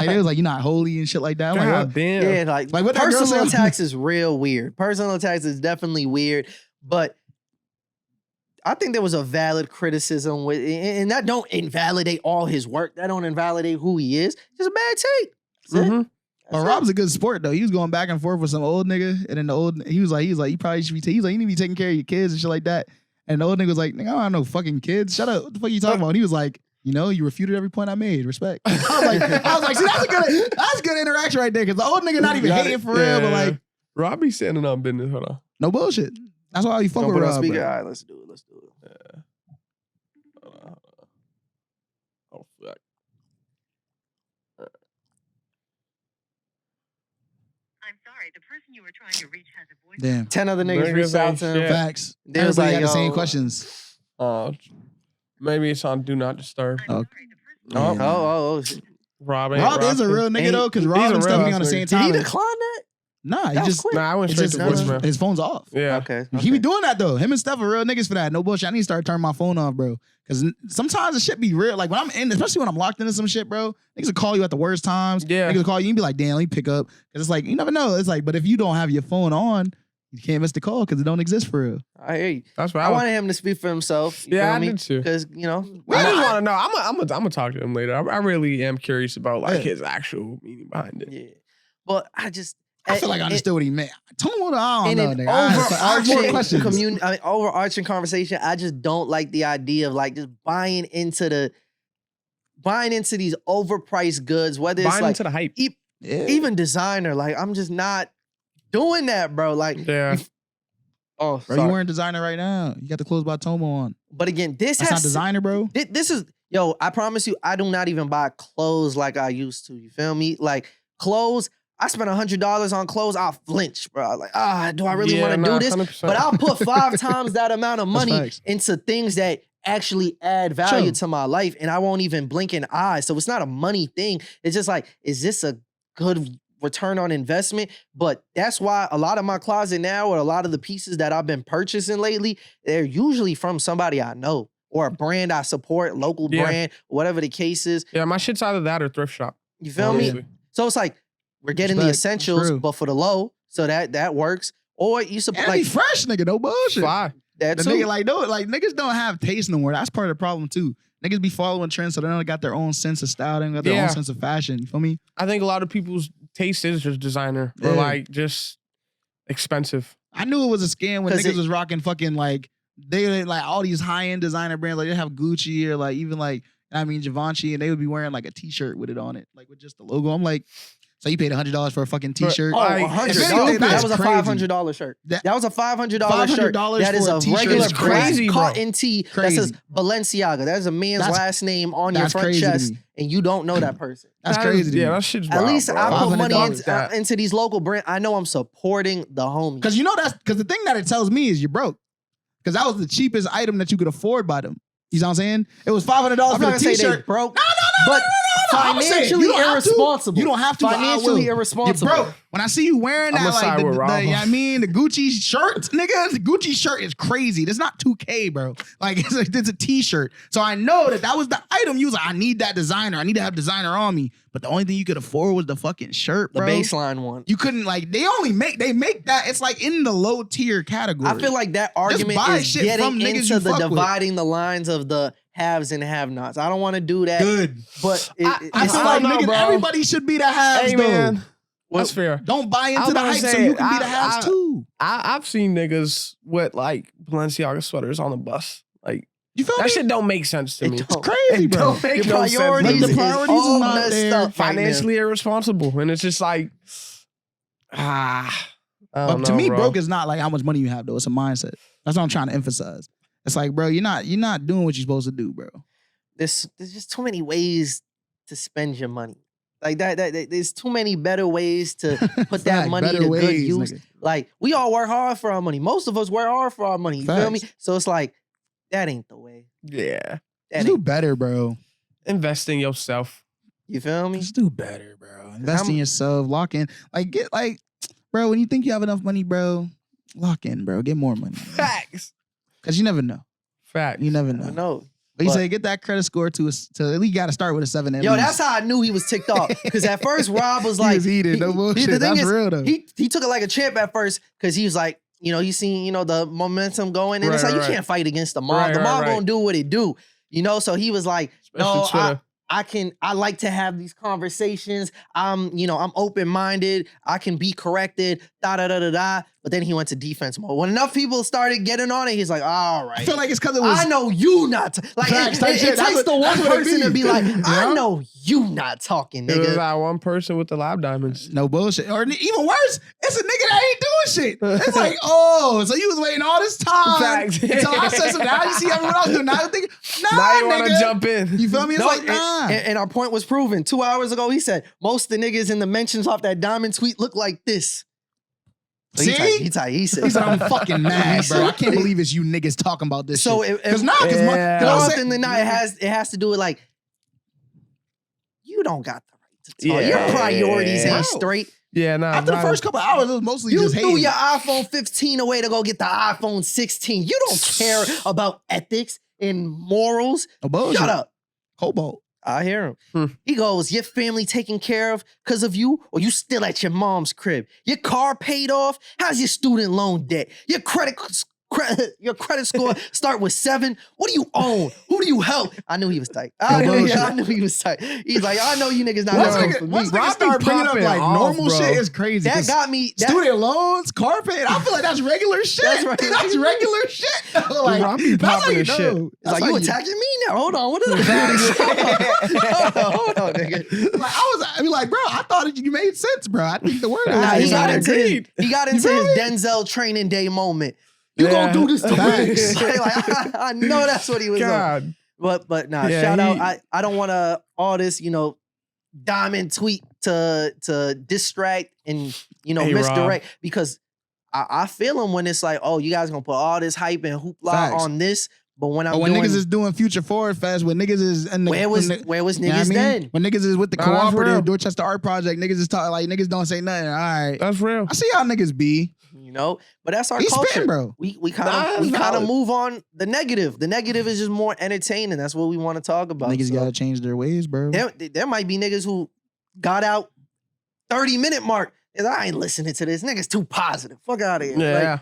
Speaker 2: they was like, you're not holy and shit like that. I'm like,
Speaker 3: damn.
Speaker 1: Yeah, like what personal attacks is real weird. Personal attacks is definitely weird, but I think there was a valid criticism with, and that don't invalidate all his work. That don't invalidate who he is. Just a bad take.
Speaker 2: But Rob's a good sport though. He was going back and forth with some old nigga, and then he was like, you probably should be. He's like, you need to be taking care of your kids and shit like that. And the old nigga was like, nigga, I don't have no fucking kids. Shut up. What the fuck you talking about? And he was like, you know, you refuted every point I made. Respect. I was like, see, that's good interaction right there. Because the old nigga not even hating for real, but like,
Speaker 3: Rob be standing on business. Hold on.
Speaker 2: No bullshit. That's why you fuck with Rob.
Speaker 1: All right, let's do it.
Speaker 3: Yeah. Hold on. Oh fuck.
Speaker 6: I'm sorry, the person you were trying to reach has a voice.
Speaker 2: Damn.
Speaker 1: 10 other niggas reached out to him.
Speaker 2: Facts.
Speaker 1: They was like,
Speaker 2: had the same questions.
Speaker 3: Maybe it's on Do Not Disturb.
Speaker 1: Oh.
Speaker 3: Rob
Speaker 2: is a real nigga though, because Rob and Stephanie on the same time.
Speaker 1: Did he decline that?
Speaker 2: Nah, he just
Speaker 3: quick. I went straight to voicemail.
Speaker 2: His phone's off.
Speaker 3: Yeah.
Speaker 1: Okay.
Speaker 2: He be doing that though. Him and Steph are real niggas for that. No bullshit. I need to start turning my phone off, bro. Because sometimes the shit be real. Like when I'm in, especially when I'm locked into some shit, bro. Niggas will call you at the worst times.
Speaker 3: Yeah.
Speaker 2: Niggas will call you and be like, damn, let me pick up. Because it's like, you never know. It's like, but if you don't have your phone on, you can't miss the call because it don't exist for real.
Speaker 1: I hear you.
Speaker 3: That's right.
Speaker 1: I wanted him to speak for himself.
Speaker 3: Yeah, I did too.
Speaker 1: Because, you know.
Speaker 3: I just want to know. I'm gonna talk to him later. I really am curious about like his actual meaning behind it.
Speaker 1: Yeah. But I
Speaker 2: feel like I understood what he meant. Tell me what I don't know,
Speaker 1: nigga. Overarching conversation, I just don't like the idea of like just buying into these overpriced goods, whether it's
Speaker 3: buying
Speaker 1: like
Speaker 3: into the hype.
Speaker 1: Even designer. Like I'm just not doing that, bro. Like
Speaker 3: yeah.
Speaker 2: Bro, you wearing designer right now. You got the clothes by Tomo on.
Speaker 1: But again,
Speaker 2: That's not designer, bro.
Speaker 1: This is I promise you, I do not even buy clothes like I used to. You feel me? Like clothes. I spent $100 on clothes, I'll flinch, bro. Like, do I really want to do this?
Speaker 3: 100%.
Speaker 1: But I'll put 5 times that amount of money into things that actually add value to my life, and I won't even blink an eye. So it's not a money thing. It's just like, is this a good return on investment? But that's why a lot of my closet now, or a lot of the pieces that I've been purchasing lately, they're usually from somebody I know or a brand I support, local brand, whatever the case is.
Speaker 3: Yeah, my shit's either that or thrift shop.
Speaker 1: You feel me? So it's like, we're getting the essentials, but for the low, so that works. Or you support
Speaker 2: like fresh, nigga, no bullshit.
Speaker 3: Fly.
Speaker 1: That's
Speaker 2: nigga like niggas don't have taste no more. That's part of the problem too. Niggas be following trends, so they don't got their own sense of style. They don't got their own sense of fashion. You feel me?
Speaker 3: I think a lot of people's taste is just designer or like just expensive.
Speaker 2: I knew it was a scam when niggas was rocking fucking like they like all these high end designer brands. Like they have Gucci or like even like Givenchy, and they would be wearing like a t-shirt with it on it, like with just the logo. I'm like. So you paid $100 for a fucking t-shirt?
Speaker 1: $100. That was a $500 shirt. That was a $500 shirt. That is a regular crazy cotton tee that says Balenciaga. That is a man's last name on your front chest, and you don't know that person.
Speaker 2: That's crazy.
Speaker 3: Yeah, that shit's wild.
Speaker 1: At least I put money into these local brands. I know I'm supporting the homies.
Speaker 2: Because you know because the thing that it tells me is you're broke. Because that was the cheapest item that you could afford by them. You know what I'm saying? It was $500 for the t-shirt.
Speaker 1: Broke. No. Financially irresponsible.
Speaker 2: You don't have to.
Speaker 1: Financially irresponsible.
Speaker 2: You're broke. When I see you wearing that, like the Gucci shirt, nigga, the Gucci shirt is crazy. It's not $2K, bro. Like it's a t-shirt. So I know that was the item. You was like, I need that designer. I need to have designer on me. But the only thing you could afford was the fucking shirt, bro.
Speaker 1: The baseline one.
Speaker 2: You couldn't like. They make that. It's like in the low tier category.
Speaker 1: I feel like that argument is getting into the dividing the lines of the haves and have-nots. I don't want to do that.
Speaker 2: Good.
Speaker 1: But
Speaker 2: I feel like niggas, everybody should be the haves, though. Man.
Speaker 3: That's fair.
Speaker 2: Don't buy into the hype so you can be the haves too.
Speaker 3: I've seen niggas with like Balenciaga sweaters on the bus. Like,
Speaker 2: you feel
Speaker 3: that shit don't make sense to me.
Speaker 2: It's crazy, bro.
Speaker 1: Don't make no sense. The priorities
Speaker 2: are not there.
Speaker 3: Financially irresponsible. And it's just like,
Speaker 2: But to me, broke is not like how much money you have, though. It's a mindset. That's what I'm trying to emphasize. It's like, bro, you're not doing what you're supposed to do, bro.
Speaker 1: There's just too many ways to spend your money. Like that there's too many better ways to put that money to good use. Nigga. Like we all work hard for our money. Most of us work hard for our money. You feel me? So it's like that ain't the way.
Speaker 3: Yeah.
Speaker 2: Just do better, bro.
Speaker 3: Invest in yourself.
Speaker 1: You feel me?
Speaker 2: Just do better, bro. Invest in yourself. Lock in. Bro, when you think you have enough money, bro, lock in, bro. Get more money.
Speaker 3: Facts.
Speaker 2: Because you never know.
Speaker 3: Facts.
Speaker 2: You never know. But he said get that credit score to at least got to start with a 7 at
Speaker 1: Yo,
Speaker 2: least.
Speaker 1: that's how I knew he was ticked off. Because at first Rob was like,
Speaker 2: he was heated. No bullshit. That's real though.
Speaker 1: He took it like a champ at first because he was like, you seen, the momentum going, and it's like you can't fight against the mob. The mob gonna do what it do, So he was like, no, I like to have these conversations. I'm open-minded. I can be corrected, da-da-da-da-da. But then he went to defense mode. When enough people started getting on it, he's like, all right.
Speaker 2: I feel like it's because it was...
Speaker 1: I know you not... It takes the one person to be like, I know you not talking, nigga.
Speaker 3: It was that one person with the lab diamonds.
Speaker 2: No bullshit. Or even worse, it's a nigga that ain't doing shit. It's like, oh, so you was waiting all this time until I said something. Now you see everyone else doing. Now you think,
Speaker 3: now you want to jump in.
Speaker 2: You feel me? It's like, nah.
Speaker 1: And our point was proven. 2 hours ago, he said, most of the niggas in the mentions off that diamond tweet look like this. So
Speaker 2: see?
Speaker 1: He said,
Speaker 2: I'm fucking mad, bro. I can't believe it's you niggas talking about this shit. Because more often than not, it has to do with like, you don't got the right to talk. Your priorities ain't straight.
Speaker 3: Yeah, nah.
Speaker 2: After the first couple of hours, it was mostly just hating.
Speaker 1: You threw your iPhone 15 away to go get the iPhone 16. You don't care about ethics and morals. Shut up.
Speaker 2: Cobalt.
Speaker 1: I hear him. He goes, your family taken care of because of you, or you still at your mom's crib? Your car paid off? How's your student loan debt? Your credit score start with 7? What do you own? Who do you help? I knew he was tight. I knew he was tight. He's like, I know you niggas not going for me.
Speaker 2: Once niggas start bringing up like normal shit is crazy.
Speaker 1: That got me.
Speaker 2: Student loans, car paying. I feel like that's regular shit. That's regular shit. Like,
Speaker 3: I'll be popping this shit.
Speaker 1: It's like, you attacking me now? Hold on. What is that? Hold on, nigga.
Speaker 2: Like, I was like, bro, I thought you made sense, bro. I think the word
Speaker 1: he got into his Denzel training day moment. You gonna do this to me? I know that's what he was on. But nah, shout out. I don't want to all this, diamond tweet to distract and misdirect because I feel him when it's like, oh, you guys gonna put all this hype and hoopla on this. But when
Speaker 2: niggas is doing Future Forward Fest, when niggas is
Speaker 1: where was niggas then?
Speaker 2: When niggas is with the cooperative Dorchester Art Project, niggas is talking like niggas don't say nothing. All right,
Speaker 3: that's real.
Speaker 2: I see how niggas be.
Speaker 1: But that's our culture,
Speaker 2: spitting, bro.
Speaker 1: We kind of move on the negative. The negative is just more entertaining. That's what we want to talk about.
Speaker 2: Niggas gotta change their ways, bro.
Speaker 1: There might be niggas who got out 30-minute mark. And I ain't listening to this. Niggas too positive. Fuck out of here.
Speaker 3: Yeah.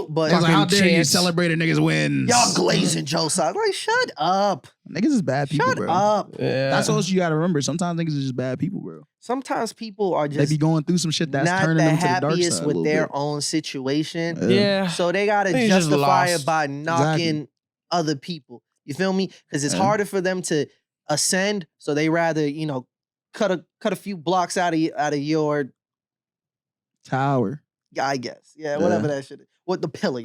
Speaker 1: But
Speaker 2: like, how dare you celebrate a nigga's wins?
Speaker 1: Y'all glazing Jo Saza. Like, shut up.
Speaker 2: Niggas is bad people, bro.
Speaker 1: Shut up.
Speaker 2: Yeah. That's all you gotta remember. Sometimes niggas is just bad people, bro.
Speaker 1: Sometimes people are just
Speaker 2: they be going through some shit that's
Speaker 1: not
Speaker 2: turning them to the dark
Speaker 1: happiest
Speaker 2: side
Speaker 1: with their own situation.
Speaker 3: Yeah.
Speaker 1: So they gotta justify it by knocking other people. You feel me? Because it's harder for them to ascend. So they rather, cut a few blocks out of your
Speaker 2: tower.
Speaker 1: Yeah, I guess. Yeah, whatever that shit is. What the pillar,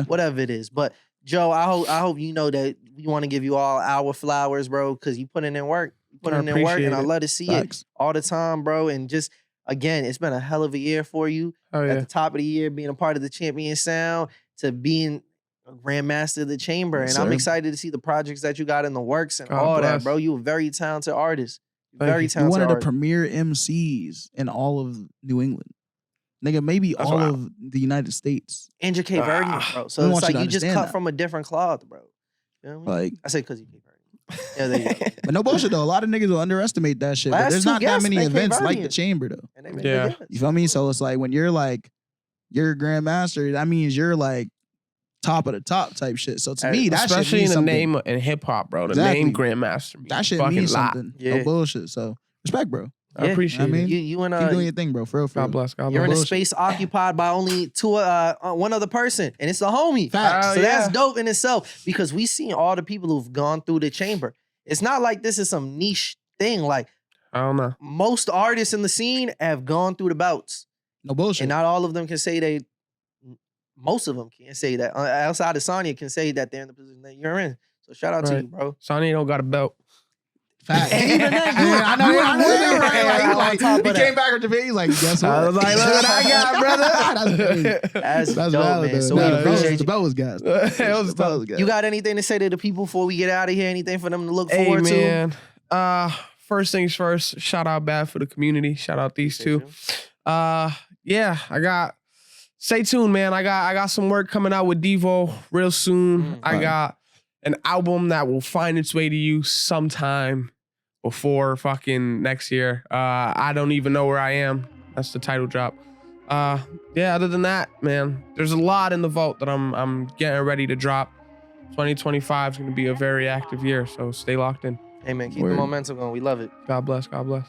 Speaker 1: whatever it is. But Joe, I hope you know that we want to give you all our flowers, bro, because you putting in work. And I love to see it all the time, bro. And just again, it's been a hell of a year for you. At the top of the year, being a part of the Champion Sound to being a Grandmaster of the Chamber. And I'm excited to see the projects that you got in the works and all that, bro. You're a very talented artist. Very talented.
Speaker 2: You're one of the premier MCs in all of New England. Nigga, maybe all of the United States.
Speaker 1: And you're Cape Verdean, bro. So it's like you just cut from a different cloth, bro. You know what I mean?
Speaker 2: Like,
Speaker 1: I say because you Cape Verdean. Yeah, there you go.
Speaker 2: But no bullshit, though. A lot of niggas will underestimate that shit. But there's not that many events like the Chamber, though. You feel me? So it's like when you're like, you're a Grandmaster, that means you're like top of the top type shit. So to me, that
Speaker 3: especially
Speaker 2: shit means
Speaker 3: in the
Speaker 2: something.
Speaker 3: name in hip hop, bro. The name Grandmaster.
Speaker 2: That shit means something. No bullshit. So respect, bro.
Speaker 3: I appreciate it.
Speaker 1: You and
Speaker 2: keep doing your thing, bro. For real.
Speaker 3: God bless. God bless.
Speaker 1: You're in a space occupied by only one other person, and it's the homie.
Speaker 2: Facts.
Speaker 1: So that's dope in itself because we seen all the people who've gone through the Chamber. It's not like this is some niche thing. Like,
Speaker 3: I don't know.
Speaker 1: Most artists in the scene have gone through the bouts.
Speaker 2: No bullshit.
Speaker 1: And not all of them can say most of them can't say that. Outside of Sonya can say that they're in the position that you're in. So shout out to you, bro.
Speaker 3: Sonya don't got a belt.
Speaker 2: Fact.
Speaker 1: And even then,
Speaker 2: I know.
Speaker 1: right?
Speaker 2: He came back from Japan. He's like, guess what?
Speaker 3: I was like, look what I got, brother.
Speaker 1: That's dope,
Speaker 2: valid,
Speaker 1: man. So
Speaker 2: though.
Speaker 1: we appreciate you.
Speaker 2: The bell was gas.
Speaker 1: You got anything to say to the people before we get out of here? Anything for them to look
Speaker 3: Hey,
Speaker 1: forward
Speaker 3: man. First things first, shout out Bad for the community. Shout out these two. Stay tuned, man. I got some work coming out with Devo real soon. I got an album that will find its way to you sometime before fucking next year. I don't even know where I am. That's the title drop. Other than that, man, there's a lot in the vault that I'm getting ready to drop. 2025 is going to be a very active year, so stay locked in.
Speaker 1: Hey, man, keep the momentum going. We love it.
Speaker 3: God bless. God bless.